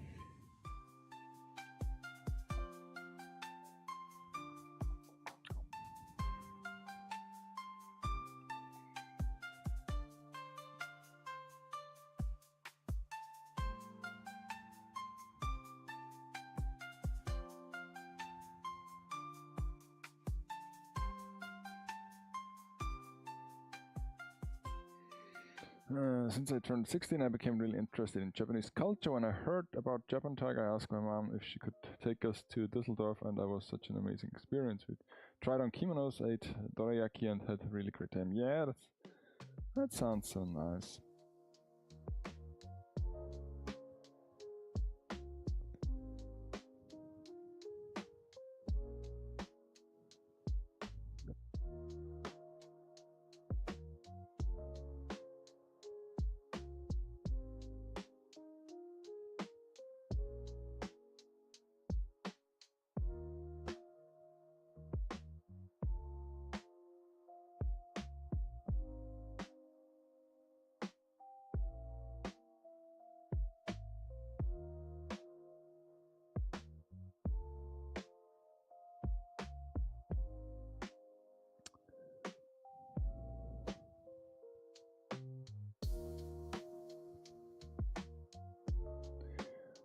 Speaker 1: Since I turned 16, I became really interested in Japanese culture. When I heard about Japan Tag, I asked my mom if she could take us to Düsseldorf, and that was such an amazing experience. We tried on kimonos, ate dorayaki, and had a really great time. Yeah, that sounds so nice.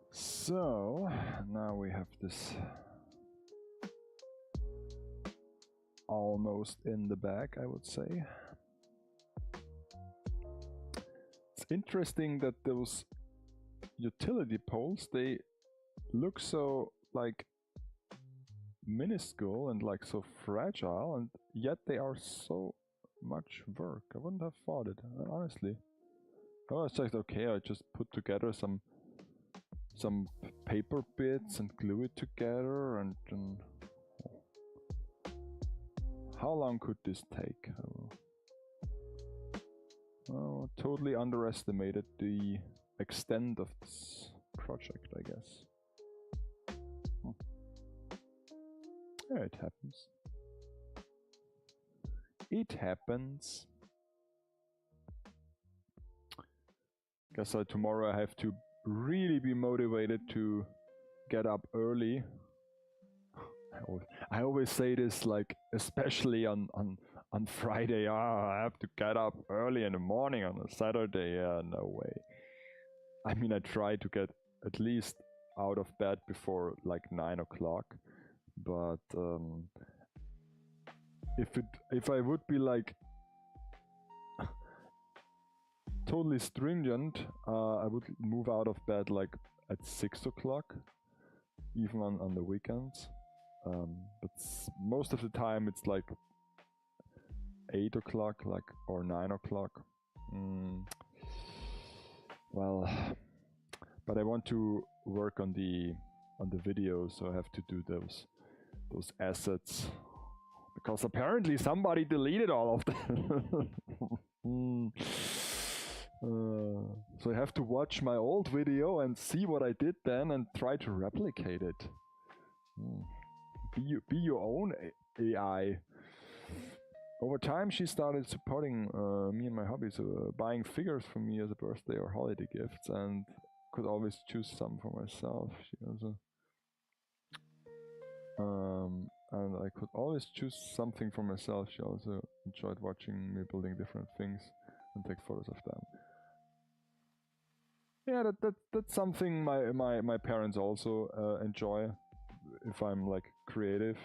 Speaker 1: So now we have this almost in the bag, I would say. It's interesting that those utility poles, they look so like minuscule and like so fragile, and yet they are so much work. I wouldn't have thought it, honestly. I was just okay, I just put together some paper bits and glue it together, and how long could this take? Oh, totally underestimated the extent of this project, I guess. Yeah, it happens. It happens. Guess tomorrow I have to really be motivated to get up early. I always say this, like, especially on Friday. I have to get up early in the morning on a Saturday. Yeah, no way. I mean, I try to get at least out of bed before like 9 o'clock, but if I would be like totally stringent, I would move out of bed like at 6 o'clock, even on the weekends. But most of the time it's like 8 o'clock, like, or 9 o'clock. Well, but I want to work on the video, so I have to do those assets, because apparently somebody deleted all of them. So I have to watch my old video and see what I did then and try to replicate it. Be your own AI. Over time, she started supporting me and my hobbies, buying figures for me as a birthday or holiday gifts, and could always choose some for myself. She also, and I could always choose something for myself. She also enjoyed watching me building different things and take photos of them. Yeah, that's something my parents also enjoy. If I'm like creative,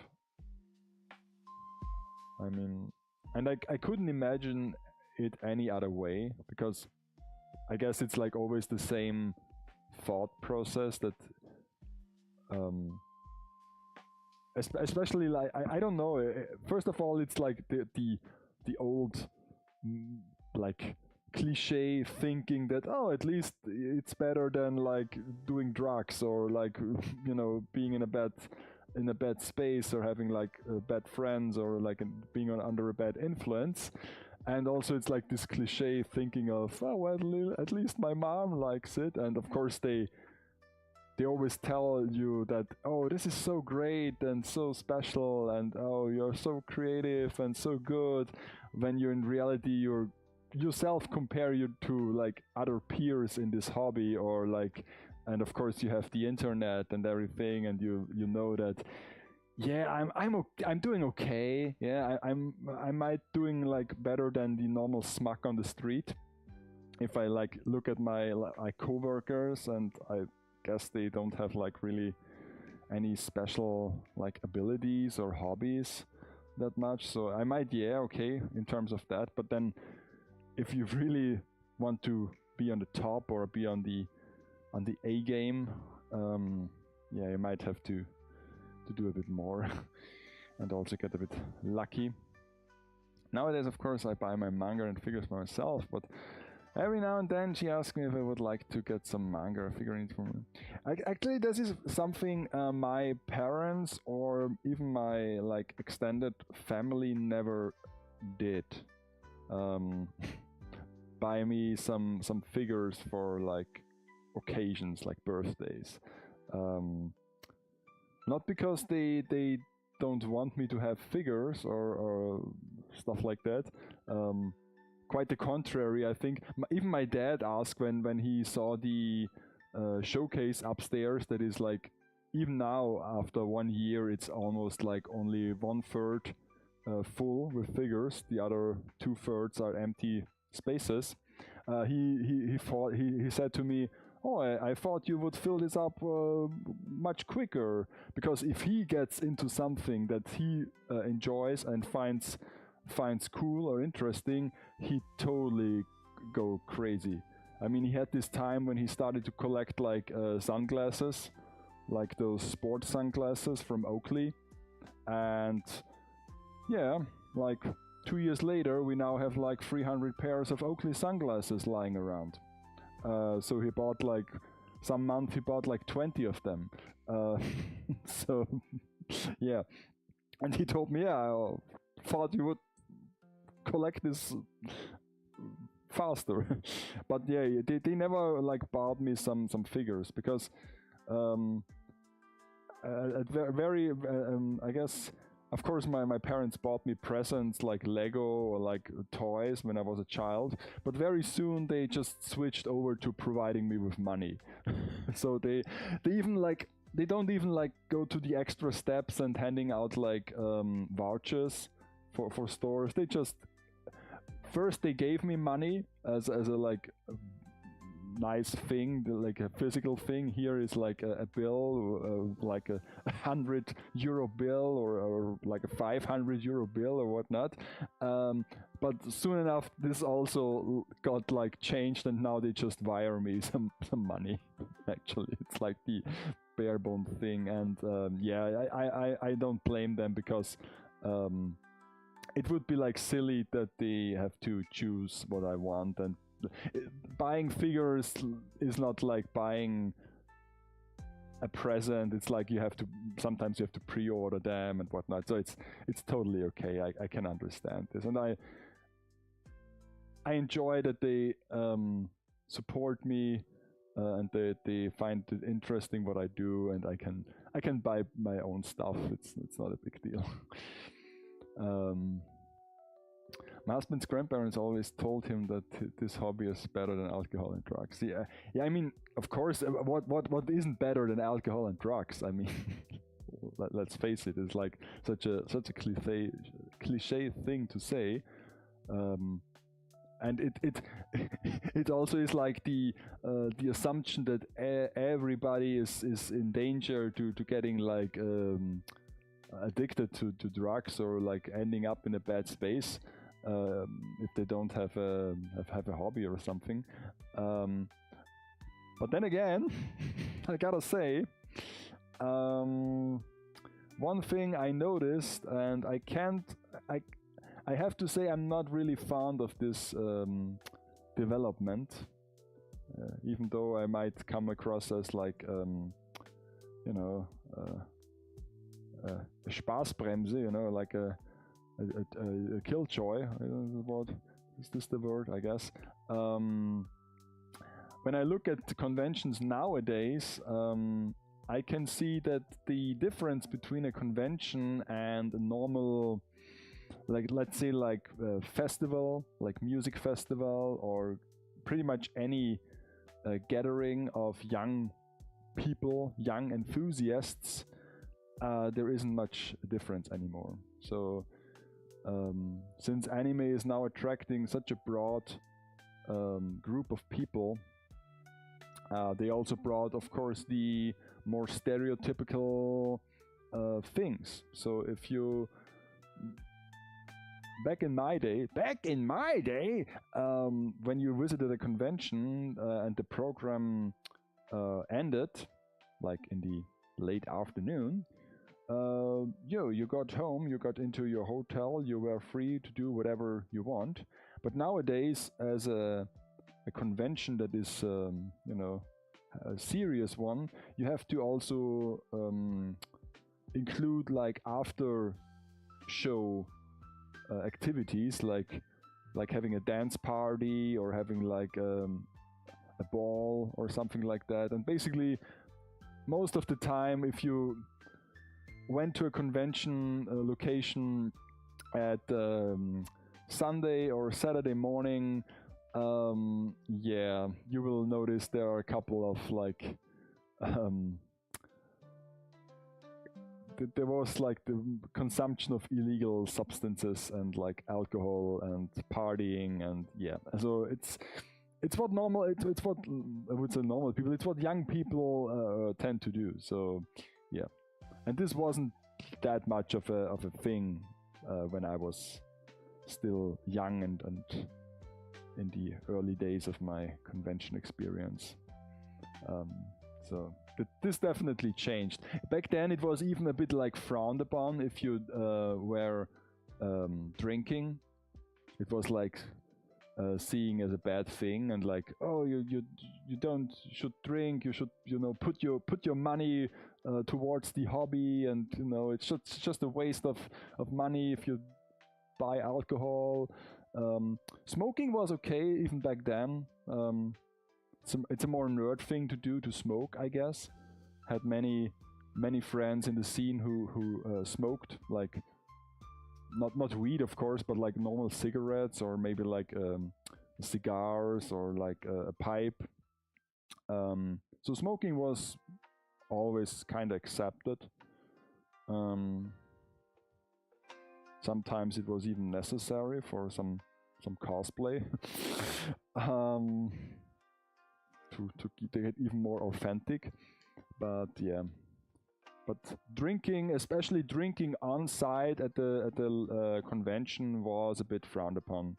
Speaker 1: I mean, and I couldn't imagine it any other way, because I guess it's like always the same thought process that especially like I don't know, first of all, it's like the old like cliche thinking that, oh, at least it's better than like doing drugs or like being in a bad space or having like bad friends or like being under a bad influence. And also it's like this cliche thinking of, oh well, at least my mom likes it. And of course they always tell you that, oh, this is so great and so special, and oh, you're so creative and so good, when you in reality you're yourself compare you to like other peers in this hobby, or like, and of course you have the internet and everything, and you know that, yeah, I'm doing okay, yeah, I might doing like better than the normal smuck on the street if I like look at my coworkers, and I guess they don't have like really any special like abilities or hobbies that much. So I might, yeah, okay, in terms of that. But then if you really want to be on the top or be on the A game, yeah, you might have to do a bit more and also get a bit lucky. Nowadays, of course, I buy my manga and figures by myself, but every now and then she asks me if I would like to get some manga figurines from her. Actually, this is something my parents or even my like extended family never did. Buy me some figures for like occasions, like birthdays. Not because they don't want me to have figures or stuff like that. Quite the contrary, I think. Even my dad asked when he saw the showcase upstairs that is like, even now after 1 year, it's almost like only 1/3 full with figures. The other 2/3 are empty spaces. He said to me, oh, I thought you would fill this up much quicker, because if he gets into something that he enjoys and finds cool or interesting, he totally go crazy. I mean, he had this time when he started to collect like sunglasses, like those sports sunglasses from Oakley, and yeah, like 2 years later we now have like 300 pairs of Oakley sunglasses lying around. So he bought like, some month he bought like 20 of them. So yeah, and he told me, yeah, I thought you would collect this faster. But yeah, they never like bought me some figures, because at very I guess, of course my parents bought me presents like Lego or like toys when I was a child, but very soon they just switched over to providing me with money. So they even like, they don't even like go to the extra steps and handing out like vouchers for stores. They just, first they gave me money as a like nice thing, like a physical thing. Here is like a bill, like a €100 bill or like a €500 bill or whatnot. But soon enough, this also got like changed, and now they just wire me some money. Actually, it's like the bare bone thing, and yeah, I don't blame them, because it would be like silly that they have to choose what I want, and buying figures is not like buying a present. It's like sometimes you have to pre-order them and whatnot. So it's totally okay. I can understand this, and I enjoy that they support me and they find it interesting what I do, and I can buy my own stuff. It's not a big deal. My husband's grandparents always told him that this hobby is better than alcohol and drugs. Yeah, I mean, of course, what isn't better than alcohol and drugs? I mean, let's face it, it's like such a cliche thing to say, and it also is like the assumption that everybody is in danger to getting like addicted to drugs, or like ending up in a bad space. If they don't have a hobby or something. But then again, I gotta say, one thing I noticed, and I have to say I'm not really fond of this development, even though I might come across as like you know, a Spaßbremse, you know, like a killjoy. Is this the word? I guess. When I look at conventions nowadays, I can see that the difference between a convention and a normal, like, let's say, like a festival, like music festival, or pretty much any gathering of young people, young enthusiasts, there isn't much difference anymore. So since anime is now attracting such a broad group of people, they also brought, of course, the more stereotypical things. So if you back in my day, when you visited a convention and the program ended, like in the late afternoon, you got home, you got into your hotel, you were free to do whatever you want. But nowadays, as a convention that is, you know, a serious one, you have to also include like after show activities, like having a dance party or having like a ball or something like that. And basically, most of the time, if you went to a convention location at Sunday or Saturday morning, yeah, you will notice there are a couple of like there was like the consumption of illegal substances and like alcohol and partying, and yeah, so it's what normal, it's what I would say normal people, it's what young people tend to do. So yeah, and this wasn't that much of a thing when I was still young and in the early days of my convention experience. So this definitely changed. Back then it was even a bit like frowned upon if you were drinking. It was like seeing as a bad thing, and like, oh, you don't should drink, you should, you know, put your money towards the hobby, and you know, it's just a waste of money if you buy alcohol. Smoking was okay even back then. It's a more nerd thing to do, to smoke, I guess. Had many friends in the scene who smoked, like not weed, of course, but like normal cigarettes, or maybe like cigars, or like a pipe. So smoking was always kind of accepted. Sometimes it was even necessary for some cosplay. To keep it even more authentic. But yeah, but drinking, especially drinking on site at the convention, was a bit frowned upon.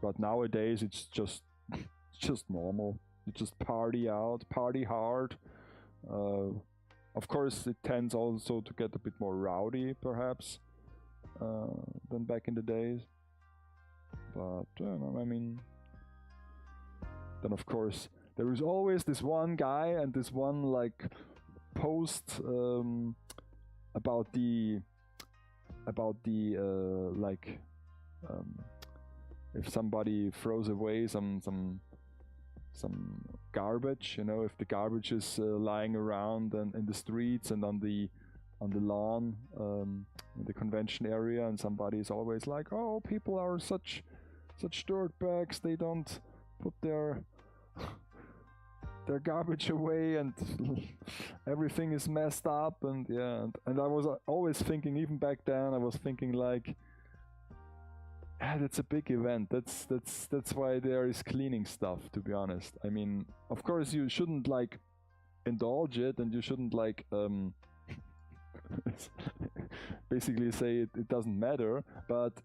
Speaker 1: But nowadays it's just normal. You just party out, party hard. Of course, it tends also to get a bit more rowdy, perhaps, than back in the days. But I mean, then of course there is always this one guy and this one like post about the like if somebody throws away some garbage, you know, if the garbage is lying around and in the streets and on the lawn in the convention area, and somebody is always like, oh, people are such dirtbags, they don't put their garbage away, and everything is messed up, and yeah, and I was always thinking, even back then, I was thinking like, that's a big event. That's why there is cleaning stuff, to be honest. I mean, of course you shouldn't like indulge it, and you shouldn't like basically say it doesn't matter, but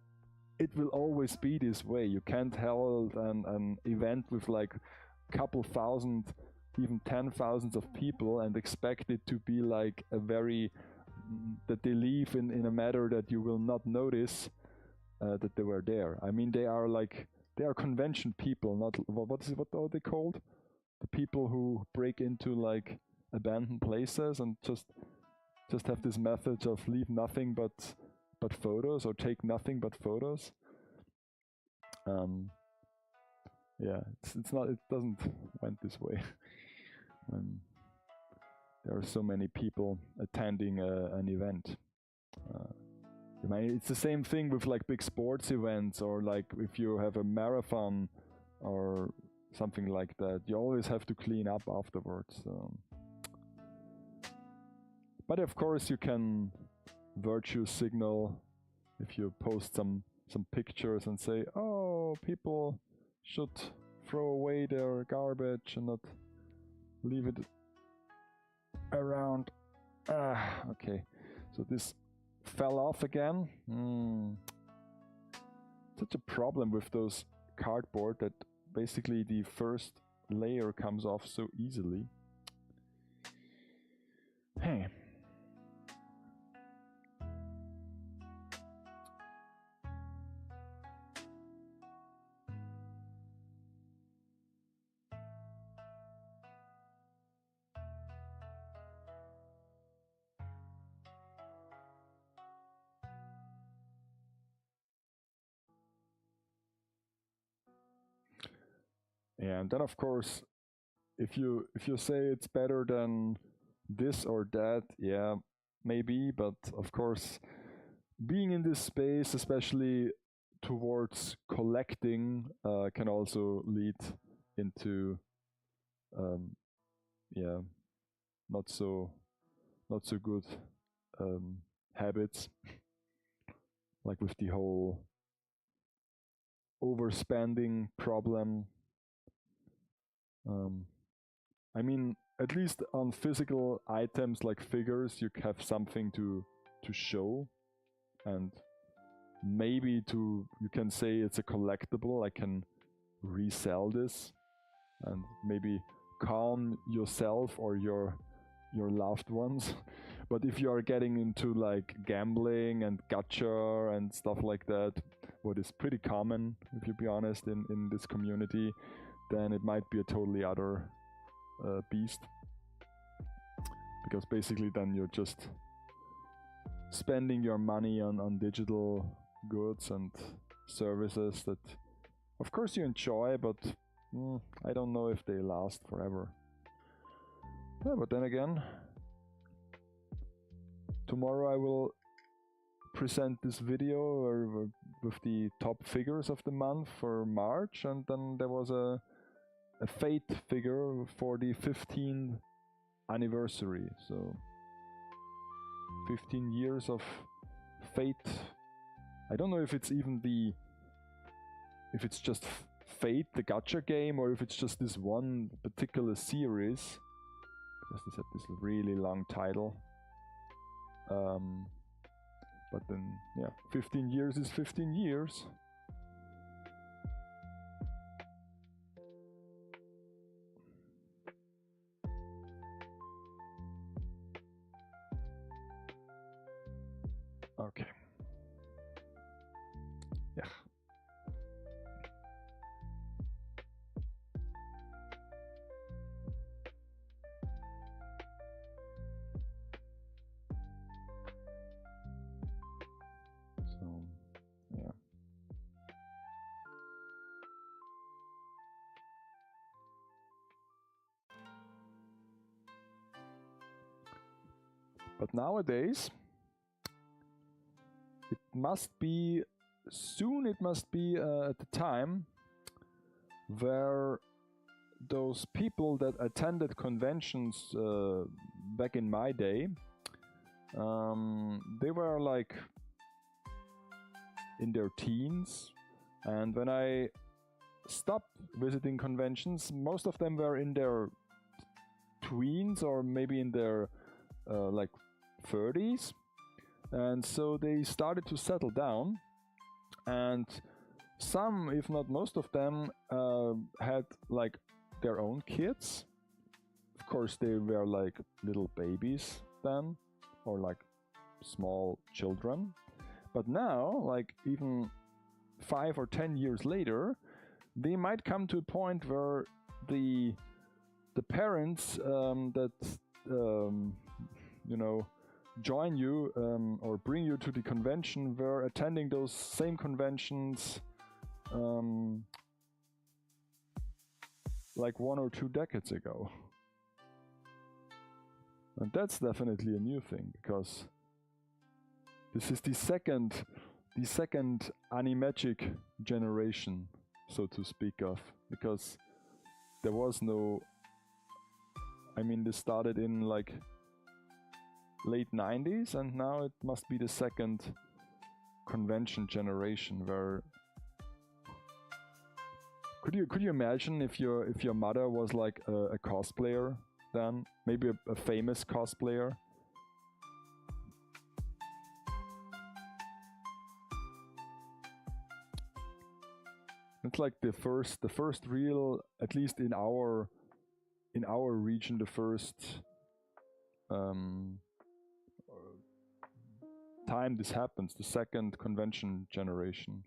Speaker 1: it will always be this way. You can't hold an event with like couple thousand, even 10,000s of people and expect it to be like a very that they leave in a manner that you will not notice that they were there. I mean, they are like they are convention people, not what are they called? The people who break into like abandoned places and just have this method of leave nothing but photos, or take nothing but photos. Yeah, it's not, it doesn't went this way. There are so many people attending an event. I mean, it's the same thing with like big sports events, or like if you have a marathon or something like that, you always have to clean up afterwards. But of course you can virtue signal if you post some pictures and say, oh, people should throw away their garbage and not leave it around. Okay, so this fell off again. Such a problem with those cardboard, that basically the first layer comes off so easily. Hey. And then of course, if you say it's better than this or that, yeah, maybe, but of course, being in this space, especially towards collecting, can also lead into yeah, not so good habits, like with the whole overspending problem. I mean, at least on physical items like figures, you have something to show, and maybe you can say it's a collectible. I can resell this and maybe calm yourself or your loved ones. But if you are getting into like gambling and gacha and stuff like that, what is pretty common, if you be honest, in this community, then it might be a totally other beast. Because basically then you're just spending your money on digital goods and services that of course you enjoy, but I don't know if they last forever. Yeah, but then again, tomorrow I will present this video with the top figures of the month for March, and then there was a fate figure for the 15th anniversary. So 15 years of fate. I don't know if it's even if it's just Fate, the gacha game, or if it's just this one particular series, because this had this really long title. But then, yeah, 15 years is 15 years. Okay. Yeah. So, yeah. But nowadays, it must be at the time where those people that attended conventions back in my day, they were like in their teens, and when I stopped visiting conventions, most of them were in their tweens or maybe in their like 30s. And so they started to settle down, and some, if not most of them, had like their own kids. Of course, they were like little babies then, or like small children. But now, like even 5 or 10 years later, they might come to a point where the parents that you know, join you or bring you to the convention were attending those same conventions like 1 or 2 decades ago. And that's definitely a new thing, because this is the second Animagic generation, so to speak of, because there was no, I mean, this started in like late 90s, and now it must be the second convention generation where could you imagine if your mother was like a cosplayer then, maybe a famous cosplayer? It's like the first real, at least in our region, the first time this happens, the second convention generation.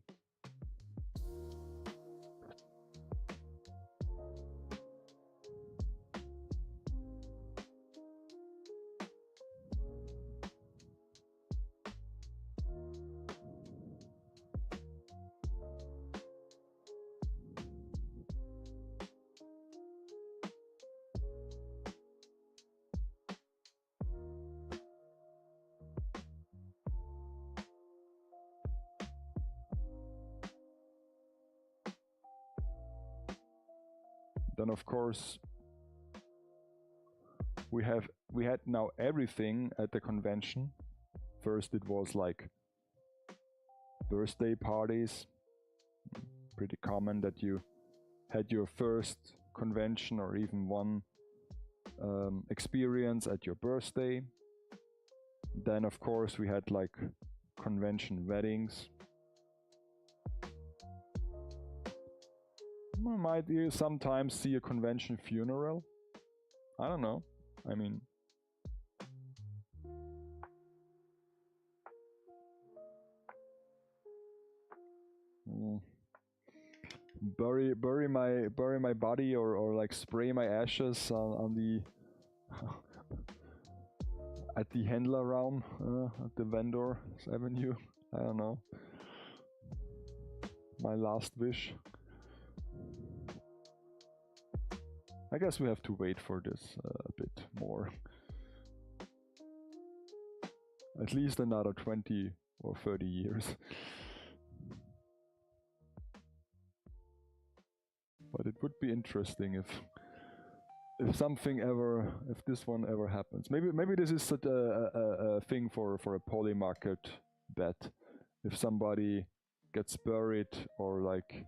Speaker 1: Then of course we had now everything at the convention. First it was like birthday parties, pretty common that you had your first convention or even one experience at your birthday. Then of course we had like convention weddings. We might sometimes see a convention funeral. I don't know. I mean, bury my body or like spray my ashes on the at the Händler Raum, at the Vendors Avenue. I don't know. My last wish. I guess we have to wait for this a bit more. At least another 20 or 30 years. But it would be interesting if something ever, if this one ever happens. Maybe this is a thing for a poly market bet. If somebody gets buried or like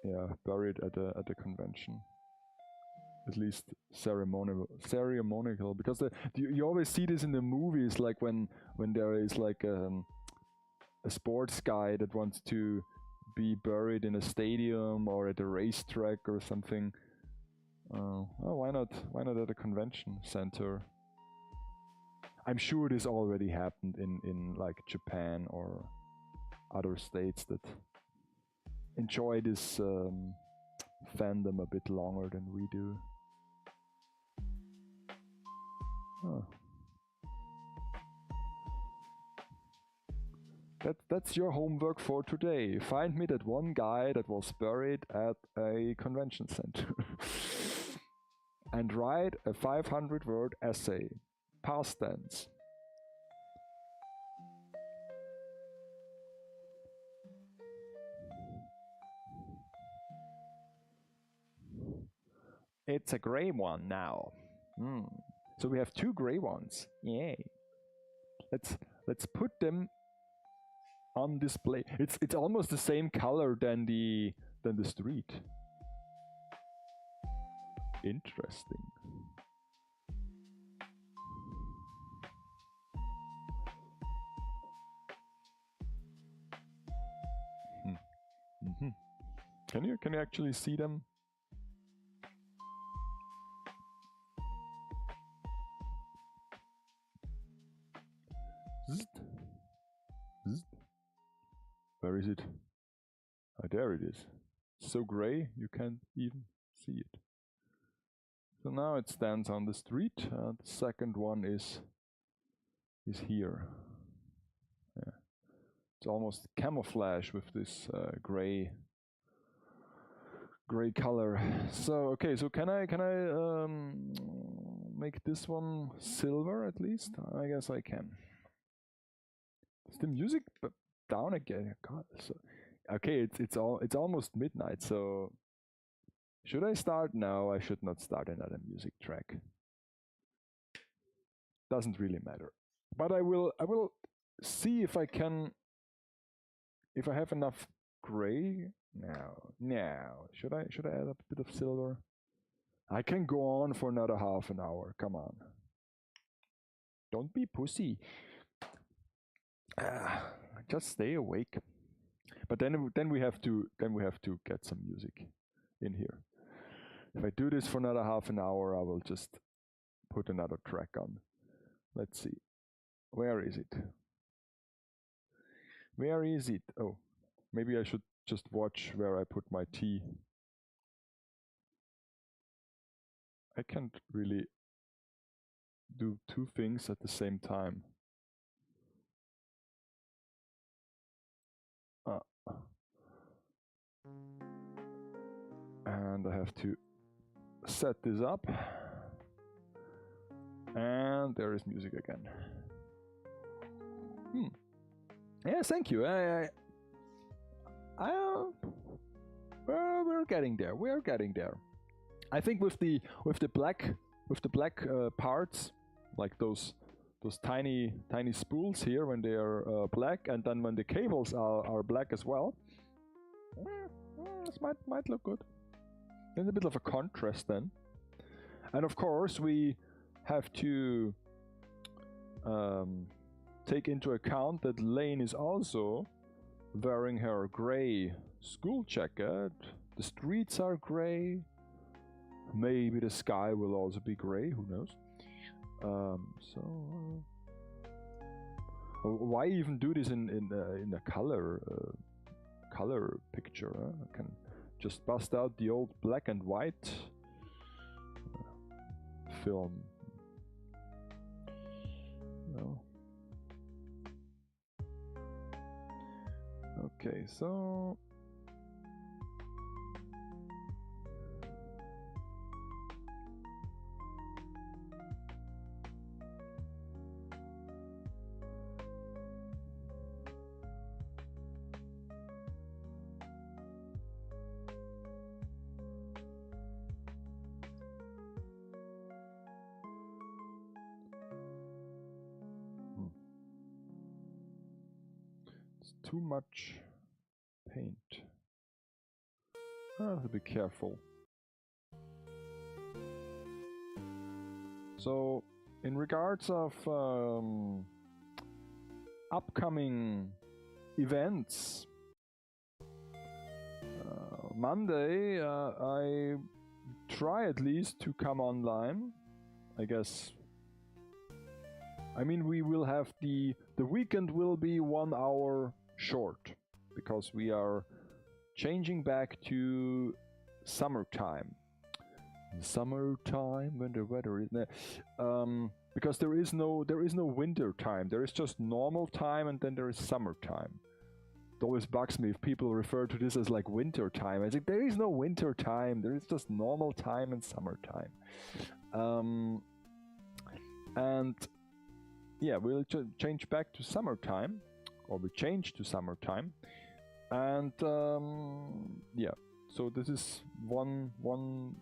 Speaker 1: yeah, buried at a convention, at least ceremonial, because you always see this in the movies, like when there is like a sports guy that wants to be buried in a stadium or at a racetrack or something. Oh, why not at a convention center? I'm sure this already happened in like Japan or other states that enjoy this fandom a bit longer than we do. Oh. That's your homework for today. Find me that one guy that was buried at a convention center. And write a 500-word essay. Past tense. It's a gray one now. So we have 2 gray ones. Yay. Let's put them on display. It's almost the same color than the street. Interesting. Can you actually see them? Where is it? Oh, there it is. So gray you can't even see it. So now it stands on the street. The second one is here. Yeah. It's almost camouflage with this gray color. So okay, so can I make this one silver at least? I guess I can. Is the music down again? God, so okay, it's almost midnight, so should I start? No, I should not start another music track. Doesn't really matter. But I will see if I can, if I have enough gray. No. Should I add a bit of silver? I can go on for another half an hour. Come on. Don't be pussy. Just stay awake. But then we have to get some music in here. If I do this for another half an hour, I will just put another track on. Let's see. Where is it? Where is it? Oh, maybe I should just watch where I put my tea. I can't really do two things at the same time. And I have to set this up. And there is music again. Yes, thank you. We're getting there. We're getting there. I think with the black parts, like those tiny spools here when they are black, and then when the cables are black as well, this might look good. There's a bit of a contrast then, and of course we have to take into account that Lane is also wearing her gray school jacket. The streets are gray. Maybe the sky will also be gray. Who knows? Why even do this in a color picture? I can just bust out the old black and white film. No. Okay, so too much paint. I have to be careful. So, in regards of upcoming events, Monday I try at least to come online. I guess. I mean, we will have the weekend will be 1 hour short because we are changing back to summertime. Summertime when the weather is because there is no winter time. There is just normal time and then there is summertime. It always bugs me if people refer to this as like winter time. I think there is no winter time. There is just normal time and summertime. And yeah, we'll change back to summertime, or we change to summertime, and yeah. So this is one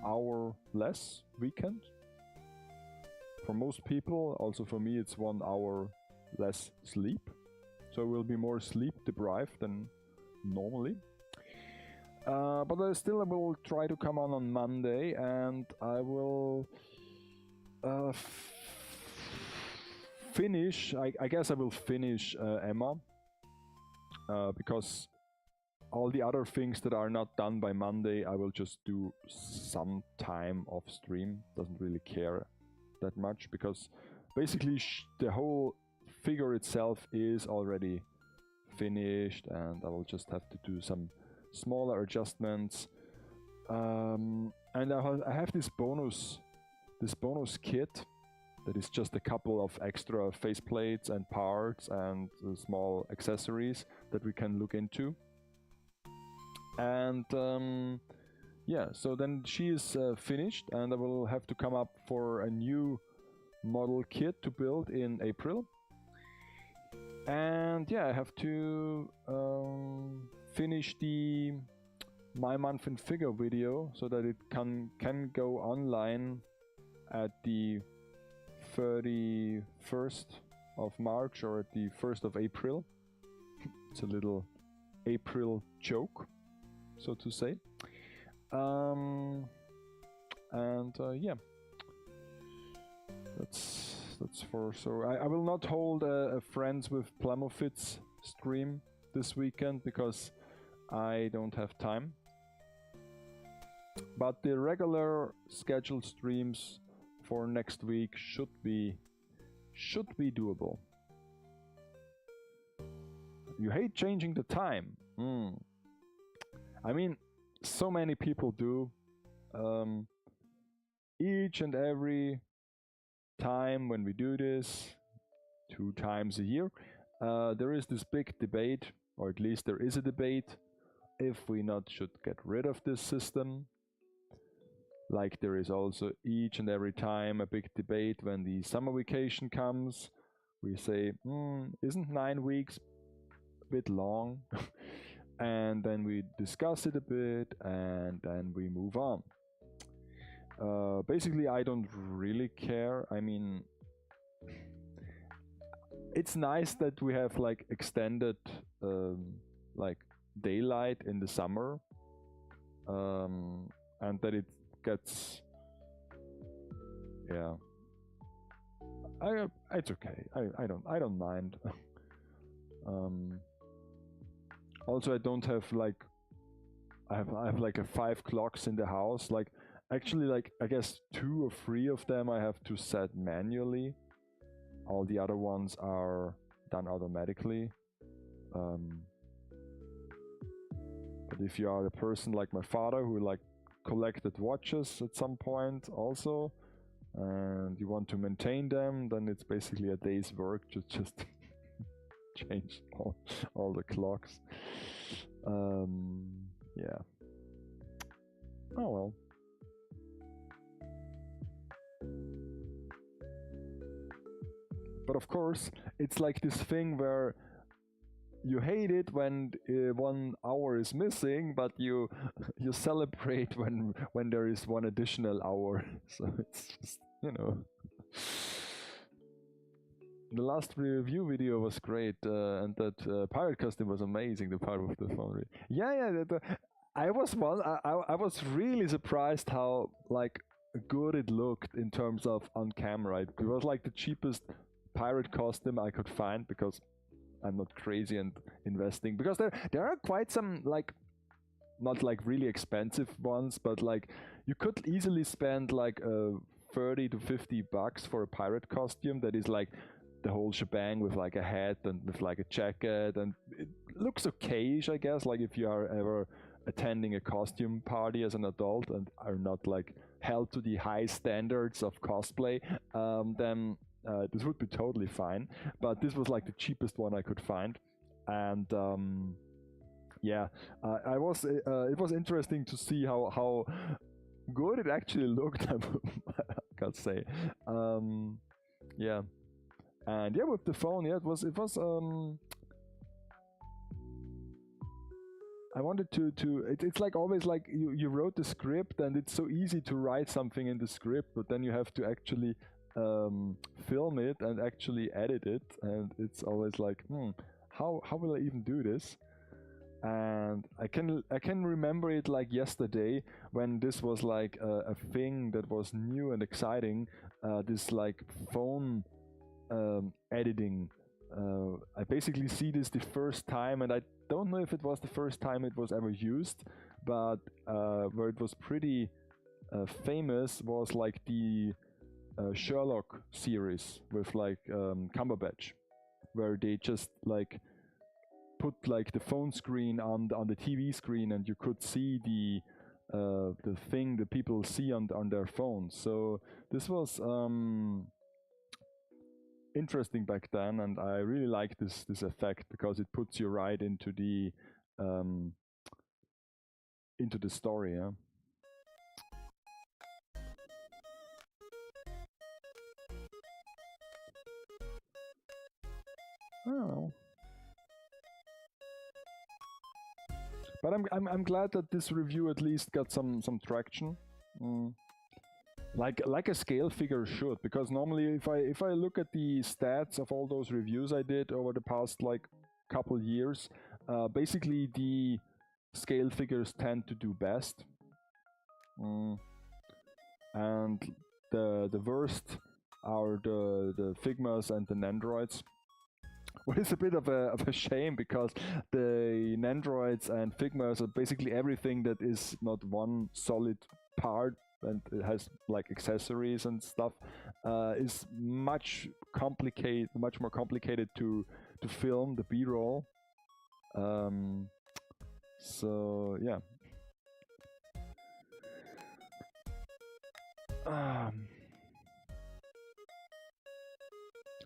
Speaker 1: hour less weekend for most people. Also for me, it's 1 hour less sleep. So we'll be more sleep deprived than normally. But I will try to come on Monday, and I will finish. I guess I will finish Emma because all the other things that are not done by Monday, I will just do some time off stream. Doesn't really care that much because basically the whole figure itself is already finished, and I will just have to do some smaller adjustments. And I have this bonus kit that is just a couple of extra faceplates and parts and small accessories that we can look into. And yeah, so then she is finished, and I will have to come up for a new model kit to build in April. And yeah, I have to finish the My Month in Figure video so that it can go online at the 31st of March or at the 1st of April. It's a little April joke, so to say. Yeah, that's for. So I will not hold a Friends with Plumofits stream this weekend because I don't have time. But the regular scheduled streams for next week should be doable. You hate changing the time. I mean, so many people do. Each and every time when we do this, 2 times a year, there is this big debate, or at least there is a debate, if we not should get rid of this system. Like there is also each and every time a big debate when the summer vacation comes. We say, isn't 9 weeks a bit long? And then we discuss it a bit, and then we move on. Basically, I don't really care. I mean, it's nice that we have like extended like daylight in the summer, and that it gets, yeah, it's okay. I don't mind. Also, I don't have like, I have like a 5 clocks in the house. Like actually, like I guess 2 or 3 of them I have to set manually. All the other ones are done automatically. But if you are a person like my father who like collected watches at some point also, and you want to maintain them, then it's basically a day's work to just change all the clocks. Yeah. Oh well. But of course, it's like this thing where you hate it when 1 hour is missing, but you celebrate when there is 1 additional hour. So it's just, you know. The last review video was great, and that pirate costume was amazing. The part with the phone. Yeah. I was really surprised how like good it looked in terms of on camera. It was like the cheapest pirate costume I could find because I'm not crazy and investing. Because there are quite some like not like really expensive ones, but like you could easily spend like 30 to 50 bucks for a pirate costume that is like the whole shebang with like a hat and with like a jacket, and it looks okay-ish, I guess. Like if you are ever attending a costume party as an adult and are not like held to the high standards of cosplay, then this would be totally fine. But this was like the cheapest one I could find, and yeah, it was interesting to see how good it actually looked. I gotta say, yeah. And yeah, with the phone, yeah, it was I wanted it's like always like you wrote the script, and it's so easy to write something in the script, but then you have to actually film it and actually edit it, and it's always like, how will I even do this? And I can remember it like yesterday when this was like a thing that was new and exciting, this like phone editing. I basically see this the first time, and I don't know if it was the first time it was ever used, but where it was pretty famous was like the Sherlock series with like Cumberbatch, where they just like put like the phone screen on the TV screen, and you could see the thing that people see on their phones. So this was interesting back then, and I really like this effect because it puts you right into the story. Yeah. Oh. But I'm glad that this review at least got some traction. Like a scale figure should, because normally if I look at the stats of all those reviews I did over the past like couple years, basically the scale figures tend to do best, and the worst are the Figmas and the Nendroids. What is a bit of a shame, because the Nendroids and Figmas are basically everything that is not one solid part, and it has like accessories and stuff, is much more complicated to film the B-roll. So yeah.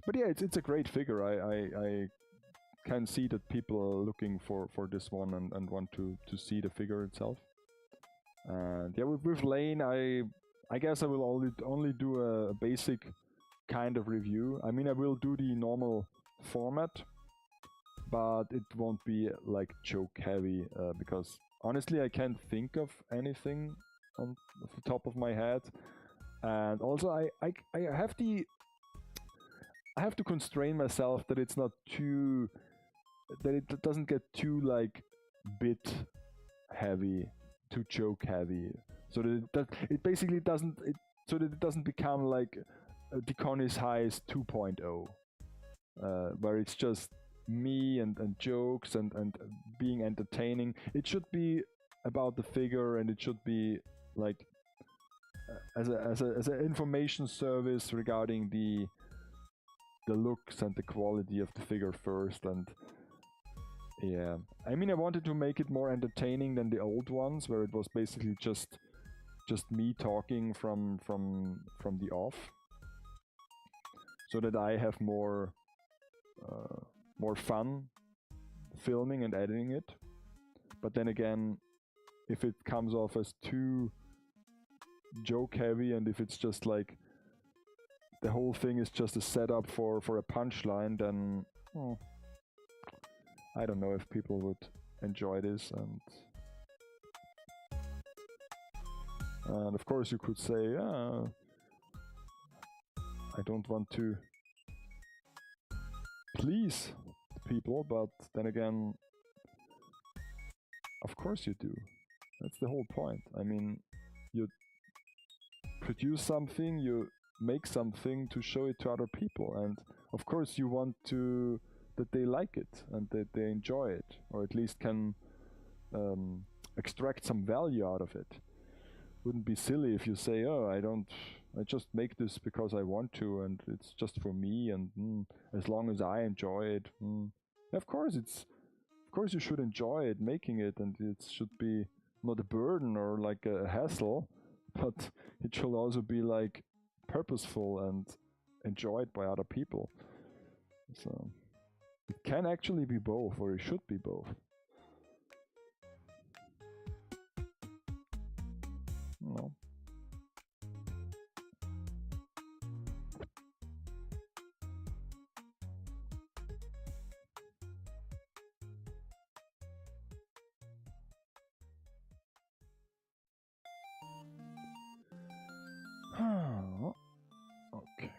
Speaker 1: But yeah, it's a great figure. I can see that people are looking for this one and want to see the figure itself. And yeah, with Lane, I guess I will only do a basic kind of review. I mean, I will do the normal format, but it won't be like joke heavy, because honestly I can't think of anything on the top of my head. And also I have to constrain myself that it's not too, that it doesn't get too like bit heavy, too joke heavy, so that it basically doesn't, so that it doesn't become like Deconis Highs 2.0, where it's just me and jokes and being entertaining. It should be about the figure, and it should be like as an information service regarding the looks and the quality of the figure first. And yeah, I mean, I wanted to make it more entertaining than the old ones, where it was basically just me talking from the off, so that I have more fun filming and editing it. But then again, if it comes off as too joke heavy, and if it's just like the whole thing is just a setup for a punchline, then I don't know if people would enjoy this. And of course you could say, I don't want to please people, but then again, of course you do. That's the whole point. I mean, you produce something, you make something to show it to other people, and of course you want to that they like it and that they enjoy it, or at least can extract some value out of it. Wouldn't be silly if you say, oh, I just make this because I want to, and it's just for me, and as long as I enjoy it. Of course you should enjoy it, making it, and it should be not a burden or like a hassle, but it should also be like purposeful and enjoyed by other people. So it can actually be both, or it should be both. No. Okay.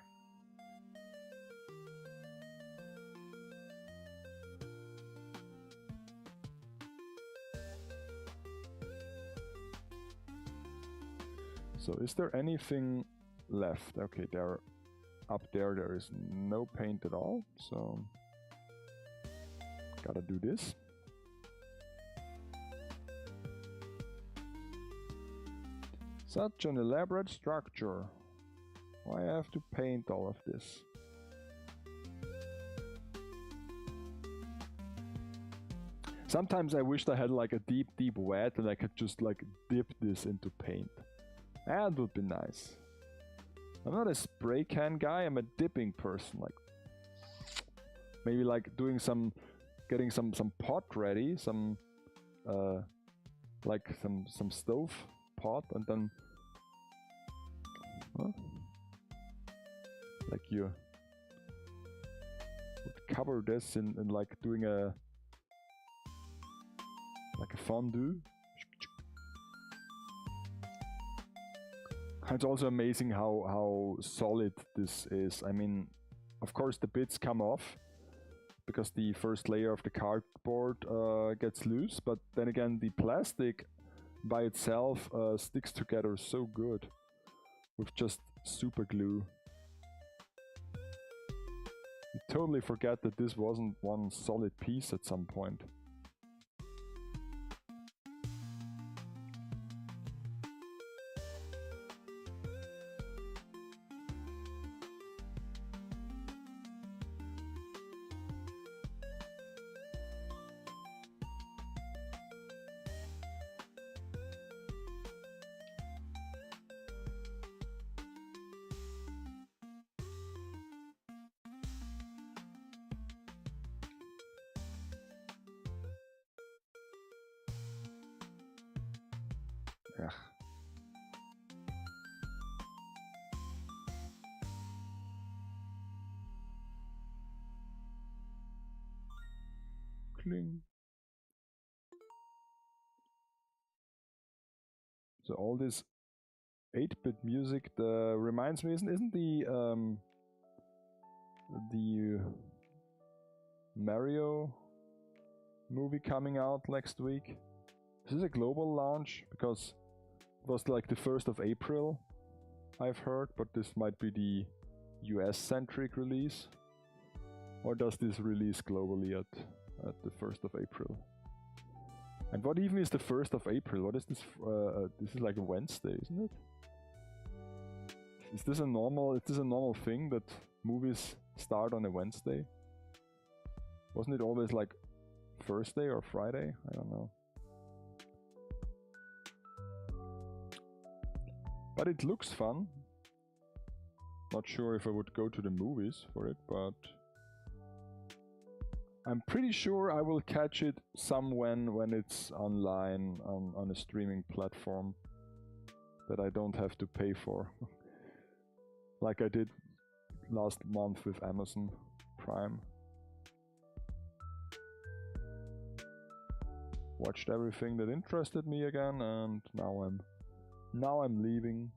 Speaker 1: So is there anything left? Okay, up there is no paint at all, so gotta do this. Such an elaborate structure. Why I have to paint all of this? Sometimes I wished I had like a deep wet and I could just like dip this into paint. That would be nice. I'm not a spray can guy, I'm a dipping person. Like maybe like doing some, getting some pot ready, some like some stove pot, and then like you would cover this in like doing a fondue. It's also amazing how solid this is. I mean, of course the bits come off because the first layer of the cardboard gets loose, but then again the plastic by itself sticks together so good with just super glue. You totally forget that this wasn't one solid piece at some point. Yeah. Cling. So all this 8-bit music reminds me, isn't the Mario movie coming out next week? Is this a global launch? Because it was like the 1st of April, I've heard, but this might be the US-centric release. Or does this release globally at the 1st of April? And what even is the 1st of April? What is this? This is like a Wednesday, isn't it? Is this a normal thing that movies start on a Wednesday? Wasn't it always like Thursday or Friday? I don't know. But it looks fun. Not sure if I would go to the movies for it, but I'm pretty sure I will catch it when it's online on a streaming platform that I don't have to pay for. Like I did last month with Amazon Prime. Watched everything that interested me again, and now I'm leaving.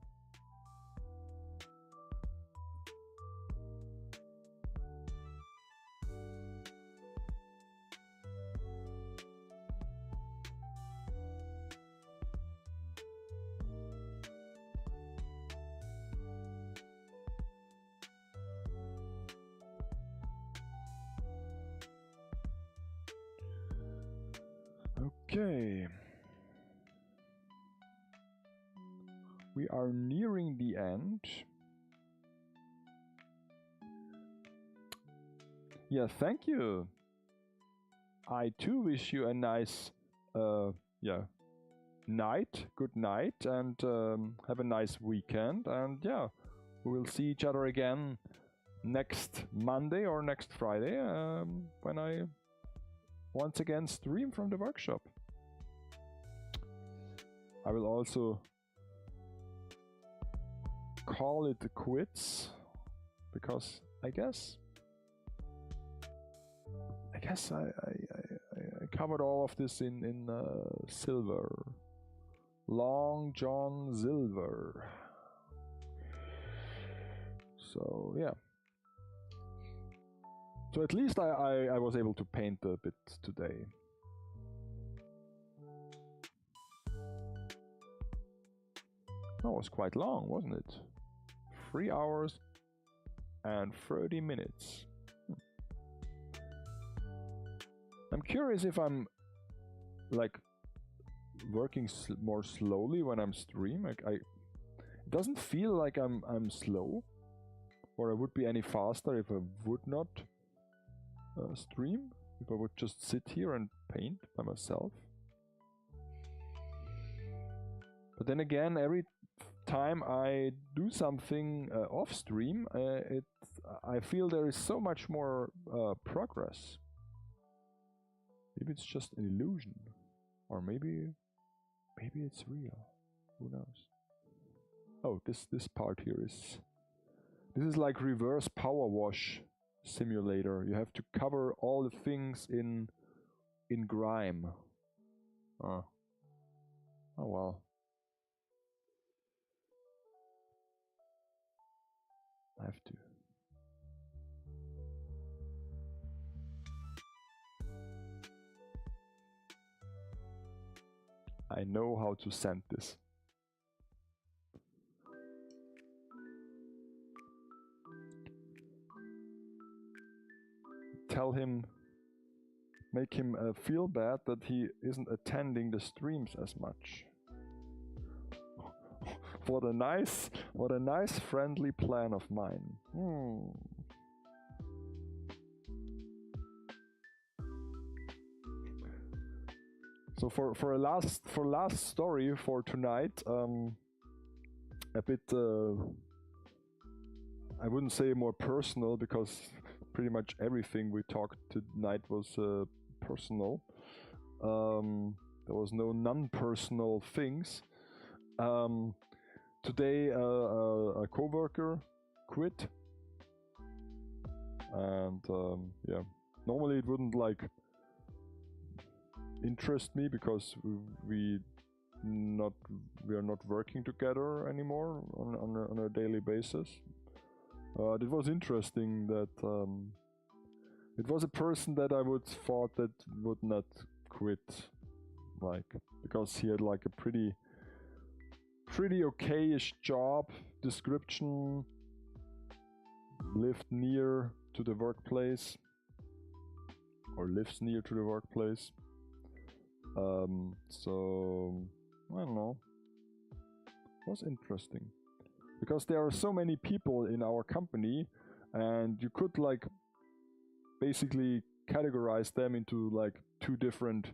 Speaker 1: Okay. We are nearing the end. Yeah, thank you. I too wish you a nice night, good night, and have a nice weekend. And yeah, we will see each other again next Monday or next Friday when I once again stream from the workshop. I will also call it quits because I guess I covered all of this in silver. Long John Silver. So yeah. So at least I was able to paint a bit today. That was quite long, wasn't it? 3 hours and 30 minutes. I'm curious if I'm like working more slowly when I'm streaming. Like it doesn't feel like I'm slow, or I would be any faster if I would not stream. if I would just sit here and paint by myself. But then again, every time I do something off stream, I feel there is so much more progress. Maybe it's just an illusion, or maybe it's real. Who knows? Oh, this part here is like reverse power wash simulator. You have to cover all the things in grime. Oh well. I have to. I know how to send this. Tell him, make him feel bad that he isn't attending the streams as much. What a nice friendly plan of mine. So for last story for tonight, a bit I wouldn't say more personal, because pretty much everything we talked tonight was personal. There was no non-personal things. Today a coworker quit, and yeah, normally it wouldn't like interest me, because we are not working together anymore on a daily basis. It was interesting that it was a person that I would thought that would not quit, like, because he had like a pretty okay-ish job description, lived near to the workplace, or lives near to the workplace. So I don't know. It was interesting, because there are so many people in our company, and you could like basically categorize them into like two different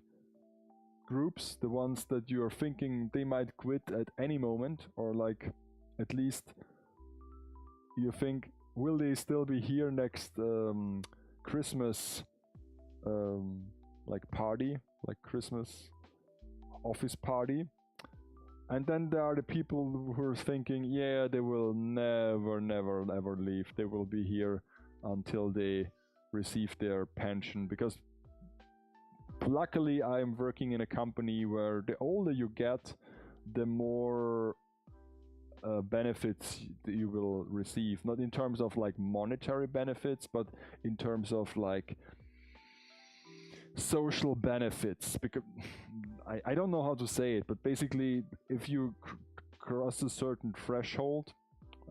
Speaker 1: groups. The ones that you are thinking they might quit at any moment, or like at least you think, will they still be here next Christmas like party, like Christmas office party. And then there are the people who are thinking, yeah, they will never ever leave. They will be here until they receive their pension. Because luckily I'm working in a company where the older you get, the more benefits that you will receive. Not in terms of like monetary benefits, but in terms of like social benefits. Because I don't know how to say it, but basically if you cross a certain threshold,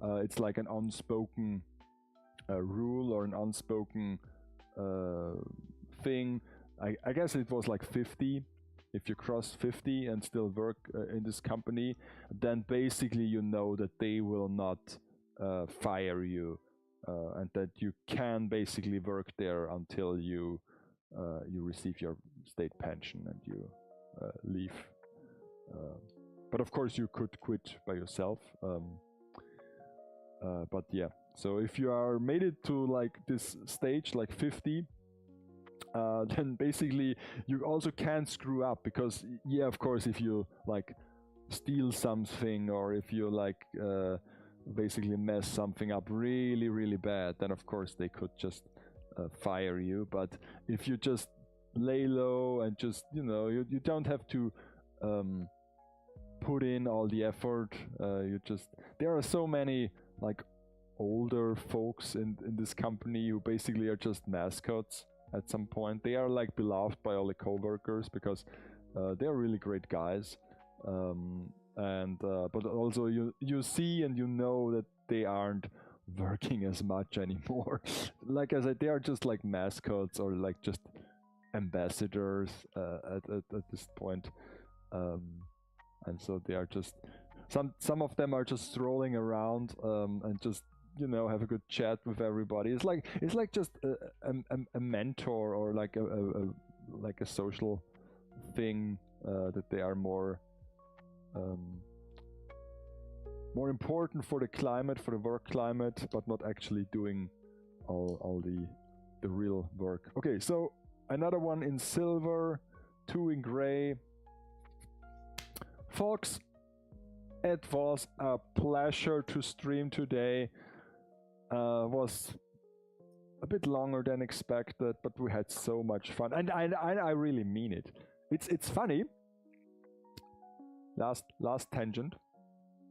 Speaker 1: it's like an unspoken rule, or an unspoken thing. I guess it was like 50. If you cross 50 and still work in this company, then basically you know that they will not fire you, and that you can basically work there until you receive your state pension and you leave. But of course you could quit by yourself. But yeah, so if you are made it to like this stage, like 50, then basically you also can't screw up, because yeah, of course, if you like steal something, or if you like basically mess something up really bad, then of course they could just fire you. But if you just lay low and just, you know, you don't have to put in all the effort. There are so many like older folks in this company who basically are just mascots at some point. They are like beloved by all the co-workers, because they are really great guys, but also you see and you know that they aren't working as much anymore. Like I said, they are just like mascots, or like just ambassadors at this point, and so they are just some of them are just strolling around and just you know, have a good chat with everybody. It's like just a mentor, or like a social thing, that they are more important for the climate, for the work climate, but not actually doing all the real work. Okay, so another one in silver, 2 in gray. Folks, it was a pleasure to stream today. Was a bit longer than expected, but we had so much fun, and I really mean it. It's funny. Last tangent.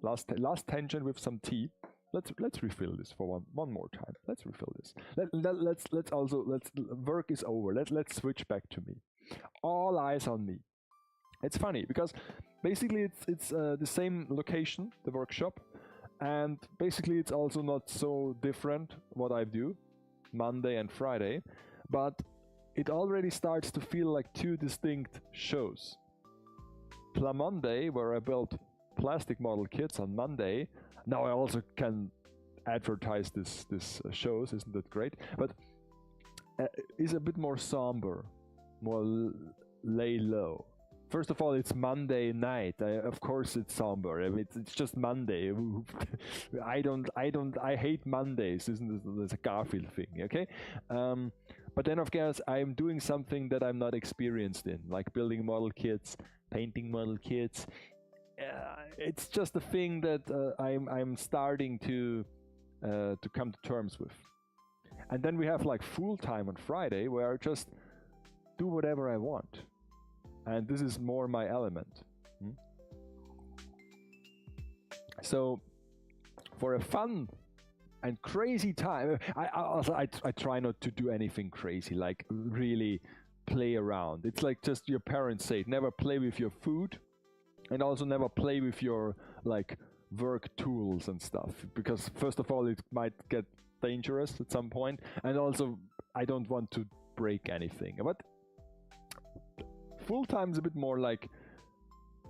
Speaker 1: Last tangent with some tea. Let's refill this for one more time. Let's refill this. Let's work is over. Let's switch back to me. All eyes on me. It's funny because basically it's the same location, the workshop, and basically it's also not so different what I do, Monday and Friday, but it already starts to feel like 2 distinct shows. Monday, where I built plastic model kits on Monday. Now I also can advertise this shows, isn't that great? But is a bit more somber, more lay low. First of all, it's Monday night. Of course, it's somber. I mean, it's just Monday. I hate Mondays. Isn't this a Garfield thing? Okay. But then, of course, I'm doing something that I'm not experienced in, like building model kits, painting model kits. It's just a thing that I'm starting to come to terms with. And then we have like full time on Friday, where I just do whatever I want. And this is more my element. So for a fun and crazy time, I try not to do anything crazy, like really play around. It's like just your parents say, never play with your food, and also never play with your like work tools and stuff, because first of all it might get dangerous at some point, and also I don't want to break anything. But full time is a bit more like,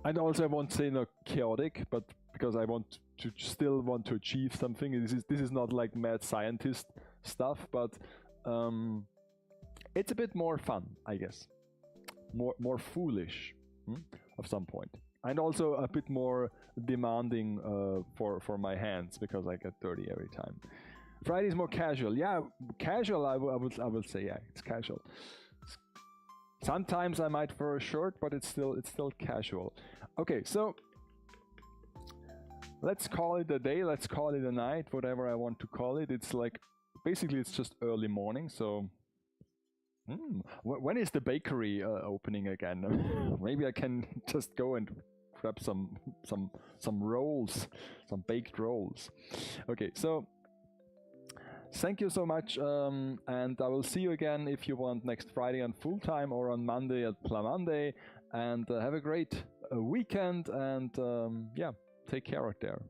Speaker 1: and also I won't say not chaotic, but because I want to still want to achieve something. This is not like mad scientist stuff, but it's a bit more fun, I guess, more foolish of some point, and also a bit more demanding for my hands, because I get dirty every time. Friday is more casual. Yeah, casual. I would say, yeah, it's casual. Sometimes I might wear a shirt, but it's still casual. Okay, so let's call it a day, let's call it a night, whatever I want to call it. It's like, basically it's just early morning, so when is the bakery opening again? Maybe I can just go and grab some rolls, some baked rolls. Okay, so thank you so much, and I will see you again if you want next Friday on full time, or on Monday at Monday. And have a great weekend, and yeah, take care out there.